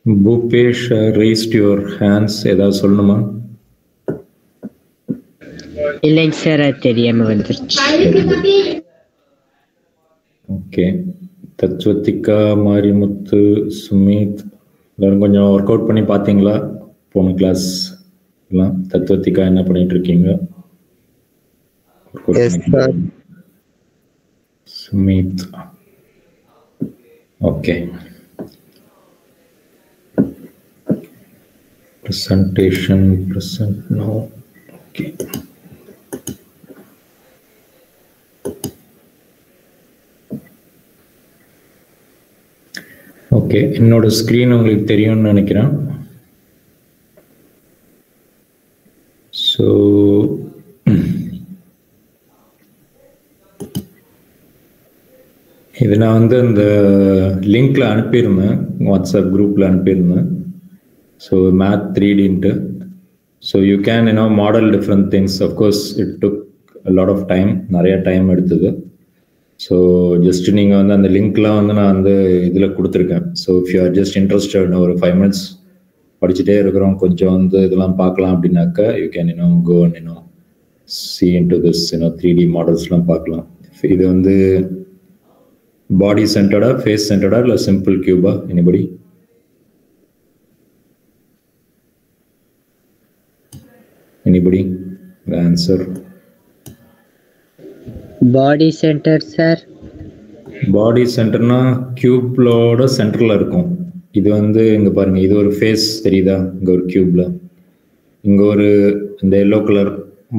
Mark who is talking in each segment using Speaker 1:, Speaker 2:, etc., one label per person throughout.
Speaker 1: Bhupesh raised your hands. ஏதாவது சொல்லணுமா?
Speaker 2: இல்லைங்க சார், அது தெரியாம வந்துருச்சு.
Speaker 1: ஓகே. தத்வத்திகா, மாரிமுத்து, சுமித் எல்லாரும் கொஞ்சம் ஒர்க் அவுட் பண்ணி பார்த்தீங்களா? போன கிளாஸ் எல்லாம் தத்வத்திகா என்ன பண்ணிட்டு இருக்கீங்க? Sumit okay. Presentation present now. Okay. Okay, என்னோட ஸ்க்ரீன் உங்களுக்கு தெரியும்னு நினைக்கிறேன். ஸோ இது நான் வந்து அந்த லிங்க்ல அனுப்பியிருந்தேன், வாட்ஸ்அப் குரூப்ல அனுப்பியிருந்தேன். So math 3D. So you can model different things. Of course it took a lot of time, நிறைய டைம் எடுத்தது. ஸோ ஜஸ்ட் நீங்கள் வந்து அந்த லிங்க்லாம் வந்து நான் வந்து இதில் கொடுத்துருக்கேன். So if you are just interested, ஒரு 5 minutes படிச்சுட்டே இருக்கிறோம், கொஞ்சம் வந்து இதெல்லாம் பார்க்கலாம் அப்படின்னாக்கா you can go and see into this 3D மாடல்ஸ்லாம் பார்க்கலாம். இது வந்து பாடி சென்டர்டா, ஃபேஸ் சென்டர்டா, இல்லை சிம்பிள் கியூபா? Anybody? Anybody? The answer.
Speaker 2: Body centre sir.
Speaker 1: Body சென்டர்னா கியூப்லோட சென்டர்ல இருக்கும். இது வந்து இங்க பாருங்க, இது ஒரு ஃபேஸ் தெரியுதா? இங்க ஒரு கியூப்ல இங்க ஒரு இந்த எல்லோ கலர்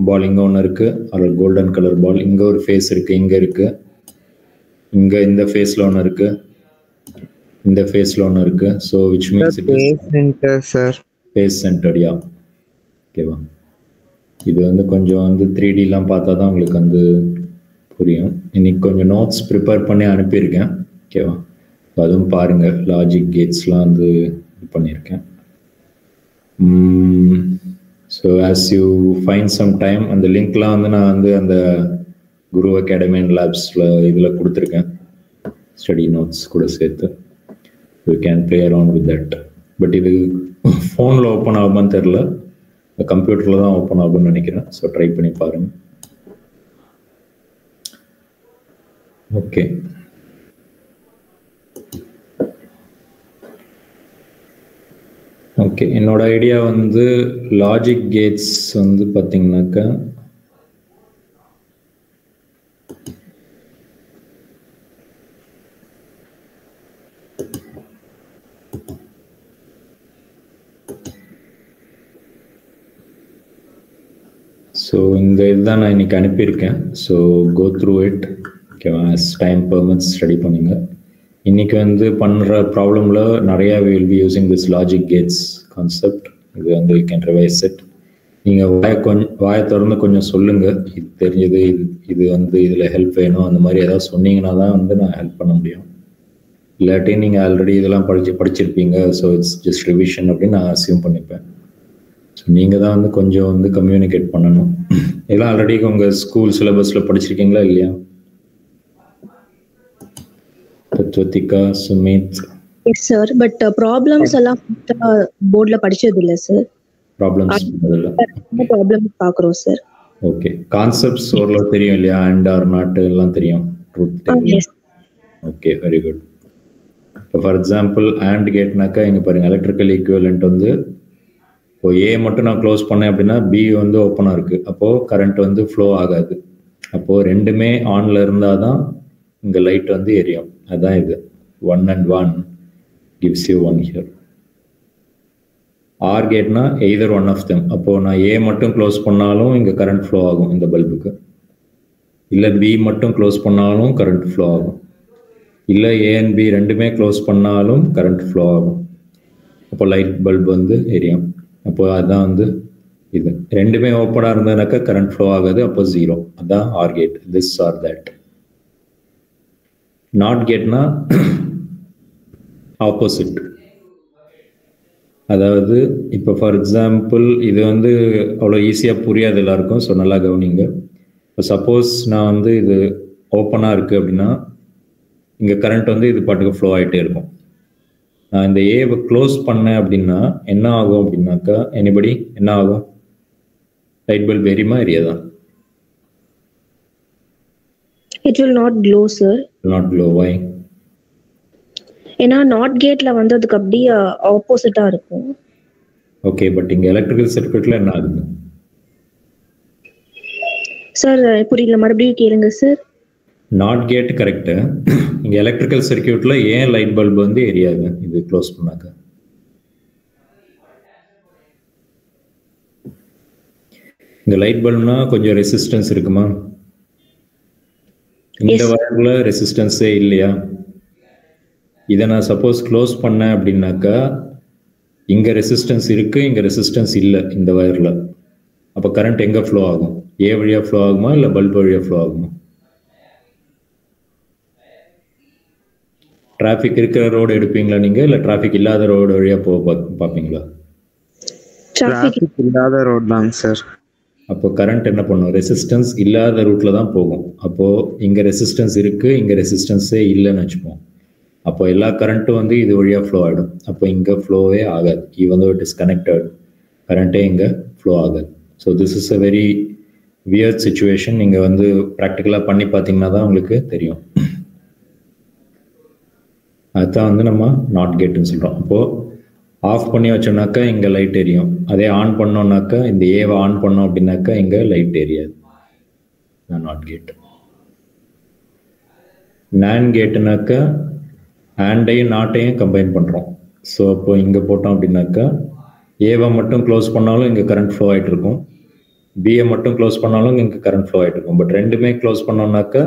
Speaker 1: பால் இங்க ஒன்று இருக்கு, அது கோல்டன் கலர் பால். இங்க ஒரு ஃபேஸ் இருக்கு, இங்க இருக்கு, இங்க இந்த ஃபேஸ்ல ஒன்று இருக்கு, இந்த ஃபேஸ்ல ஒன்று இருக்கு. So which means it is
Speaker 3: centre sir.
Speaker 1: Face centre. Yeah, ஓகேவா? இது வந்து கொஞ்சம் வந்து 3Dலாம் பார்த்தா தான் உங்களுக்கு வந்து புரியும். இன்னைக்கு கொஞ்சம் நோட்ஸ் ப்ரிப்பேர் பண்ணி அனுப்பியிருக்கேன், ஓகேவா? அதுவும் பாருங்கள். லாஜிக் கேட்ஸ்லாம் வந்து இது பண்ணியிருக்கேன். So as you find some time, அந்த லிங்க்லாம் வந்து நான் வந்து அந்த குரு அகாடமி அண்ட் லேப்ஸில் இதில் கொடுத்துருக்கேன், ஸ்டடி நோட்ஸ் கூட சேர்த்து. You can play around with that. But இது ஃபோனில் ஓப்பன் ஆகுமான்னு தெரில, கம்ப்யூட்டரில் தான் ஓப்பன் ஆகும்னு நினைக்கிறேன். ஸோ ட்ரை பண்ணி பாருங்க. Okay, okay. என்னோட ஐடியா வந்து லாஜிக் கேட்ஸ் வந்து பார்த்தீங்கன்னாக்கா ஸோ இந்த இதுதான் நான் இன்னைக்கு அனுப்பியிருக்கேன். ஸோ கோ த்ரூ இட், ஓகேவா? ஆஸ் டைம் பெர்மிட்ஸ் ஸ்டடி பண்ணுங்க. இன்னைக்கு வந்து பண்ணுற ப்ராப்ளமில் நிறையா will be using this logic gates concept. இது வந்து யூ கேன் ரிவைஸ் இட். நீங்கள் வாயை திறந்து கொஞ்சம் சொல்லுங்கள், இது தெரிஞ்சது, இது வந்து இதில் ஹெல்ப் வேணும், அந்த மாதிரி ஏதாவது சொன்னீங்கன்னா தான் வந்து நான் ஹெல்ப் பண்ண முடியும். இல்லாட்டி நீங்கள் ஆல்ரெடி இதெல்லாம் படிச்சிருப்பீங்க, ஸோ இட்ஸ் ஜஸ்ட் ரிவிஷன் அப்படின்னு நான் அசியூம் பண்ணிப்பேன். ஸோ நீங்கள் தான் வந்து கொஞ்சம் வந்து கம்யூனிகேட் பண்ணணும். இதெல்லாம் ஆல்ரெடி உங்கள் ஸ்கூல் சிலபஸில் படிச்சிருக்கீங்களா இல்லையா? Tatvathika, Sumith.
Speaker 4: Yes sir, but problems எல்லாம் போர்ட்ல படிச்சது இல்ல சார்.
Speaker 1: ப்ராப்ளம்ஸ்
Speaker 4: பார்க்குறோம் சார்.
Speaker 1: ஓகே, கான்செப்ட்ஸ் ஓரளவு தெரியும் இல்லையா? அண்ட் ஆர் நாட் எல்லாம் தெரியும், ட்ரூத் தெரியும். Okay, very good. இப்போ ஃபார் எக்ஸாம்பிள் அண்ட் கேட்னாக்கா இங்கே பாருங்கள், எலக்ட்ரிக்கல் ஈக்குவலண்ட் வந்து இப்போ ஏ மட்டும் நான் க்ளோஸ் பண்ணேன் அப்படின்னா பி வந்து ஓப்பனாக இருக்குது, அப்போது கரண்ட் வந்து ஃப்ளோ ஆகாது. அப்போது ரெண்டுமே ஆனில் இருந்தால் தான் இங்கே லைட் வந்து எரியும். அதுதான் இது 1 and 1 gives you 1 here. Or கேட்னா எய்தர் ஒன் ஆஃப் தெம். அப்போது நான் ஏ மட்டும் க்ளோஸ் பண்ணாலும் இங்கே கரண்ட் ஃப்ளோ ஆகும் இந்த பல்புக்கு, இல்லை பி மட்டும் க்ளோஸ் பண்ணாலும் கரண்ட் ஃப்ளோ ஆகும், இல்லை ஏ அண்ட் பி ரெண்டுமே க்ளோஸ் பண்ணாலும் கரண்ட் ஃப்ளோ ஆகும். அப்போ லைட் பல்ப் வந்து எரியும். அப்போ அதுதான் வந்து இது ரெண்டுமே ஓப்பனாக இருந்ததுனாக்கா கரண்ட் ஃப்ளோ ஆகாது, அப்போ 0. அதுதான் or gate, this or that. Not கேட்னா ஆப்போசிட். அதாவது இப்போ ஃபார் எக்ஸாம்பிள் இது வந்து அவ்வளோ ஈஸியாக புரியாது எல்லாருக்கும், ஸோ நல்லா கவனிங்க. இப்போ சப்போஸ் நான் வந்து இது ஓப்பனாக இருக்குது அப்படின்னா இங்கே கரண்ட் வந்து இது பாட்டுக்கு ஃப்ளோ ஆகிட்டே இருக்கும். நான் இந்த ஏவை க்ளோஸ் பண்ணேன் அப்படின்னா என்ன ஆகும் அப்படின்னாக்கா எனிபடி என்ன ஆகும்? லைட் பல்ப் எரியுமா எரியாதா?
Speaker 4: It will not glow, sir.
Speaker 1: Not glow. Why?
Speaker 4: ஏன்னா நாட் கேட்ல வந்து அதுக்கு அப்படியே ஆப்போசிட்டா இருக்கும்.
Speaker 1: ஓகே, பட் இங்க எலக்ட்ரிக்கல் சர்க்யூட்ல என்ன ஆகுது?
Speaker 4: சார் புரியல, மறுபடியும் கேளுங்க சார்.
Speaker 1: Not gate correct. இங்க எலக்ட்ரிக்கல் சர்க்யூட்ல ஏன் லைட் பல்ப் வந்து எரியாது இது க்ளோஸ் பண்ணாக்க? இந்த லைட் பல்ப்னா கொஞ்சம் ரெசிஸ்டன்ஸ் இருக்குமா? இந்த வயர்ல ரெசிஸ்டன்ஸே இல்லையா? இதை நான் சப்போஸ் க்ளோஸ் பண்ணேன் அப்படின்னாக்கா இங்க ரெசிஸ்டன்ஸ் இருக்கு, இங்க ரெசிஸ்டன்ஸ் இல்லை இந்த வயர்ல. அப்போ கரண்ட் எங்க ஃப்ளோ ஆகும்? ஏ வழியா ஃப்ளோ ஆகுமா இல்லை பல்ப் வழியா ஃப்ளோ ஆகுமா? டிராஃபிக் இருக்கிற ரோடு எடுப்பீங்களா நீங்க, இல்லை டிராஃபிக் இல்லாத ரோடு வழியா போக பார்ப்பீங்களா?
Speaker 3: டிராஃபிக் இல்லாத ரோட் தான் சார்.
Speaker 1: அப்போ கரண்ட் என்ன பண்ணும்? ரெசிஸ்டன்ஸ் இல்லாத ரூட்ல தான் போகும். அப்போ இங்க ரெசிஸ்டன்ஸ் இருக்கு, இங்க ரெசிஸ்டன்ஸே இல்லைன்னு வச்சுப்போம். அப்போ எல்லா கரண்ட்டும் வந்து இது வழியா ஃப்ளோ ஆகிடும். அப்போ இங்க ஃப்ளோவே ஆகாது. Even though it is connected, கரண்ட்டே இங்க ஃப்ளோ ஆகாது. So this is a very weird situation. நீங்க வந்து ப்ராக்டிக்கலா பண்ணி பார்த்தீங்கன்னா தான் உங்களுக்கு தெரியும். அதுதான் வந்து நம்ம நாட் கேட்னு சொல்றோம். அப்போ ஆஃப் பண்ணி வச்சோம்னாக்கா இங்க லைட் எரியும். அதே ஆன் பண்ணோம்னாக்கா, இந்த ஏவை ஆன் பண்ணோம் அப்படின்னாக்கா இங்க லைட் எரியாது. Not gate. நான் கேட்டுனாக்கா ஆண்டையும் நாட்டையும் கம்பைன் பண்றோம். ஸோ அப்போ இங்க போட்டோம் அப்படின்னாக்கா ஏவை மட்டும் க்ளோஸ் பண்ணாலும் இங்க கரண்ட் ஃப்ளோ ஆயிட்டு இருக்கும், பிஏ மட்டும் க்ளோஸ் பண்ணாலும் இங்க கரண்ட் ஃப்ளோ ஆயிட்டு இருக்கும். பட் ரெண்டுமே க்ளோஸ் பண்ணோம்னாக்கா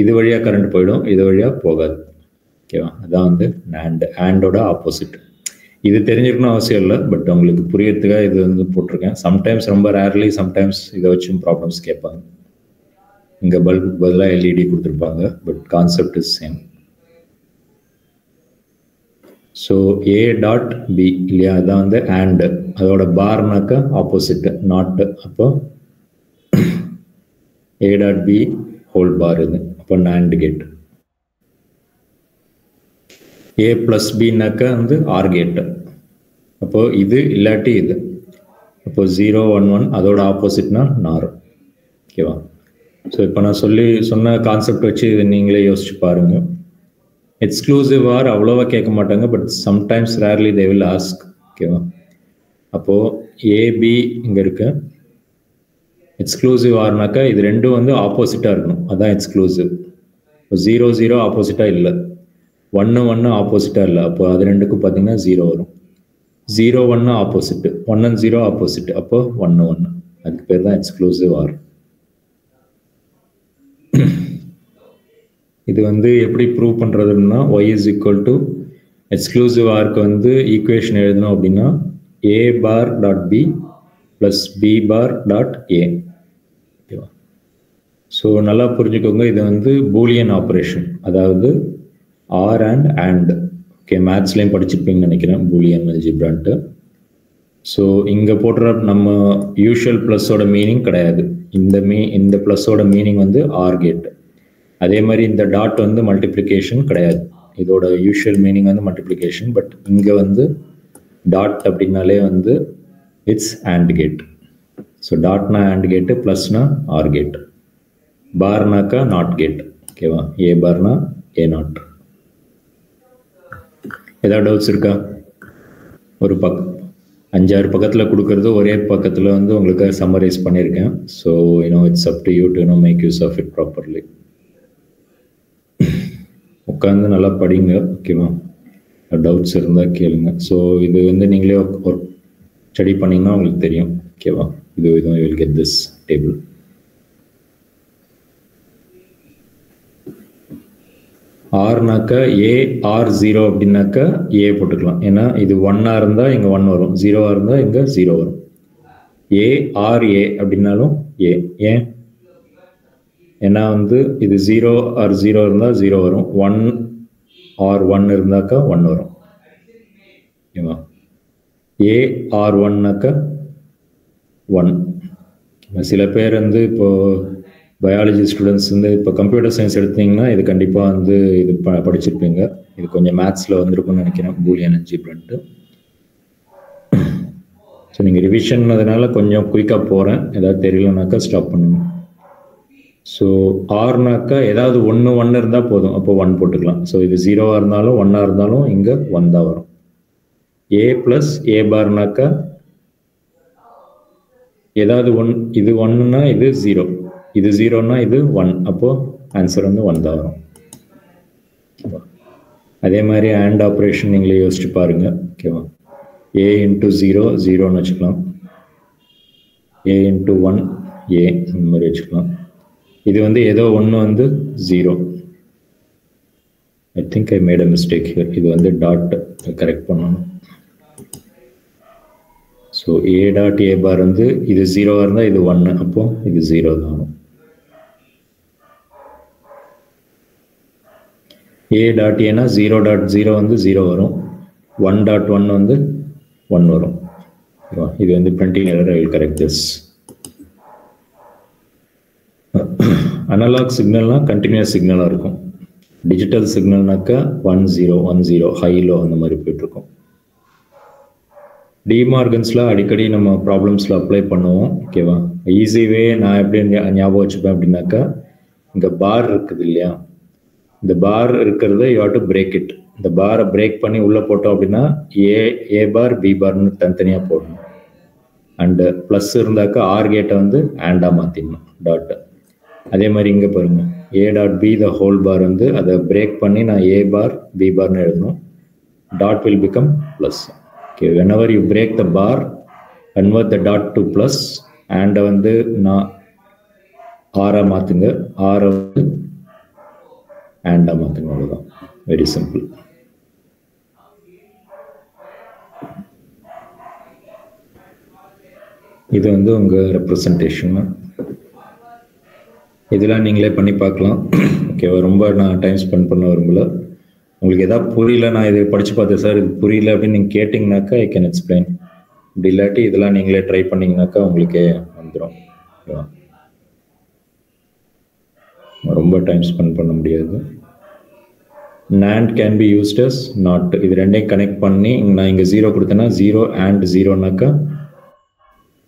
Speaker 1: இது வழியா கரண்ட் போயிடும், இது வழியா போகாது. ஓகேவா? அதான் வந்து ஆண்டோட ஆப்போசிட். இது தெரிஞ்சிருக்கணும் அவசியம் இல்லை, பட் உங்களுக்கு புரியறதுக்காக இது வந்து போட்டிருக்கேன். சம்டைம்ஸ் ரொம்ப ரேர்லி சம்டைம்ஸ் இதை வச்சும் ப்ராப்ளம்ஸ் கேட்பாங்க. இங்கே பல்புக்கு பதிலாக எல்இடி கொடுத்துருப்பாங்க, but concept is same. So A dot B இல்லையா, அதான் வந்து ஆண்ட். அதோட பார்னாக்கா ஆப்போசிட் நாட். அப்போ A dot B whole bar இது. அப்போ நாண்ட் கேட். ஏ பிளஸ் பின்னாக்கா வந்து ஆர் கேட். அப்போ இது இல்லாட்டி இது. அப்போ 0 1 1 அதோட ஆப்போசிட்னா நார். ஓகேவா? ஸோ இப்போ நான் சொன்ன கான்செப்ட் வச்சு இது நீங்களே யோசிச்சு பாருங்க. எக்ஸ்க்ளூசிவ் ஆர் அவ்வளோவா கேட்க மாட்டாங்க, but sometimes rarely they will ask. ஓகேவா? அப்போ ஏபி இங்க இருக்கு. எக்ஸ்க்ளூசிவ் ஆர்னாக்கா இது ரெண்டும் வந்து ஆப்போசிட்டா இருக்கணும், அதான் எக்ஸ்க்ளூசிவ். 0 0 ஆப்போசிட்டா இல்லை, 1 1 ஆப்போசிட்டா இல்லை. அப்போ அது ரெண்டுக்கும் பார்த்தீங்கன்னா 0 வரும். 0 1 ஆப்போசிட், 1 and 0 ஆப்போசிட். அப்போ 1 1. அதுக்கு பேர் தான் எக்ஸ்க்ளூசிவ் ஆர். இது வந்து எப்படி ப்ரூவ் பண்றதுன்னா, y is equal to exclusive ஆர்க்கு வந்து ஈக்குவேஷன் எழுதணும் அப்படின்னா a bar dot b plus b bar dot a. ஓகேவா? ஸோ நல்லா புரிஞ்சுக்கோங்க, இது வந்து பூலியன் ஆப்ரேஷன், அதாவது ஆர் அண்ட் ஆண்ட். ஓகே, மேத்ஸ்லேயும் படிச்சிருப்பீங்கன்னு நினைக்கிறேன் பூலியன் அல்ஜிப்ரான்ட்டு. ஸோ இங்கே போடுற நம்ம யூஷுவல் ப்ளஸோட மீனிங் கிடையாது. இந்த ப்ளஸோட மீனிங் வந்து ஆர் கேட். அதே மாதிரி இந்த டாட் வந்து மல்டிப்ளிகேஷன் கிடையாது. இதோட யூஷுவல் மீனிங் வந்து மல்டிப்ளிகேஷன். பட் இங்கே வந்து டாட் அப்படின்னாலே வந்து இட்ஸ் ஆண்ட் கேட். ஸோ டாட்னா ஆண்ட் கேட்டு, ப்ளஸ்னா ஆர் கேட், பார்னாக்கா நாட் கேட். ஓகேவா? A பார்னா A not. ஏதாவது டவுட்ஸ் இருக்கா? ஒரு 5-6 பக்கத்தில் கொடுக்கறது ஒரே பக்கத்தில் வந்து உங்களுக்கு சம்மரைஸ் பண்ணியிருக்கேன். So it's up to you to make use of it properly. உட்காந்து நல்லா படிங்க. ஓகேவா? டவுட்ஸ் இருந்தால் கேளுங்க. ஸோ இது வந்து நீங்களே ஒரு ஸ்டடி பண்ணிங்கன்னா உங்களுக்கு தெரியும். ஓகேவா? இது you will get this table. ஆர்னாக்கா ஏ ஆர் 0 அப்படின்னாக்கா ஏ போட்டுக்கலாம். ஏன்னா இது 1 இருந்தால் இங்கே 1 வரும், 0 இருந்தால் இங்கே 0 வரும். ஏ ஆர் ஏ அப்படின்னாலும் ஏ. ஏன்? ஏன்னா வந்து இது 0 ஆர் 0 இருந்தால் 0 வரும், 1 ஆர் 1 இருந்தாக்கா 1 வரும். ஓகேவா? ஏ ஆர் 1னாக்கா 1. சில பேர் வந்து இப்போ பயாலஜி ஸ்டூடெண்ட்ஸ் வந்து இப்போ கம்ப்யூட்டர் சயின்ஸ் எடுத்தீங்கன்னா இது கண்டிப்பாக வந்து இது படிச்சிருப்பீங்க. இது கொஞ்சம் மேத்ஸில் வந்திருக்கும்னு நினைக்கிறேன், பூலியன் அல்ஜிப்ரான்ட்டு. ஸோ நீங்கள் ரிவிஷன்னதுனால கொஞ்சம் குயிக்காக போகிறேன், ஏதாவது தெரியலனாக்கா ஸ்டாப் பண்ணுங்க. ஸோ ஆர்னாக்கா ஏதாவது ஒன்று இருந்தால் போதும், அப்போ 1 போட்டுக்கலாம். ஸோ இது 0வாக இருந்தாலும் 1ஆக இருந்தாலும் இங்கே 1 தான் வரும். ஏ ப்ளஸ் ஏ பார்னாக்கா ஏதாவது இது 1ன்னா இது 0, இது 0ன்னா இது 1, அப்போது ஆன்சர் வந்து 1 தான் வரும். அதே மாதிரி ஆண்ட் ஆப்ரேஷன் நீங்களே யோசிச்சு பாருங்க. ஓகேவா, ஏ இன்ட்டு 0 0ன்னு வச்சுக்கலாம், ஏ இன்ட்டு 1 ஏ இந்த மாதிரி வச்சுக்கலாம். இது வந்து ஏதோ ஒன்று வந்து 0. I think I made a mistake here. இது வந்து டாட் கரெக்ட் பண்ணணும். ஸோ ஏ டாட் ஏ பார் வந்து இது 0வாக இருந்தால் இது 1, அப்போ இது 0 தான் வரும். ஏ டாட் ஏனா 0.0 வந்து 0 வரும், 1.1 வந்து 1 வரும். இது வந்து printing error, I will correct this. Analogue சிக்னல்னா கண்டினியூஸ் சிக்னலாக இருக்கும். டிஜிட்டல் சிக்னல்னாக்கா 1 0 1 0 ஹை லோ அந்த மாதிரி போயிட்டுருக்கும். டிமார்கன்ஸில் அடிக்கடி நம்ம ப்ராப்ளம்ஸில் அப்ளை பண்ணுவோம். ஓகேவா, ஈஸிவே நான் எப்படி ஞாபகம் வச்சுப்பேன் அப்படின்னாக்கா, இங்கே பார் இருக்குது இல்லையா, இந்த பார் இருக்கிறத you have to break it. இந்த பாரை பிரேக் பண்ணி உள்ளே போட்டோம் அப்படின்னா ஏ பார் பி பார்னு தனித்தனியாக போடணும். அண்டு ப்ளஸ் இருந்தாக்கா ஆர் கேட்டை வந்து ஆண்டாக மாற்றிடணும், டாட்டை. அதே மாதிரி இங்கே பாருங்கள், A dot B the whole bar வந்து அதை பிரேக் பண்ணி நான் ஏ பார் பி பார்னு எழுதணும். Dot will become plus. Okay, whenever you break the bar, convert the dot to plus and வந்து நான் ஆரா மாற்றுங்க, ஆரை வந்து ஆண்டா மாற்றுங்க, அவ்வளோதான். Very simple. இது வந்து உங்கள் ரெப்ரசன்டேஷன். இதெல்லாம் நீங்களே பண்ணி பார்க்கலாம். ஓகேவா, ரொம்ப நான் டைம் ஸ்பெண்ட் பண்ண விரும்பல. உங்களுக்கு எதாவது புரியல, நான் இதை படித்து பார்த்தேன் சார் இது புரியல அப்படின்னு நீங்கள் கேட்டிங்கனாக்கா ஐ கேன் எக்ஸ்பிளைன். இப்படி இல்லாட்டி இதெல்லாம் நீங்களே ட்ரை பண்ணிங்கனாக்கா உங்களுக்கே வந்துடும். ஓகேவா, ரொம்ப டைம் ஸ்பெண்ட் பண்ண முடியாது. NAND can be used as not. இது ரெண்டையும் கனெக்ட் பண்ணி நான் இங்கே 0 கொடுத்தேன்னா 0 and 0னாக்கா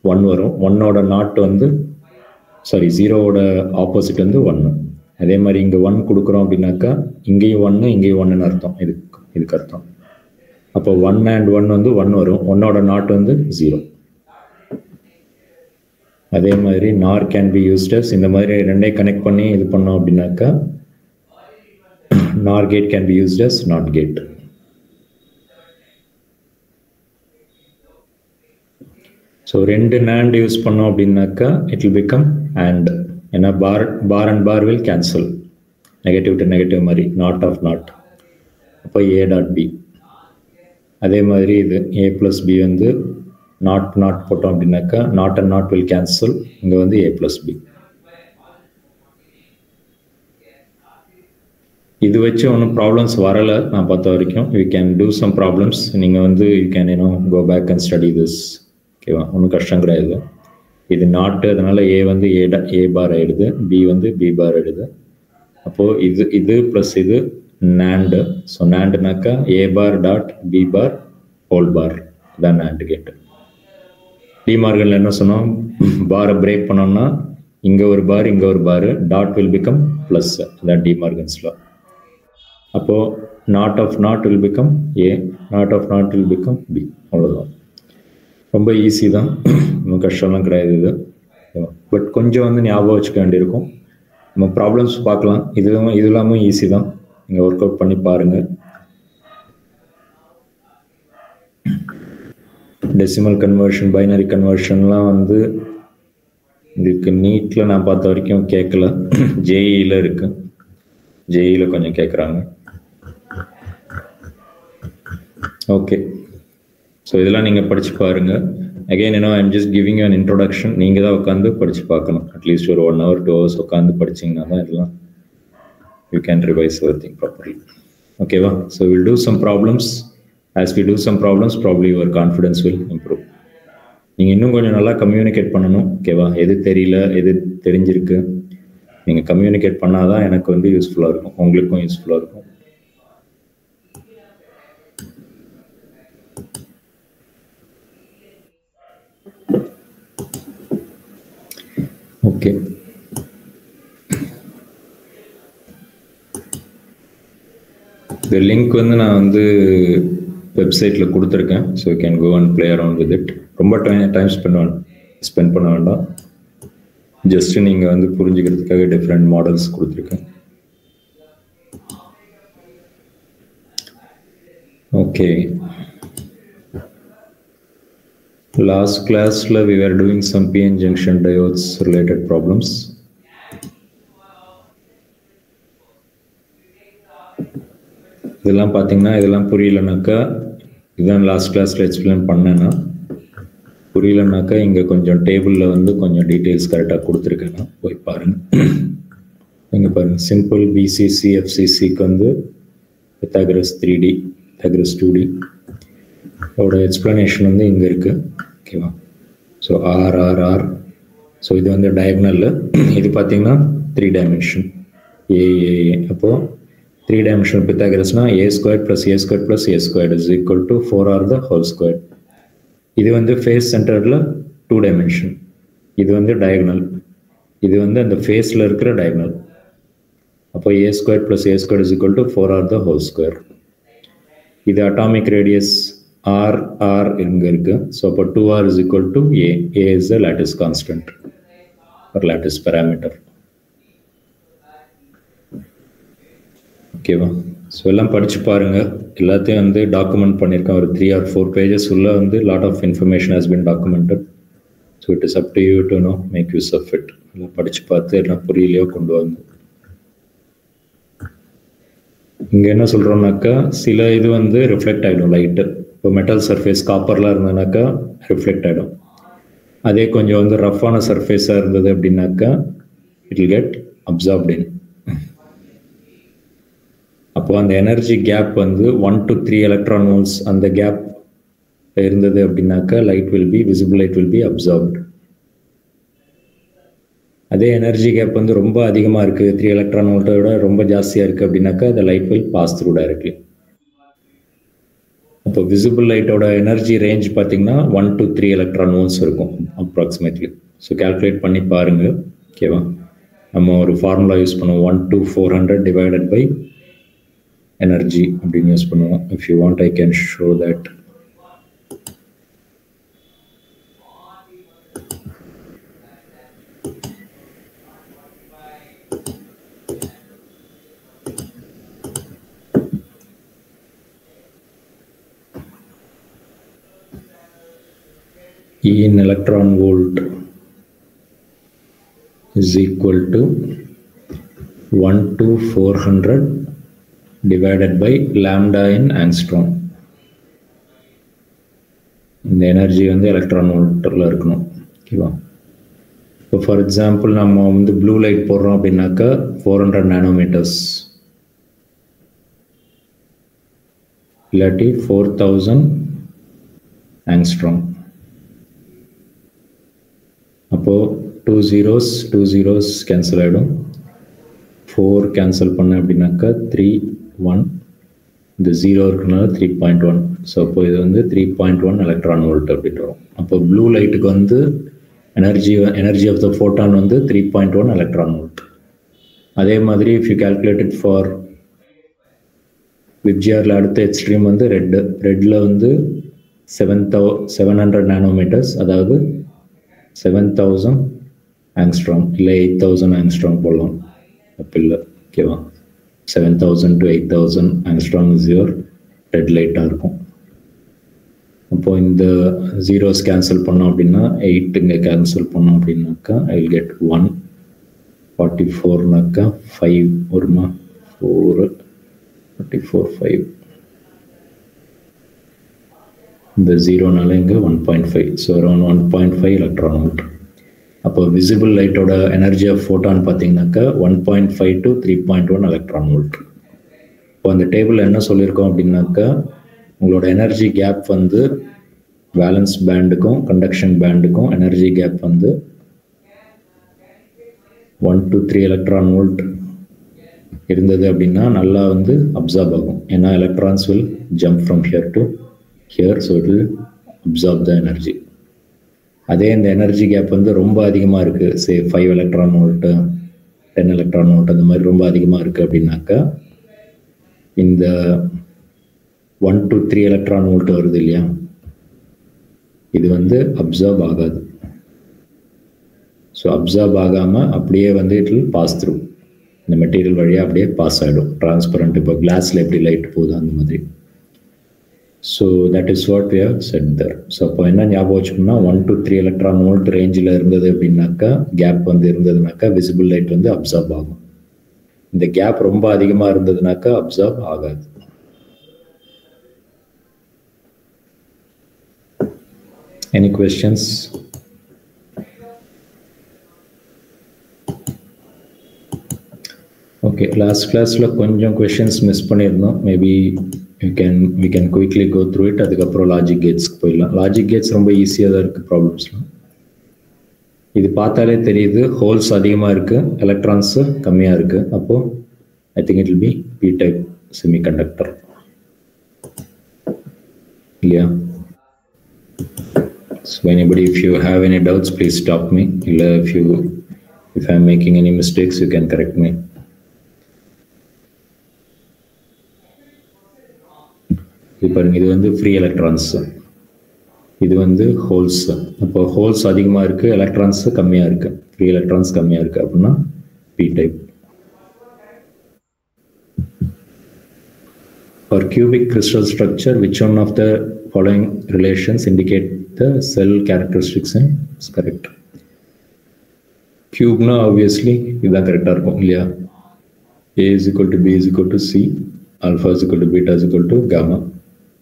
Speaker 1: 1 வரும். 1ஓட நாட் வந்து 0ஓட ஆப்போசிட் வந்து 1. அதே மாதிரி இங்கே 1 கொடுக்குறோம் அப்படின்னாக்கா இங்கேயும் 1 இங்கேயும் 1ன்னு அர்த்தம், இதுக்கு அர்த்தம். அப்போ 1 and 1 வந்து 1 வரும், 1ஓட நாட் வந்து 0. அதே மாதிரி நார் கேன் பி யூஸ்ட் அஸ், இந்த மாதிரி ரெண்டையும் கனெக்ட் பண்ணி இது பண்ணோம் அப்படின்னாக்கா nor gate can be used as not gate. So 2 NAND use பண்ணோம் அப்படின்னாக்கா இட் வில் பிகம் and. ஏன்னா bar and bar will cancel, negative to negative மாதிரி, நாட் ஆஃப் நாட். அப்போ ஏ டாட் பி. அதே மாதிரி இது ஏ ப்ளஸ் பி வந்து not போட்டோம் அப்படின்னாக்கா not and not will cancel, இங்கே வந்து ஏ ப்ளஸ் பி. இது வச்சு ஒன்றும் ப்ராப்ளம்ஸ் வரலை நான் பார்த்த வரைக்கும். You can do some problems. நீங்கள் வந்து you can go back and study this. ஓகேவா, ஒன்றும் கஷ்டம் கிடையாது. இது நாட்டு, அதனால ஏ வந்து ஏ பார் ஆயிடுது, பி வந்து பி பார் ஆயிடுது. அப்போது இது ப்ளஸ் இது NAND. ஸோ NANDனாக்கா A bar dot B bar whole bar தான் NAND கேட்டு. டிமார்கனில் என்ன சொன்னோம், பாரை பிரேக் பண்ணோம்னா இங்கே ஒரு பார் இங்கே ஒரு bar, dot will become plus, அதான் டிமார்கன்ஸில். அப்போது NOT of NOT will become A, NOT of NOT will become B, அவ்வளோதான். ரொம்ப ஈஸி தான், இன்னும் கஷ்டம்லாம் கிடையாது இது. பட் கொஞ்சம் வந்து ஞாபகம் வச்சுக்க வேண்டியிருக்கும். நம்ம ப்ராப்ளம்ஸ் பார்க்கலாம், இது இல்லாமல் ஈஸி தான். நீங்கள் ஒர்க் அவுட் பண்ணி பாருங்கள். டெசிமல் கன்வர்ஷன், பைனரி கன்வர்ஷன்லாம் வந்து உங்களுக்கு நீட்டில் நான் பார்த்த வரைக்கும் கேட்கல. ஜேஇயில் இருக்கு, ஜேஇயில் கொஞ்சம் கேட்குறாங்க. ஓகே, ஸோ இதெல்லாம் நீங்கள் படித்து பாருங்கள். Again I'm just giving you an introduction. நீங்கள் தான் உட்காந்து படித்து பார்க்கணும். அட்லீஸ்ட் ஒரு 1 hour 2 hours உட்காந்து படிச்சிங்கன்னா தான் இதெல்லாம் you can revise everything properly. ஓகேவா, so will do some problems. As we do some problems probably your confidence will improve. நீங்கள் இன்னும் கொஞ்சம் நல்லா கம்யூனிகேட் பண்ணணும். ஓகேவா, எது தெரியல எது தெரிஞ்சிருக்கு நீங்கள் கம்யூனிகேட் பண்ணால் தான் எனக்கு வந்து யூஸ்ஃபுல்லாக இருக்கும், உங்களுக்கும் யூஸ்ஃபுல்லாக இருக்கும். ஓகே, இந்த லிங்க் வந்து நான் வந்து வெப்சைட்டில் கொடுத்துருக்கேன். So you can go and play around with it. ரொம்ப டைம் ஸ்பெண்ட் பண்ண வேண்டாம். ஜஸ்ட் நீங்கள் வந்து புரிஞ்சுக்கிறதுக்காக டிஃப்ரெண்ட் மாடல்ஸ் கொடுத்துருக்கேன். ஓகே, லாஸ்ட் கிளாஸில் we were doing some PN junction diodes related problems. இதெல்லாம் பார்த்தீங்கன்னா இதெல்லாம் புரியலனாக்கா, இதுதான் லாஸ்ட் கிளாஸில் எக்ஸ்பிளைன் பண்ணேன்னா, புரியலனாக்கா இங்கே கொஞ்சம் டேபிளில் வந்து கொஞ்சம் டீட்டெயில்ஸ் கரெக்டாக கொடுத்துருக்கேன், போய் பாருங்கள். இங்கே பாருங்கள், சிம்பிள் பிசிசி எஃப்சிசிக்கு வந்து பித்தாகரஸ் 3D, பித்தாகரஸ் 2D அதோட எக்ஸ்பிளனேஷன் வந்து இங்கே இருக்குது. ஓகேவா? So R. ஸோ இது வந்து டயக்னல். இது பார்த்தீங்கன்னா 3 டைமென்ஷன் ஏ. அப்போது 3 dimensional பித்தாகரஸ்னா a² + a² + a² is equal to 4r². இது வந்து ஃபேஸ் சென்டரில் 2 டைமென்ஷன். இது வந்து டயக்னல். இது வந்து அந்த ஃபேஸில் இருக்கிற டயக்னல். அப்போ a² + a² is equal to 4r². இது அட்டாமிக் ரேடியஸ் r இங்கே இருக்கு. ஸோ அப்போ 2r is equal to a. a is the lattice constant or lattice parameter. ஓகேவா? ஸோ எல்லாம் படித்து பாருங்கள். எல்லாத்தையும் வந்து டாக்குமெண்ட் பண்ணியிருக்கேன். ஒரு 3 or 4 pages உள்ள வந்து lot of information has been documented. So it is up to you to know make use of it. எல்லாம் படித்து பார்த்து எல்லாம் புரியலையோ கொண்டு வந்து. இங்கே என்ன சொல்கிறோம்னாக்கா, சில இது வந்து ரிஃப்ளெக்ட் ஆகிடும் லைட்டு. இப்போ மெட்டல் சர்ஃபேஸ் காப்பர்லாம் இருந்ததுனாக்கா ரிஃப்ளெக்ட் ஆகிடும். அதே கொஞ்சம் வந்து ரஃப்பான சர்ஃபேஸாக இருந்தது அப்படின்னாக்கா இட் வில் கெட் அப்சார்ப்ட் இன். அப்போ அந்த எனர்ஜி கேப் வந்து 1 to 3 electron volts அந்த கேப் இருந்தது அப்படின்னாக்கா light will be visible, light will be absorbed. அதே எனர்ஜி கேப் வந்து ரொம்ப அதிகமாக இருக்குது, 3 electron voltோட ரொம்ப ஜாஸ்தியாக இருக்குது அப்படின்னாக்கா the light will pass through directly. அப்போ விசிபிள் லைட்டோட எனர்ஜி ரேஞ்ச் பார்த்தீங்கன்னா 1 to 3 electron volts இருக்கும் அப்ராக்சிமேட்லி. ஸோ கால்குலேட் பண்ணி பாருங்கள். ஓகேவா? நம்ம ஒரு ஃபார்முலா யூஸ் பண்ணுவோம், 1 to 400 divided by energy அப்படின்னு யூஸ் பண்ணுவோம். If you want I can show that. E in electron volt is equal to 1 to 400 divided by lambda in angstrom. இந்த எனர்ஜி வந்து எலக்ட்ரான் வோல்ட்டில் இருக்கணும். ஓகேவா? இப்போ ஃபார் எக்ஸாம்பிள் நம்ம வந்து ப்ளூ லைட் போடுறோம் அப்படின்னாக்கா 400 நானோமீட்டர்ஸ் இல்லாட்டி 4000 ஆங்ஸ்ட்ராம். அப்போது 2 zeros கேன்சல் ஆகிடும். 4 கேன்சல் பண்ண அப்படின்னாக்கா 3 1, இந்த 0 இருக்குனால 3.1. ஸோ அப்போ இது வந்து 3.1 எலக்ட்ரான் வோல்ட் அப்படின்ட்டு வரும். அப்போ ப்ளூ லைட்டுக்கு வந்து எனர்ஜி ஆஃப் த ஃபோட்டான் வந்து 3.1 எலக்ட்ரான் வோல்ட். அதே மாதிரி if you calculate it for விப்ஜிஆரில் அடுத்த எக்ஸ்ட்ரீம் வந்து ரெட்டில் வந்து 700 நானோமீட்டர்ஸ், அதாவது 7000 ஆங்ஸ்ட்ராம் இல்லை 8000 ஆங்ஸ்ட்ராம் போடலாம், அப்போ இல்லை. ஓகேவா? 7000 to 8000 angstrom is your red லைட்டாக இருக்கும். அப்போது இந்த ஜீரோஸ் கேன்சல் பண்ணோம் அப்படின்னா 8 இங்கே கேன்சல் பண்ணோம் அப்படின்னாக்கா ஐ வில் கெட் 1. 44னாக்கா 5 வருமா? 4 44 5. இந்த ஜீரோனால இங்கே 1.5. So around 1.5 electron volt. அப்போ விசிபிள் லைட்டோட எனர்ஜி ஆஃப் ஃபோட்டான் பார்த்தீங்கன்னாக்கா 1.5 to 3.1 எலக்ட்ரான் வோல்ட். இப்போ அந்த டேபிள் என்ன சொல்லியிருக்கோம் அப்படின்னாக்கா, உங்களோட எனர்ஜி கேப் வந்து வேலன்ஸ் பேண்டுக்கும் கண்டக்ஷன் பேண்டுக்கும் எனர்ஜி கேப் வந்து 1 to 3 எலக்ட்ரான் வோல்ட் இருந்தது அப்படின்னா நல்லா வந்து அப்சார்ப் ஆகும். ஏன்னா electrons will jump from here to hear, so it will absorb the energy. அதே இந்த எனர்ஜி கேப் வந்து ரொம்ப அதிகமாக இருக்குது, சே 5 எலக்ட்ரான் வோல்ட்டு 10 எலக்ட்ரான் வோல்ட் அந்த மாதிரி ரொம்ப அதிகமாக இருக்குது அப்படின்னாக்கா இந்த 1 to 3 எலக்ட்ரான் வோல்ட் வருது இல்லையா, இது வந்து அப்சார்ப் ஆகாது. ஸோ அப்சார்ப் ஆகாமல் அப்படியே வந்து இட் வில் பாஸ் த்ரூ, இந்த மெட்டீரியல் வழியாக அப்படியே பாஸ் ஆகிடும். டிரான்ஸ்பரண்ட், இப்போ கிளாஸில் எப்படி லைட் போகுது அந்த மாதிரி. So that is what we have said there. So அப்போ என்ன ஞாபகம் வச்சுக்கணும்னா 1 to 3 எலக்ட்ரான் வோல்ட் ரேஞ்சில் இருந்தது அப்படின்னாக்கா, கேப் வந்து இருந்ததுனாக்கா விசிபிள் லைட் வந்து அப்சார்ப் ஆகும். இந்த கேப் ரொம்ப அதிகமாக இருந்ததுனாக்கா அப்சார்ப் ஆகாது. Any questions? Okay, last classல கொஞ்சம் questions மிஸ் பண்ணியிருந்தோம். Maybe we can quickly go through it. அதுக்கப்புறம் லாஜிக் கேட்ஸ்க்கு போயிடலாம். லாஜிக் கேட்ஸ் ரொம்ப ஈஸியாக தான் இருக்குது ப்ராப்ளம்ஸ்லாம். இது பார்த்தாலே தெரியுது, ஹோல்ஸ் அதிகமாக இருக்குது, எலக்ட்ரான்ஸு கம்மியாக இருக்குது. அப்போது I think it will be P type semiconductor இல்லையா? So anybody, if you have any doubts, please stop me. If I'm making any mistakes, you can correct me. பாருங்க, இது வந்து ஃப்ரீ எலக்ட்ரான்ஸ், இது வந்து ஹோல்ஸ். அப்போ ஹோல்ஸ் அதிகமாக இருக்கு, electrons கம்மியாக இருக்கு, ஃப்ரீ எலக்ட்ரான்ஸ் கம்மியாக இருக்கு அப்படின்னா P type. For cubic crystal structure, which one of the following relations indicate the cell characteristics? Is correct. Cube na obviously இதான் கரெக்டாக இருக்கும் இல்லையா? A is equal to B is equal to C, alpha is equal to beta is equal to gamma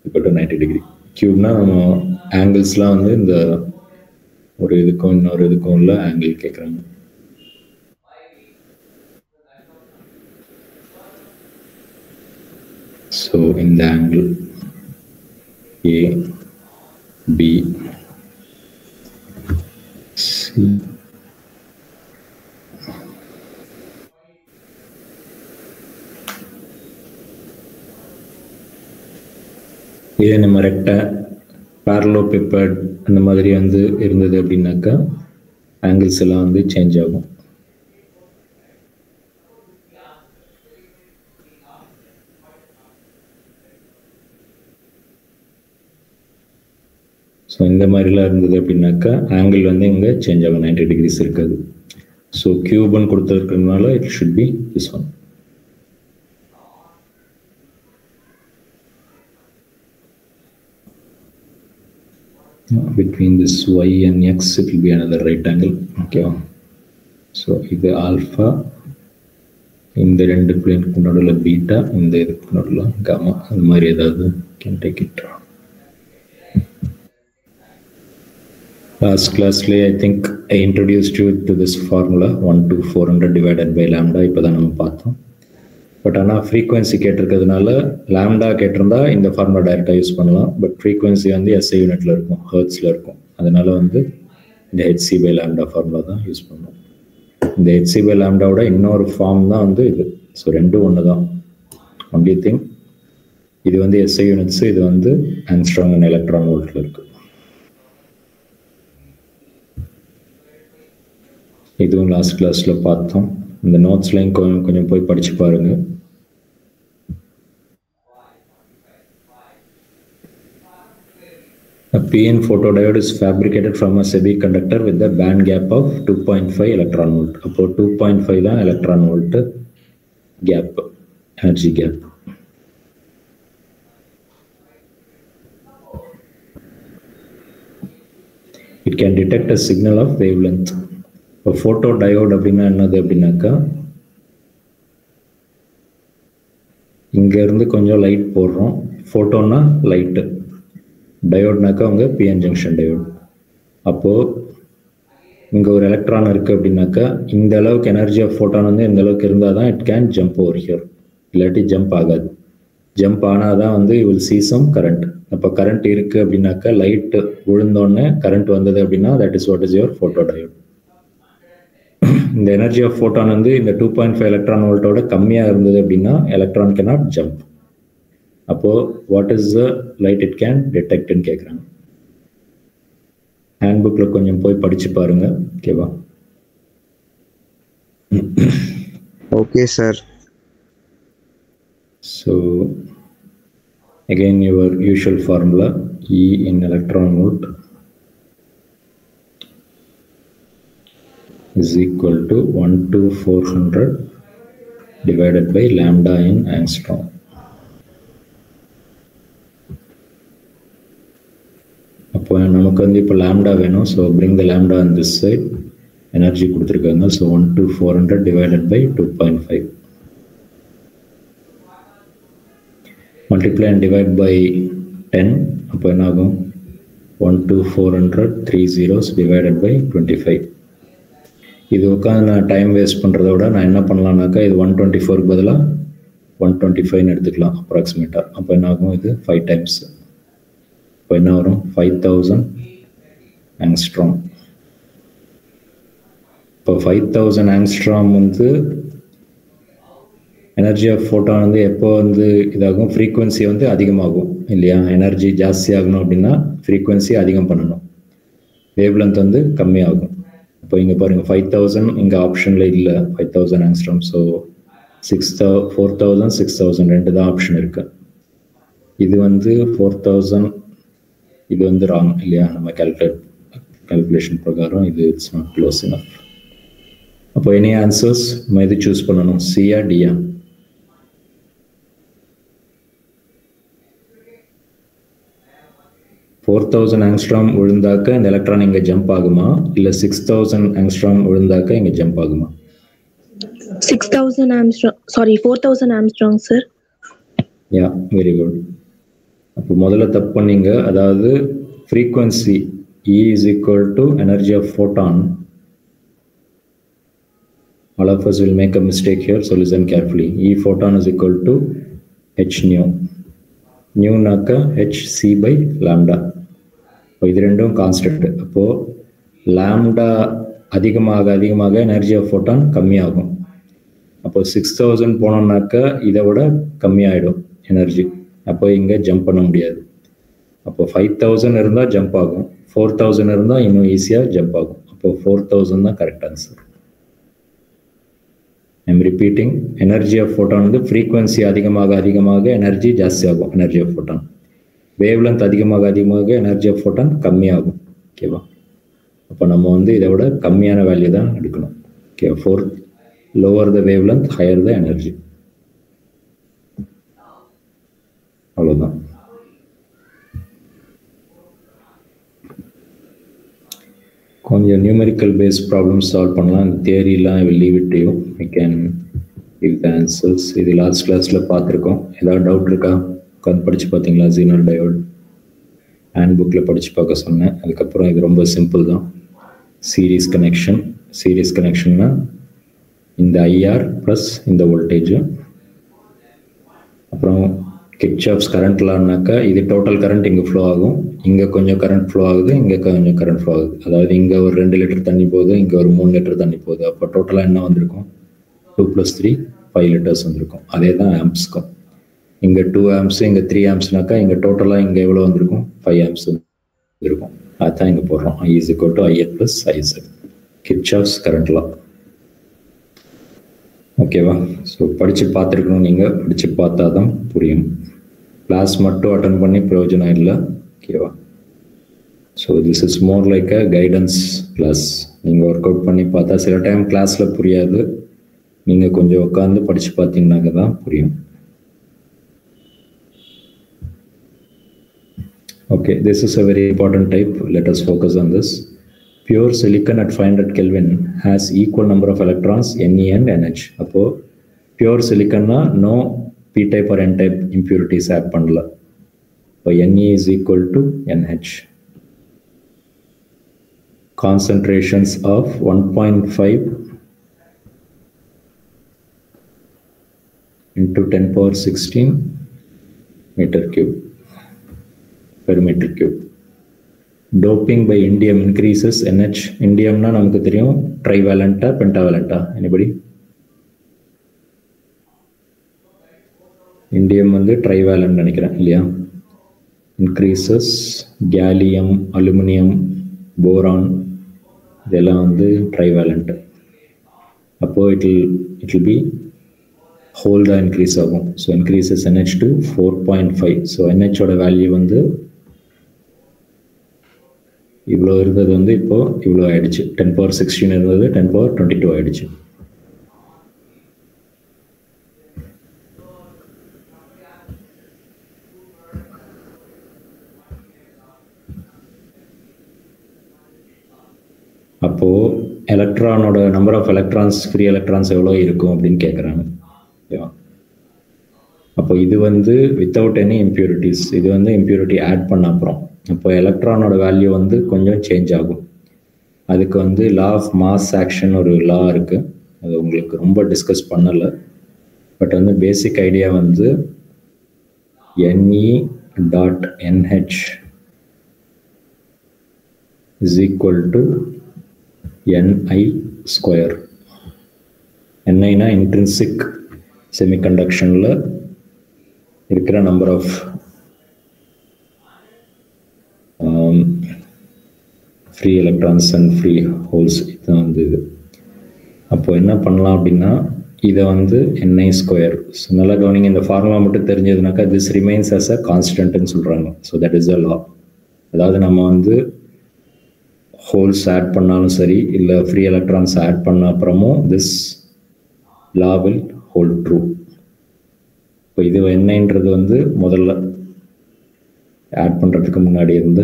Speaker 1: equal to 90 degree. Cube na நம்ம ஆங்கிள்ஸ்லாம் வந்து இந்த ஒரு இதுக்கும் இன்னொரு இதுக்கும் உள்ள ஆங்கிள் கேட்குறாங்க. So in the angle A, B, C, இதே நம்ம parallelepiped அந்த மாதிரி வந்து இருந்தது அப்படின்னாக்கா ஆங்கிள்ஸ் எல்லாம் வந்து சேஞ்ச் ஆகும். ஸோ இந்த மாதிரிலாம் இருந்தது அப்படின்னாக்கா ஆங்கிள் வந்து இங்கே சேஞ்ச் ஆகும், 90 degrees இருக்காது. ஸோ கியூப்னு கொடுத்துருக்கிறதுனால it should be this one. Between this y and x it will be another right angle. Okay, so இது ஆல்ஃபா, இந்த ரெண்டு பிளேனுக்கு நடுவில் பீட்டா, இந்த இதுக்கு நடுவில் காமா, அந்த மாதிரி ஏதாவது can take it. Last classly I think I introduced you to this formula 1 to 400 divided by lambda. இப்போ தான் நம்ம பார்த்தோம். பட் ஆனால் ஃப்ரீக்வன்சி கேட்டிருக்கிறதுனால லாம்டா கேட்டிருந்தா இந்த ஃபார்முலா டைரெக்டாக யூஸ் பண்ணலாம். பட் ஃப்ரீக்வன்சி வந்து எஸ்ஐ யூனிட்டில் இருக்கும், ஹெர்ட்ஸில் இருக்கும். அதனால வந்து இந்த ஹெச்சி பை லாம்டா ஃபார்முலா தான் யூஸ் பண்ணணும். இந்த ஹெச்சி பை லாம்டாவோட இன்னொரு ஃபார்ம் தான் வந்து இது. ஸோ ரெண்டும் ஒன்று தான். ஒன்லி திங் இது வந்து எஸ்ஐ யூனிட்ஸு, இது வந்து ஆங்ஸ்ட்ராங் அண்ட் எலக்ட்ரான் வோல்ட்டில் இருக்குது. இதுவும் லாஸ்ட் கிளாஸில் பார்த்தோம். இந்த நோட்ஸ்லையும் கொஞ்சம் போய் படிச்சு பாருங்க. A PN photodiode is fabricated from a semiconductor with a band gap of 2.5 electron volt. அப்போ 2.5 தான் electron volt gap, energy gap. It can detect a signal of wavelength. இப்போ ஃபோட்டோ டயோட் அப்படின்னா என்னது அப்படின்னாக்கா, இங்கேருந்து கொஞ்சம் லைட் போடுறோம். ஃபோட்டோன்னா லைட்டு, டயோட்னாக்கா அவங்க பிஎன் ஜங்ஷன் டயோட். அப்போது இங்கே ஒரு எலக்ட்ரான் இருக்குது அப்படின்னாக்கா, இந்த அளவுக்கு எனர்ஜி ஆஃப் ஃபோட்டான் வந்து இந்த அளவுக்கு இருந்தால் தான் it can jump over here, இல்லாட்டி ஜம்ப் ஆகாது. ஜம்ப் ஆனால் தான் வந்து you will see some current. அப்போ கரண்ட் இருக்குது அப்படின்னாக்கா, லைட்டு விழுந்தோடனே கரண்ட் வந்தது அப்படின்னா that is what is your photodiode. இந்த எனர்ஜி ஆஃப் ஃபோட்டான் வந்து இந்த 2.5 எலக்ட்ரான் வோல்ட்டோட கம்மியாக இருந்தது அப்படின்னா எலக்ட்ரான் cannot ஜம்ப். அப்போது what is the light it can டிடெக்ட்னு கேட்குறாங்க. ஹேண்ட் புக்கில் கொஞ்சம் போய் படித்து பாருங்க. ஓகேவா?
Speaker 3: Okay sir.
Speaker 1: So again your usual formula E in electron volt is equal to 1 to 400 divided by lambda in angstrom. அப்போ நமக்கு வந்து இப்போ lambda வேணும். So bring the lambda on this side. Energy கொடுத்துருக்காங்க. So 1 to 400 divided by 2.5. Multiply and divide by 10. அப்போ என்ன ஆகும்? 1 to 400 3 zeros divided by 25. இது உட்காந்து நான் டைம் வேஸ்ட் பண்ணுறத விட நான் என்ன பண்ணலான்னாக்கா இது 124 பதிலாக 125 எடுத்துக்கலாம் அப்ராக்சிமேட்டாக. அப்போ என்ன ஆகும்? இது 5 times. இப்போ என்ன வரும்? 5000 ஆங்ஸ்ட்ராம். இப்போ 5000 ஆங்ஸ்ட்ராம் வந்து எனர்ஜி ஆஃப் ஃபோட்டான் வந்து எப்போ வந்து இதாகும்? ஃப்ரீக்குவன்சி வந்து அதிகமாகும் இல்லையா? எனர்ஜி ஜாஸ்தி ஆகணும் அப்படின்னா ஃப்ரீக்குவன்சி அதிகம் பண்ணணும், வேவ் லென்த் வந்து கம்மியாகும். இப்போ இங்கே பாருங்கள் 5000 இங்கே ஆப்ஷனில் இல்லை 5000 ஆங்ஸ்ட்ராம். ஸோ 4000 6000 ரெண்டு தான் ஆப்ஷன் இருக்குது. இது வந்து 4000, இது வந்து ராங் இல்லையா? நம்ம கால்குலேஷன் பிரகாரம் இது இட்ஸ் நாட் க்ளோஸ் இனஃப். அப்போ எனி ஆன்சர்ஸ் நம்ம எது சூஸ் பண்ணணும்? சியா டியா? $4000 ஆங்ஸ்ட்ராம் விழுந்தாக்க இந்த எலக்ட்ரான் இங்கே ஜம்ப் ஆகுமா, இல்லை 6000 ஆங்ஸ்ட்ராம் விழுந்தாக்க இங்கே ஜம்ப் ஆகுமா?
Speaker 4: 6000 ஆம்ஸ்ட்ராங், சாரி 4000 ஆம்ஸ்ட்ராங் சார்.
Speaker 1: யா, வெரி குட். அப்போ முதல்ல தப்பு பண்ணீங்க. அதாவது frequency E is equal to energy of photon. All of us will make a mistake here, so listen carefully. E photon is equal to h nu. Nu நாக்க h c by lambda. இப்போ இது ரெண்டும் constant. அப்போது lambda அதிகமாக அதிகமாக energy of photon கம்மியாகும். அப்போது 6000 போனோம்னாக்க இதை விட கம்மியாயிடும் எனர்ஜி. அப்போ இங்கே ஜம்ப் பண்ண முடியாது. அப்போ 5000 இருந்தால் ஜம்ப் ஆகும், 4000 இருந்தால் இன்னும் ஈஸியாக ஜம்ப் ஆகும். அப்போது 4000 தான் correct answer. I'm repeating, energy of photon வந்து ஃப்ரீக்வன்சி அதிகமாக அதிகமாக எனர்ஜி ஜாஸ்தி ஆகும். Energy of photon wavelength அதிகமாக அதிகமாக எனர்ஜி ஆஃப் ஃபோட்டான் கம்மியாகும். ஓகேவா? அப்போ நம்ம வந்து இதை விட கம்மியான வேல்யூ தான் எடுக்கணும். Okay, lower the wavelength higher the energy. அவ்வளோதான். கொஞ்சம் நியூமெரிக்கல் பேஸ்ட் ப்ராப்ளம்ஸ் சால்வ் பண்ணலாம். இந்த தியரிலாம் I will leave it to you. I can give the answers. இது லாஸ்ட் கிளாஸில் பார்த்துருக்கோம். ஏதாவது டவுட் இருக்கா? உட்காந்து படித்து பார்த்தீங்களா? ஜீனர் டயோட் ஹேண்ட் புக்கில் படித்து பார்க்க சொன்னேன். அதுக்கப்புறம் இது ரொம்ப சிம்பிள் தான். Series connection. சீரீஸ் கனெக்ஷன்னா இந்த ஐஆர் ப்ளஸ் இந்த வோல்டேஜு, அப்புறம் கிர்ச்சாஃப்ஸ் கரண்ட் லான்னாக்கா இது டோட்டல் கரண்ட் இங்கே ஃப்ளோ ஆகும், இங்கே கொஞ்சம் கரண்ட் ஃப்ளோ ஆகுது, இங்கே கொஞ்சம் கரண்ட் ஃப்ளோ ஆகுது. அதாவது இங்கே ஒரு 2 லிட்டர் தண்ணி போகுது, இங்கே ஒரு 3 லிட்டர் தண்ணி போகுது. அப்போ டோட்டலாக என்ன வந்திருக்கும்? 2 + 3 5 லிட்டர்ஸ் வந்திருக்கும். அதே தான் ஆம்ப்ஸ்க்கும். இங்கே 2 ஆம்ப்ஸ், இங்கே 3 ஆம்ப்ஸ்னாக்கா இங்கே டோட்டலாக இங்கே எவ்வளோ வந்திருக்கும்? 5 ஆம்ப்ஸ் இருக்கும். அதுதான் இங்கே போடுறோம். I is equal to IL plus IZ. Kirchhoff's current law. ஓகேவா? ஸோ படித்து பார்த்துருக்கணும். நீங்கள் படித்து பார்த்தா தான் புரியும். கிளாஸ் மட்டும் அட்டன் பண்ணி பிரயோஜனம் இல்லை. ஓகேவா? So this is more like a guidance class. நீங்கள் ஒர்க் அவுட் பண்ணி பார்த்தா சில டைம் கிளாஸில் புரியாது. நீங்கள் கொஞ்சம் உட்காந்து படித்து பார்த்தீங்கன்னாக்க தான் புரியும். Okay, this is a very important type. Let us focus on this. Pure silicon at 500 Kelvin has equal number of electrons Ne and NH. அப்போ pure silicon no p-type or n-type impurities add பண்ணல. இப்போ Ne is equal to NH. Concentrations of 1.5 into 10⁻16 meter cube per meter cube. Doping by indium increases NH. இண்டியம்னா நமக்கு தெரியும் ட்ரைவேலண்டா பென்டாவேலண்டா? Anybody? Indium வந்து trivalent நினைக்கிறேன் இல்லையா? இன்க்ரீசஸ் கேலியம், அலுமினியம், போரான் இதெல்லாம் வந்து ட்ரைவேலண்ட். அப்போ இட் will be ஹோல் தான் இன்க்ரீஸ் ஆகும். So increases NH to 4.5. So NHோட வேல்யூ வந்து இவ்வளோ இருந்தது வந்து இப்போ இவ்வளோ ஆயிடுச்சு. 10^16 இருந்தது 10^22 ஆயிடுச்சு. அப்போ எலக்ட்ரானோட number of electrons, free electrons எவ்வளோ இருக்கும் அப்படின்னு கேட்குறாங்க. அப்போ இது வந்து வித்தவுட் எனி இம்ப்யூரிட்டிஸ், இது வந்து இம்ப்யூரிட்டி ஆட் பண்ண அப்புறம் அப்போ எலக்ட்ரானோட வேல்யூ வந்து கொஞ்சம் சேஞ்ச் ஆகும். அதுக்கு வந்து லா ஆஃப் மாஸ் ஆக்ஷன் ஒரு லா இருக்கு, அது உங்களுக்கு ரொம்ப டிஸ்கஸ் பண்ணலை. பட் வந்து பேசிக் ஐடியா வந்து Ne.NH is equal to Ni square. Niனா இன்ட்ரின்சிக் செமிகண்டக்ஷனில் இருக்கிற number of free electrons and free holes. இதுதான் வந்து இது. அப்போ என்ன பண்ணலாம் அப்படின்னா இதை வந்து Ni ஸ்கொயர். ஸோ நல்லா கவனிங்க, இந்த ஃபார்முலா மட்டும் தெரிஞ்சதுனாக்கா திஸ் ரிமைன்ஸ் அஸ் அ கான்ஸ்டன்ட்னு சொல்கிறாங்க. ஸோ தட் இஸ் அ லா. அதாவது நம்ம வந்து ஹோல்ஸ் ஆட் பண்ணாலும் சரி இல்லை ஃப்ரீ எலக்ட்ரான்ஸ் ஆட் பண்ண அப்புறமும் this law will hold true. இப்போ இது என்னன்றது வந்து முதல்ல ஆட் பண்ணுறதுக்கு முன்னாடி இருந்து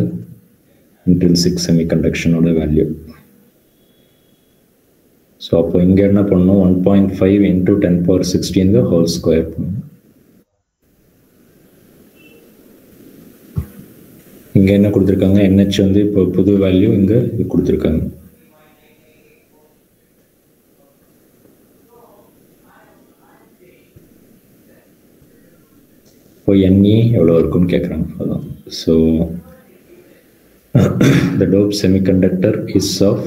Speaker 1: இன்ட்ரின்சிக் செமிகண்டக்ஷனோட வேல்யூ. ஸோ அப்போ இங்கே என்ன பண்ணணும், 1.5 into 10^16 the whole square பண்ணணும். இங்கே என்ன கொடுத்துருக்காங்க, NH வந்து இப்போ புது வேல்யூ இங்கே இது கொடுத்துருக்காங்க. இப்போ Ne எவ்வளோ இருக்குன்னு கேட்குறாங்க. அதான். So the dope semiconductor is of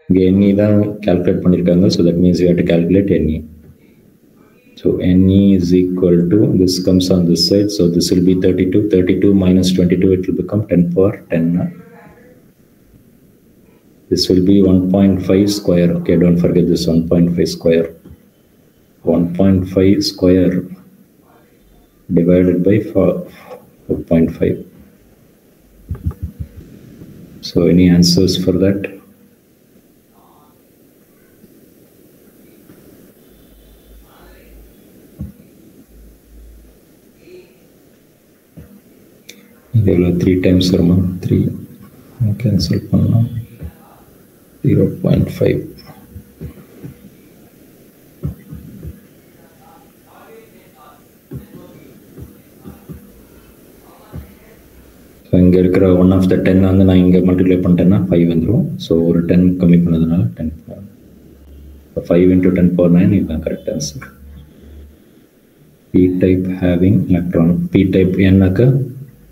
Speaker 1: இங்கே Ne தான் கால்குலேட் பண்ணியிருக்காங்க. So that means you have to calculate Ne. So Ne is equal to, this comes on this side, so this will be 32. 32 minus 22, it will become 10^10. This will be 1.5 square. Okay, don't forget this 1.5 square. 1.5 square divided by 4.5. So any answers for that? இதில் 3 times வருமா? 3 cancel பண்ணலாம். 0.5. So இங்கே இருக்கிற 1 of the 10 வந்து நான் இங்கே multiply பண்ணிட்டேன்னா 5 வந்துடும். ஸோ ஒரு 10 கம்மி பண்ணதுனால 10. 5 into 10^9 இதுதான் correct answer. P type having electron. P type ஏன்னாக்கா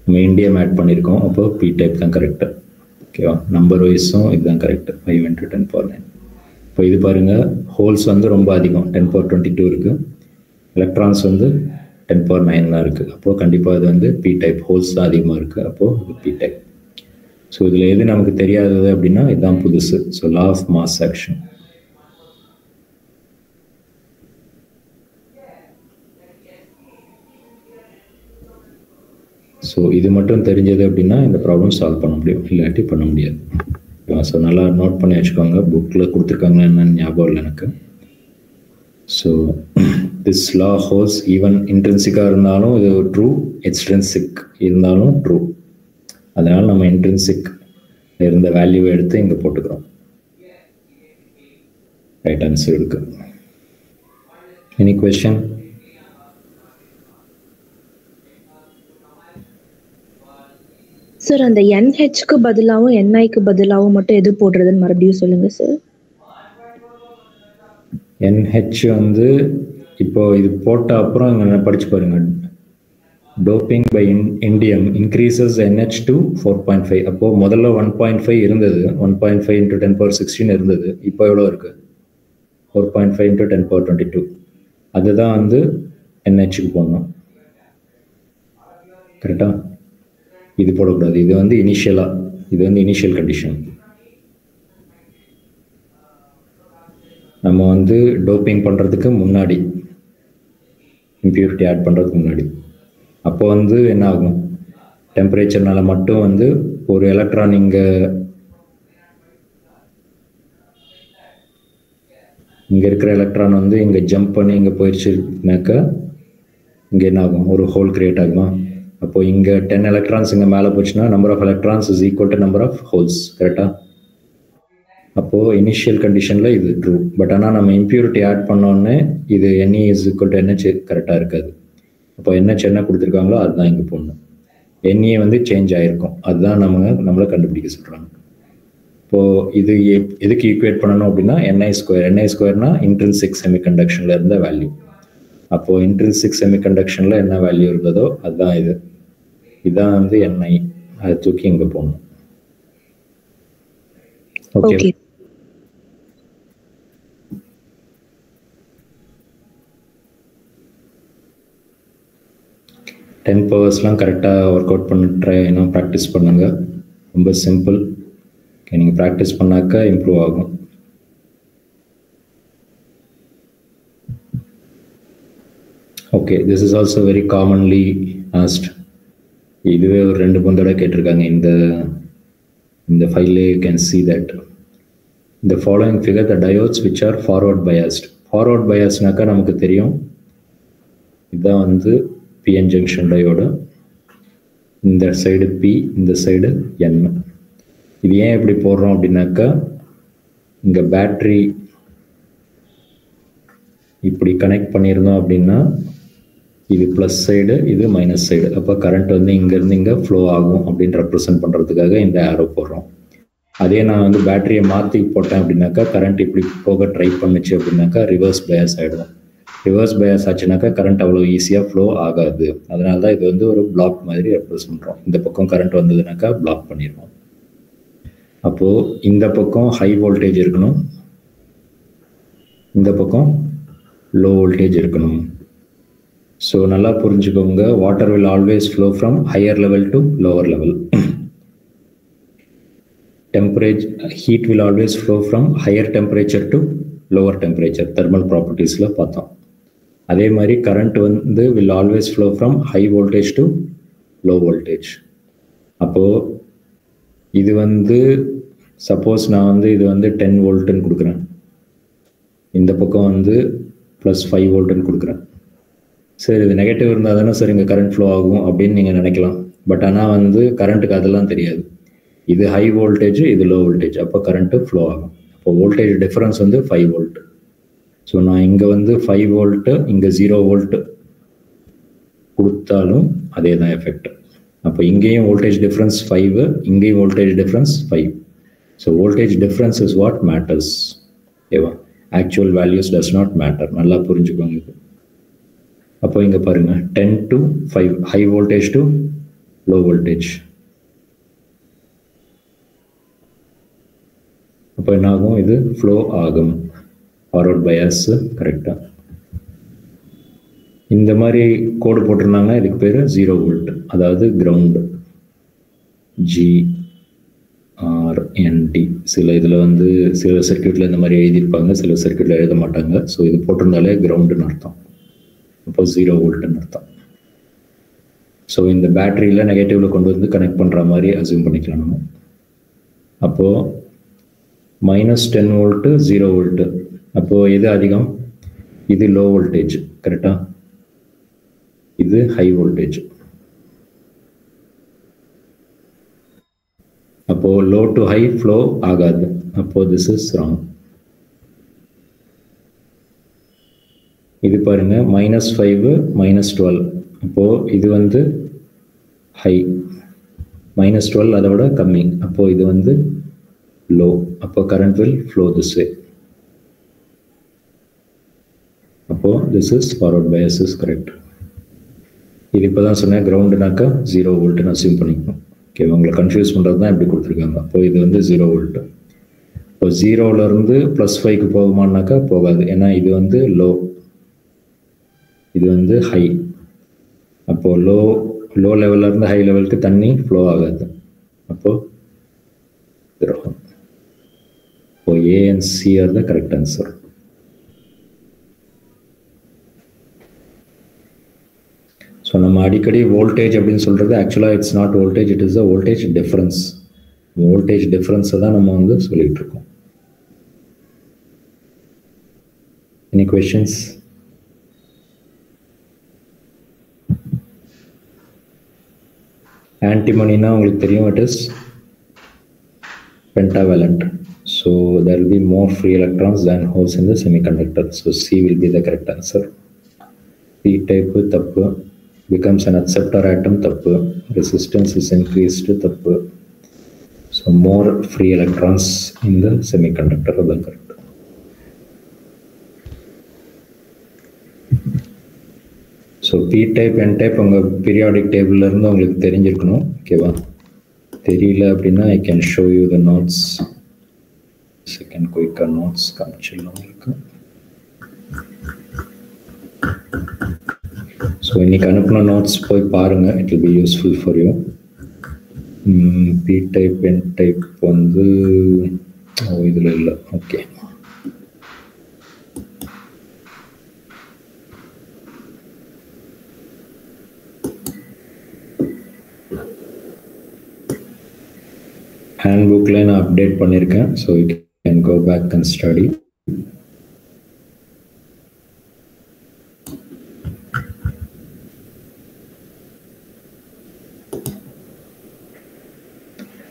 Speaker 1: நம்ம இண்டியம் ஆட் பண்ணியிருக்கோம், அப்போ P type தான் கரெக்டு. ஓகேவா? நம்பர் வைஸும் இதுதான் கரெக்டு. 5 into 10^9. இப்போ இது பாருங்கள், ஹோல்ஸ் வந்து ரொம்ப அதிகம், 10^22 இருக்குது. எலக்ட்ரான்ஸ் வந்து 10^9 தான் இருக்குது. அப்போது கண்டிப்பாக இது வந்து P type, ஹோல்ஸ் தான் அதிகமாக இருக்குது. அப்போது இது P type. ஸோ இதில் எது நமக்கு தெரியாதது அப்படின்னா இதுதான் புதுசு. So law of mass action. So இது மட்டும் தெரிஞ்சது அப்படின்னா இந்த ப்ராப்ளம் சால்வ் பண்ண முடியும், இல்லாட்டி பண்ண முடியாது. ஸோ நல்லா நோட் பண்ணி வச்சுக்கோங்க, புக்கில் கொடுத்துருக்காங்க என்னன்னு ஞாபகம் இல்லை எனக்கு. So this law holes even இன்ட்ரின்சிக்காக இருந்தாலும் இது ட்ரூ, எக்ஸ்ட்ரின்சிக் இருந்தாலும் ட்ரூ. அதனால் நம்ம இன்ட்ரின்சிக் இருந்த வேல்யூவை எடுத்து இங்கே போட்டுக்கிறோம். ரைட் ஆன்சர் இருக்கு. Any question?
Speaker 4: சார் அந்த NHக்கு பதிலாகவும் NIக்கு பதிலாகவும் மட்டும் எது போடுறதுன்னு மறுபடியும் சொல்லுங்க சார். NH
Speaker 1: வந்து இப்போ இது போட்ட அப்புறம் இங்கே படிச்சு பாருங்க, doping by indium increases NH to 4.5. அப்போ முதல்ல 1.5 இருந்தது, 1.5 into 10 power 16 இருந்தது, இப்போ எவ்வளோ இருக்கு? 4.5 into 10 power 22. அதுதான் வந்து NHக்கு போடணும். கரெக்டா? இது போடக்கூடாது, இது வந்து இனிஷியலாக, இது வந்து இனிஷியல் கண்டிஷன். நம்ம வந்து டோப்பிங் பண்ணுறதுக்கு முன்னாடி, இம்ப்யூரிட்டி ஆட் பண்ணுறதுக்கு முன்னாடி, அப்போ வந்து என்ன ஆகும்? டெம்பரேச்சர்னால மட்டும் வந்து ஒரு எலக்ட்ரான் இங்கே இருக்கிற எலக்ட்ரான் வந்து இங்கே ஜம்ப் பண்ணி இங்கே போயிடுச்சுனாக்கா இங்கே என்ன ஆகும்? ஒரு ஹோல் கிரியேட் ஆகுமா? அப்போ இங்கே 10 எலக்ட்ரான்ஸ் இங்கே மேலே போச்சுன்னா number of electrons is equal to number of holes. கரெக்டாக? அப்போது இனிஷியல் கண்டிஷனில் இது ட்ரூ. பட் ஆனால் நம்ம இம்ப்யூரிட்டி ஆட் பண்ணோன்னே இது NE is equal to NH கரெக்டாக இருக்காது. அப்போ NH என்ன கொடுத்துருக்காங்களோ அதுதான் இங்கே போடணும். NE வந்து சேஞ்ச் ஆகிருக்கும், அதுதான் நம்மளை கண்டுபிடிக்க சொல்கிறாங்க. இப்போது இது எதுக்கு ஈக்குவேட் பண்ணணும் அப்படின்னா NI ஸ்கொயர்னா இன்ட்ரின்சிக் செமிகண்டக்ஷனில் இருந்த வேல்யூ. அப்போது இன்ட்ரின்சிக் செமிகண்டக்ஷனில் என்ன வேல்யூ இருந்ததோ அதுதான் இதுதான் வந்து NI. அதை தூக்கி இங்கே போடணும். ஓகே. 10 பவர்ஸ்லாம் கரெக்டாக ஒர்க் அவுட் பண்ண ப்ராக்டிஸ் பண்ணுங்க. ரொம்ப சிம்பிள். ஓகே, நீங்கள் ப்ராக்டிஸ் பண்ணாக்கா இம்ப்ரூவ் ஆகும். Okay, this is also very commonly asked. இதுவே ஒரு 2-3 தடவை கேட்டிருக்காங்க. இந்த ஃபைல்லே you can see that the following figure the diodes which are forward biased. forward biasனாக்கா நமக்கு தெரியும், இதுதான் வந்து PN ஜங்ஷன் டயோடு. இந்த சைடு P, இந்த சைடு N. இது ஏன் எப்படி போடுறோம் அப்படின்னாக்கா, இங்கே பேட்ரி இப்படி கனெக்ட் பண்ணியிருந்தோம் அப்படின்னா இது ப்ளஸ் சைடு, இது மைனஸ் சைடு. அப்போ கரண்ட் வந்து இங்கேருந்து இங்கே ஃப்ளோ ஆகும் அப்படின்னு ரெப்ரசன்ட் பண்ணுறதுக்காக இந்த ஆரோ போடுறோம். அதே நான் வந்து பேட்டரியை மாற்றி போட்டேன் அப்படின்னாக்கா கரண்ட் இப்படி போக ட்ரை பண்ணுச்சு அப்படின்னாக்கா ரிவர்ஸ் பயாஸ் ஆகிடும். ரிவர்ஸ் பயாஸ் ஆச்சுனாக்கா கரண்ட் அவ்வளோ ஈஸியாக ஃப்ளோ ஆகாது. அதனால தான் இது வந்து ஒரு பிளாக் மாதிரி ரெப்ரசன்ட் பண்ணுறோம். இந்த பக்கம் கரண்ட் வந்ததுனாக்கா பிளாக் பண்ணிடுவோம். அப்போது இந்த பக்கம் ஹை வோல்டேஜ் இருக்கணும், இந்த பக்கம் லோ வோல்டேஜ் இருக்கணும். ஸோ நல்லா புரிஞ்சுக்கோங்க, water will always flow from higher level to lower level. heat will always flow from higher temperature to lower temperature. thermal propertiesல பார்த்தோம். அதே மாதிரி current வந்து will always flow from high voltage to low voltage. அப்போ இது வந்து suppose நான் வந்து இது வந்து 10 வோல்ட்னு கொடுக்குறேன், இந்த பக்கம் வந்து +5 வோல்ட்னு கொடுக்குறேன். சரி, இது நெகட்டிவ் இருந்தால் தானே சார் இங்கே கரண்ட் ஃப்ளோ ஆகும் அப்படின்னு நீங்கள் நினைக்கலாம். பட் ஆனால் வந்து கரண்ட்டுக்கு அதெல்லாம் தெரியாது. இது ஹை வோல்டேஜ், இது லோ வோல்டேஜ், அப்போ கரண்ட்டு ஃப்ளோ ஆகும். அப்போ வோல்டேஜ் டிஃப்ரென்ஸ் வந்து 5 வோல்ட். ஸோ நான் இங்கே வந்து 5 வோல்ட்டு, இங்கே 0 வோல்ட்டு கொடுத்தாலும் அதே தான் எஃபெக்ட். அப்போ இங்கேயும் வோல்டேஜ் டிஃப்ரென்ஸ் 5, இங்கேயும் voltage difference 5. So voltage difference is what matters. ஓகேவா? Actual values does not matter. நல்லா புரிஞ்சுக்கோங்க இது. அப்போ இங்கே பாருங்கள், 10 to 5, high voltage to low voltage. அப்போ என்ன ஆகும்? இது ஃப்ளோ ஆகும். ஃபார்வர்ட் பயாஸ் கரெக்டாக இந்த மாதிரி கோடு போட்டிருந்தாங்கன்னா இதுக்கு பேர் 0 வோல்ட், அதாவது கிரவுண்டு. GRNT. சில இதில் வந்து சில சர்க்கியூட்டில் இந்த மாதிரி எழுதியிருப்பாங்க, சில சர்க்கியூட்டில் எழுத மாட்டாங்க. ஸோ இது போட்டிருந்தாலே கிரவுண்டுன்னு அர்த்தம். அப்போ 0 வோல்ட்னு அர்த்தம். ஸோ இந்த பேட்டரியில் நெகட்டிவில் கொண்டு வந்து கனெக்ட் பண்ணுற மாதிரி அசியூம் பண்ணிக்கலாம் நம்ம. அப்போது -10 வோல்ட்டு, 0 வோல்ட்டு. அப்போது எது அதிகம்? இது லோ வோல்டேஜ். கரெக்டாக? இது ஹை வோல்டேஜ். அப்போது லோ டு ஹை ஃப்ளோ ஆகாது. அப்போது திஸ் இஸ் ராங். இது பாருங்க, -5, -12. அப்போது இது வந்து ஹை, -12 அதை விட கம்மி. அப்போது இது வந்து low. அப்போ current will flow this way. அப்போ this is forward bias is correct. இது இப்போ தான் சொன்னேன், கிரவுண்டுனாக்கா 0 வோல்ட்டுன்னு அசியூம் பண்ணிக்கணும். ஓகே, உங்களை கன்ஃபியூஸ் பண்ணுறது தான் இப்படி கொடுத்துருக்காங்க. அப்போ இது வந்து 0 வோல்ட்டு. இப்போ 0லேருந்து +5க்கு போகுமானாக்கா போகாது, ஏன்னா இது வந்து லோ, இது வந்து ஹை. அப்போது லோ லெவல்லேருந்து ஹை லெவலுக்கு தண்ணி ஃப்ளோ ஆகாது. அப்போது கிரகம். இப்போ A and C are the correct answer. So நம்ம அடிக்கடி வோல்டேஜ் அப்படின்னு சொல்கிறது ஆக்சுவலாக it's not voltage, it is the voltage difference. Voltage டிஃப்ரென்ஸை தான் நம்ம வந்து சொல்லிகிட்டு இருக்கோம். Any questions? ஆன்டிமனினா உங்களுக்கு தெரியும், it is pentavalent. So there will be more free electrons than holes in the semiconductor. So C will be the correct answer. P-type tappu, becomes an acceptor atom tappu, resistance is increased tappu. So more free electrons in the semiconductor are the correct. So P-type, N-type உங்க periodic table இருந்து உங்களுக்கு தெரிஞ்சிருக்கணும். ஓகேவா? தெரியல அப்படின்னா I can show you the notes. Second quick notes காமிச்சிடலாம் உங்களுக்கு. So இன்னைக்கு அனுப்பின நோட்ஸ் போய் பாருங்க, it will be useful for you. P type N type வந்து இதில் இல்லை. ஓகே, ஹேண்ட் புக்கில் நான் அப்டேட் பண்ணியிருக்கேன். So you can go back and study.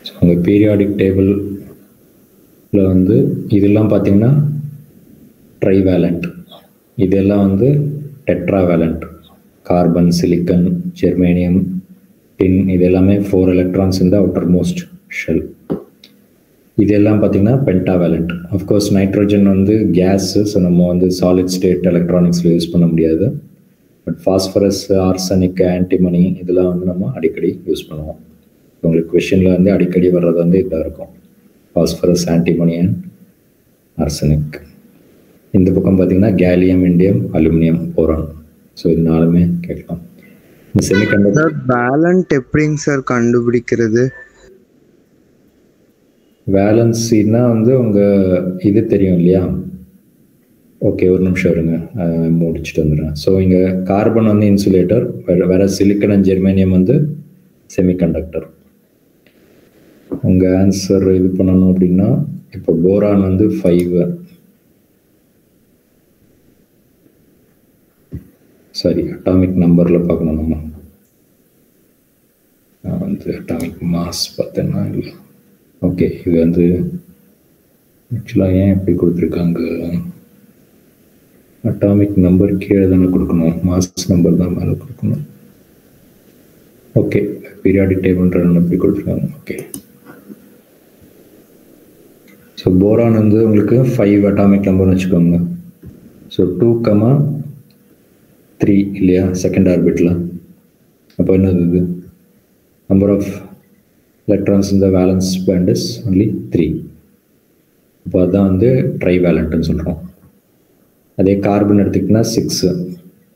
Speaker 1: So உங்கள் பீரியாடிக் டேபிளில் வந்து இதெல்லாம் பார்த்தீங்கன்னா ட்ரைவேலண்ட், இதெல்லாம் வந்து tetravalent. Carbon, silicon, germanium, tin, இது எல்லாமே 4 எலக்ட்ரான்ஸ் இந்த அவுட்டர் மோஸ்ட் ஷெல். இதெல்லாம் பார்த்தீங்கன்னா பென்டாவேலண்ட். அஃப்கோர்ஸ் நைட்ரோஜன் வந்து கேஸு, ஸோ நம்ம வந்து சாலிட் ஸ்டேட் எலக்ட்ரானிக்ஸில் யூஸ் பண்ண முடியாது. பட் ஃபாஸ்பரஸ், ஆர்சனிக், ஆன்டிமனி இதெல்லாம் வந்து நம்ம அடிக்கடி யூஸ் பண்ணுவோம். உங்களுக்கு கொஷனில் வந்து அடிக்கடி வர்றது வந்து இதாக இருக்கும், ஃபாஸ்பரஸ், ஆன்டிமனி அண்ட் ஆர்சனிக். இந்த பக்கம் பார்த்தீங்கன்னா gallium, indium, aluminium, boron. So இது 4மே கேட்கலாம். இந்த செமிகண்டக்டர்
Speaker 3: வேலண்ட் எப்படிங்க சார் கண்டுபிடிக்கிறது?
Speaker 1: வேலன்சின்னா வந்து உங்கள் இது தெரியும் இல்லையா? ஓகே, ஒரு நிமிஷம் இருங்க, முடிச்சுட்டு வந்துடுறேன். ஸோ இங்கே கார்பன் வந்து இன்சுலேட்டர், வேற சிலிக்கன் அண்ட் ஜெர்மேனியம் வந்து செமிகண்டக்டர். உங்கள் ஆன்சர் இது பண்ணணும் அப்படின்னா இப்போ போரான் வந்து 5, சாரி அட்டாமிக் நம்பரில் பார்க்கணும் நம்ம. வந்து அட்டாமிக் மாஸ் பார்த்தேன்னா இல்லை. ஓகே, இது வந்து ஆக்சுவலாக ஏன் எப்படி கொடுத்துருக்காங்க? அட்டாமிக் நம்பர் கீழே தானே கொடுக்கணும், மாஸ் நம்பர் தான் மேலே கொடுக்கணும். ஓகே, பீரியாடிக் டேபிள்ன்ற எப்படி கொடுத்துருக்காங்க. ஓகே, ஸோ போரான் வந்து உங்களுக்கு 5 அட்டாமிக் நம்பர்னு வச்சுக்கோங்க. ஸோ 2,3 இல்லையா செகண்ட் ஆர்பிட்டில். அப்போ என்னது இது? Number of electrons in the valence band is only 3. இப்போ அதுதான் வந்து ட்ரைவேலண்ட்னு சொல்கிறோம். அதே கார்பன் எடுத்துக்கிட்டோன்னா 6,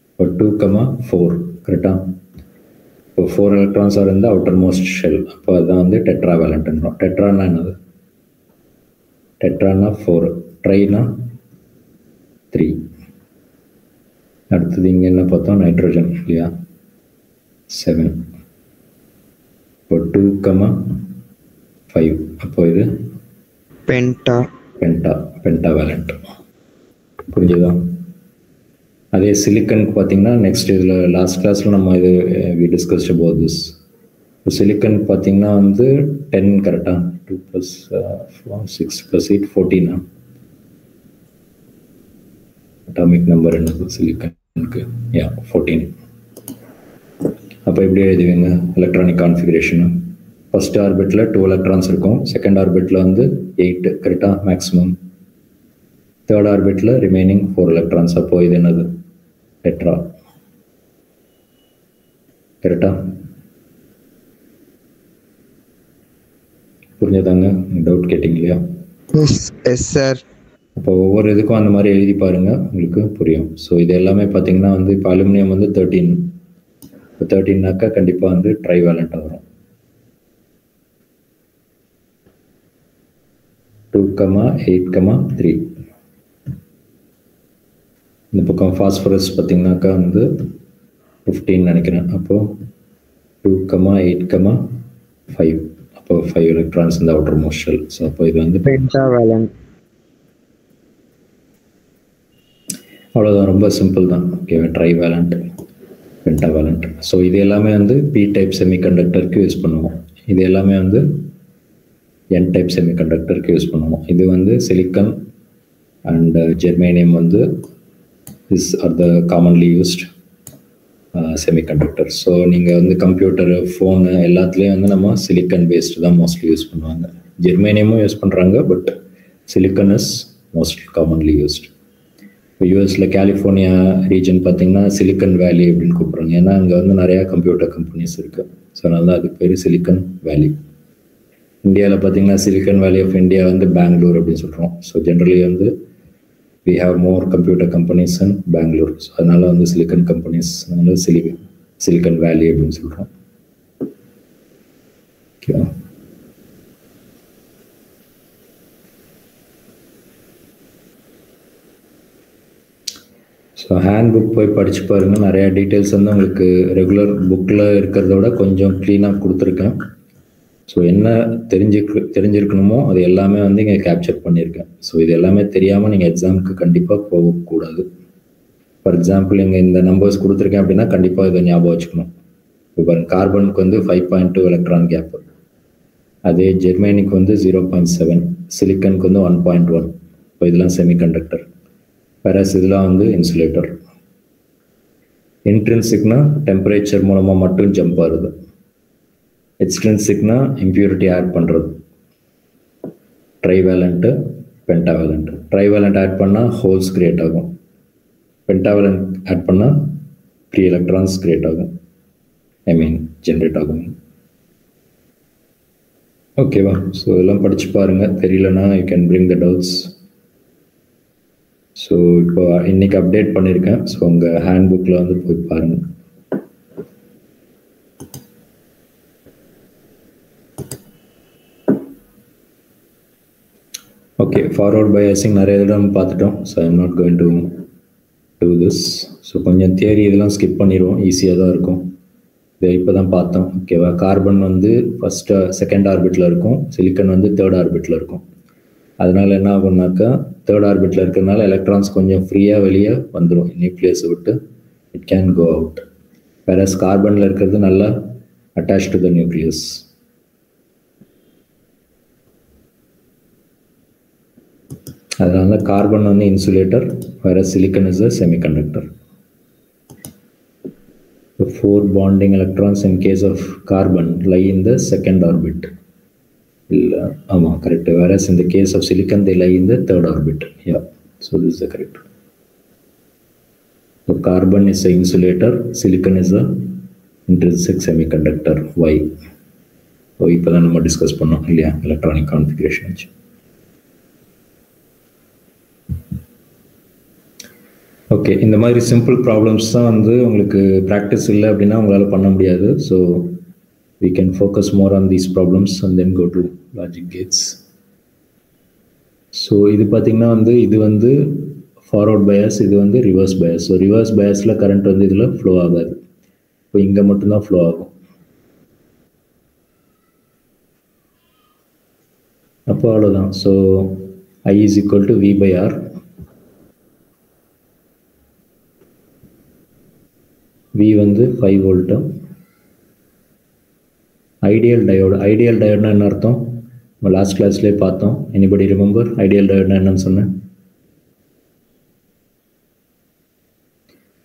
Speaker 1: இப்போ 2,4 கரெக்டாக. இப்போ 4 எலக்ட்ரான்ஸ் ஆர் இந்த அவுட்டர் மோஸ்ட் ஷெல். அப்போ அதுதான் வந்து டெட்ராவேலண்ட்ன்றோம். டெட்ரானா என்னது? டெட்ரானா 4, ட்ரைனா 3. அடுத்தது இங்கே என்ன பார்த்தோம்? நைட்ரோஜன் இல்லையா, 7. இப்போ 2,5. அப்போ இது பென்டாவேலண்ட். புரிஞ்சுதா? அதே சிலிக்கனுக்கு பார்த்தீங்கன்னா நெக்ஸ்ட் இதில் லாஸ்ட் கிளாஸில் நம்ம இது we discussed about this. Silicon பார்த்தீங்கன்னா வந்து 10 கரெக்டாக. 2 + 6 + 8 14. அட்டாமிக் நம்பர் என்னது சிலிக்கனுக்கு? 14. அப்போ எப்படி எழுதுவீங்க எலக்ட்ரானிக் கான்ஃபிகரேஷனு? ஃபர்ஸ்ட் ஆர்பிட்டில் 2 எலக்ட்ரான்ஸ் இருக்கும், செகண்ட் ஆர்பிட்டில் வந்து 8 கரெக்டாக மேக்ஸிமம். தேர்ட் ஆர்பிட்டில் ரிமைனிங் 4 எலக்ட்ரான்ஸ். அப்போ இது என்னது? டெட்ரா. கரெக்டா? புரிஞ்சதாங்க? டவுட் கேட்டிங்க இல்லையா?
Speaker 3: Yes sir.
Speaker 1: அப்போ ஒவ்வொரு இதுக்கும் அந்த மாதிரி எழுதி பாருங்க, உங்களுக்கு புரியும். ஸோ இது எல்லாமே பார்த்தீங்கன்னா வந்து இப்போ அலுமினியம் வந்து 13, இப்போ 13னாக்கா கண்டிப்பாக வந்து ட்ரைவேலண்ட்டாக வரும். 2,8,3. இந்த பக்கம் ஃபாஸ்பரஸ் பார்த்தீங்கன்னாக்கா வந்து 15 நினைக்கிறேன். அப்போது 2,8,5. அப்போ 5 எலக்ட்ரான்ஸ் இந்த அவுட்டர் மோஸ்ட் ஷெல். ஸோ அப்போ இது வந்து
Speaker 3: பென்டாவேலன்ட்.
Speaker 1: அவ்வளோதான், ரொம்ப சிம்பிள் தான். ஓகேவா? Trivalent, pentavalent. ஸோ இது எல்லாமே வந்து பி டைப் செமிகண்டக்டருக்கு யூஸ் பண்ணுவோம். இது எல்லாமே வந்து என் டைப் செமிகண்டக்டருக்கு யூஸ் பண்ணுவோம். இது வந்து சிலிக்கன் அண்ட் ஜெர்மேனியம் வந்து is R the commonly used semiconductor. So நீங்கள் வந்து கம்ப்யூட்டரு, ஃபோனு எல்லாத்துலேயும் வந்து நம்ம சிலிக்கன் பேஸ்டு தான் மோஸ்ட்லி யூஸ் பண்ணுவாங்க. ஜெர்மேனியமும் யூஸ் பண்ணுறாங்க, but silicon is most commonly used. இப்போ யூஎஸில் கலிஃபோர்னியா ரீஜன் பார்த்தீங்கன்னா சிலிக்கன் வேலி அப்படின்னு கூப்பிட்றாங்க. ஏன்னா அங்கே வந்து நிறையா கம்ப்யூட்டர் கம்பெனிஸ் இருக்குது. ஸோ அதனால தான் அதுக்கு பேர் சிலிக்கன் வேலி. இந்தியாவில் பார்த்தீங்கன்னா சிலிக்கன் வேலி ஆஃப் இந்தியா வந்து பெங்களூர் அப்படின்னு சொல்கிறோம். ஸோ ஜென்ரலி வந்து we have more computer companies in Bangalore. So அதனால வந்து சிலிக்கன் கம்பெனிஸ், அதனால சிலிக்கன் வேலி அப்படின்னு சொல்கிறோம். ஓகேவா? ஸோ ஹேண்ட் புக் போய் படித்து பாருங்கள். நிறையா டீட்டெயில்ஸ் வந்து உங்களுக்கு ரெகுலர் புக்கில் இருக்கிறத விட கொஞ்சம் க்ளீனாக கொடுத்துருக்கேன். ஸோ என்ன தெரிஞ்சிருக்கணுமோ அது எல்லாமே வந்து இங்கே கேப்சர் பண்ணியிருக்கேன். ஸோ இது எல்லாமே தெரியாமல் நீங்கள் எக்ஸாமுக்கு கண்டிப்பாக போகக்கூடாது. ஃபார் எக்ஸாம்பிள் இங்கே இந்த நம்பர்ஸ் கொடுத்துருக்கேன் அப்படின்னா கண்டிப்பாக இதை ஞாபகம் வச்சுக்கணும். இப்போ பாருங்கள், கார்பனுக்கு வந்து 5.2 எலக்ட்ரான் கேப்பு, அதே ஜெர்மேனிக்கு வந்து 0.7, சிலிக்கனுக்கு வந்து 1.1. இப்போ இதெல்லாம் செமிகண்டக்டர். வேறஸ் இதெல்லாம் வந்து இன்சுலேட்டர். இன்ட்ரின்சிக்னா டெம்பரேச்சர் மூலமாக மட்டும் ஜம்ப் ஆகுது. எக்ஸ்ட்ரின்சிக்னா இம்ப்யூரிட்டி ஆட் பண்ணுறது. ட்ரைவேலண்ட்டு, பென்டாவேலண்ட். ட்ரைவேலண்ட் ஆட் பண்ணால் ஹோல்ஸ் கிரியேட் ஆகும். பென்டாவேலண்ட் ஆட் பண்ணால் ஃப்ரீ எலக்ட்ரான்ஸ் கிரியேட் ஆகும், ஜென்ரேட் ஆகும். ஓகேவா? ஸோ இதெல்லாம் படித்து பாருங்கள். தெரியலனா you can bring the doubts. So இப்போ இன்றைக்கி அப்டேட் பண்ணியிருக்கேன். ஸோ உங்கள் ஹேண்ட் புக்கில் வந்து போய் பாருங்கள். ஓகே, ஃபார்வர்ட் பயாசிங் நிறைய இடம் பார்த்துட்டோம். So I'm not going to do this. So கொஞ்சம் தியரி இதெல்லாம் ஸ்கிப் பண்ணிடுவோம், ஈஸியாக தான் இருக்கும். இதை இப்போ தான் பார்த்தோம். ஓகேவா? கார்பன் வந்து செகண்ட் ஆர்பிட்டில் இருக்கும், சிலிக்கன் வந்து தேர்ட் ஆர்பிட்டில் இருக்கும். அதனால் என்ன ஆகும்னாக்கா, தேர்ட் ஆர்பிட்டில் இருக்கிறதுனால எலக்ட்ரான்ஸ் கொஞ்சம் ஃப்ரீயாக வெளியே வந்துடும் நியூக்ளியஸை விட்டு. It can go out. Whereas கார்பனில் இருக்கிறது நல்லா அட்டாச் டு த நியூக்ளியஸ். அதனால கார்பன் வந்து இன்சுலேட்டர், வேற silicon is a semiconductor. 4 bonding electrons in case of carbon lie in the second orbit. Correct. Whereas in the case of silicon they lie in the third orbit. Yeah, so this is the correct. So carbon is a insulator, silicon is a intrinsic semiconductor. Why? So இப்பதான் நம்ம discuss பண்ணோம் இல்லையா, electronic configuration. Okay, இந்த மாதிரி simple problems தான் வந்து உங்களுக்கு practice இல்லை அப்படின்னா உங்களால் பண்ண முடியாது. So we can focus more on these problems and then go to logic gates. So இது பார்த்திங்கன்னா வந்து இது வந்து ஃபார்வர்ட் பயாஸ், இது வந்து ரிவர்ஸ் பயாஸ். ஸோ ரிவர்ஸ் பயாஸில் கரண்ட் வந்து இதில் ஃப்ளோ ஆகாது, இப்போ இங்கே மட்டும்தான் ஃப்ளோ ஆகும். அப்போ அவ்வளோதான். So I is equal to V by R. V வந்து 5 வோல்ட்டு. ஐடியல் டயோடு, ஐடியல் டயோட்னா என்ன அர்த்தம் நம்ம லாஸ்ட் கிளாஸ்லேயே பார்த்தோம். எனிபடி ரிமெம்பர் ஐடியல் டயோட்னா என்னன்னு சொன்னேன்?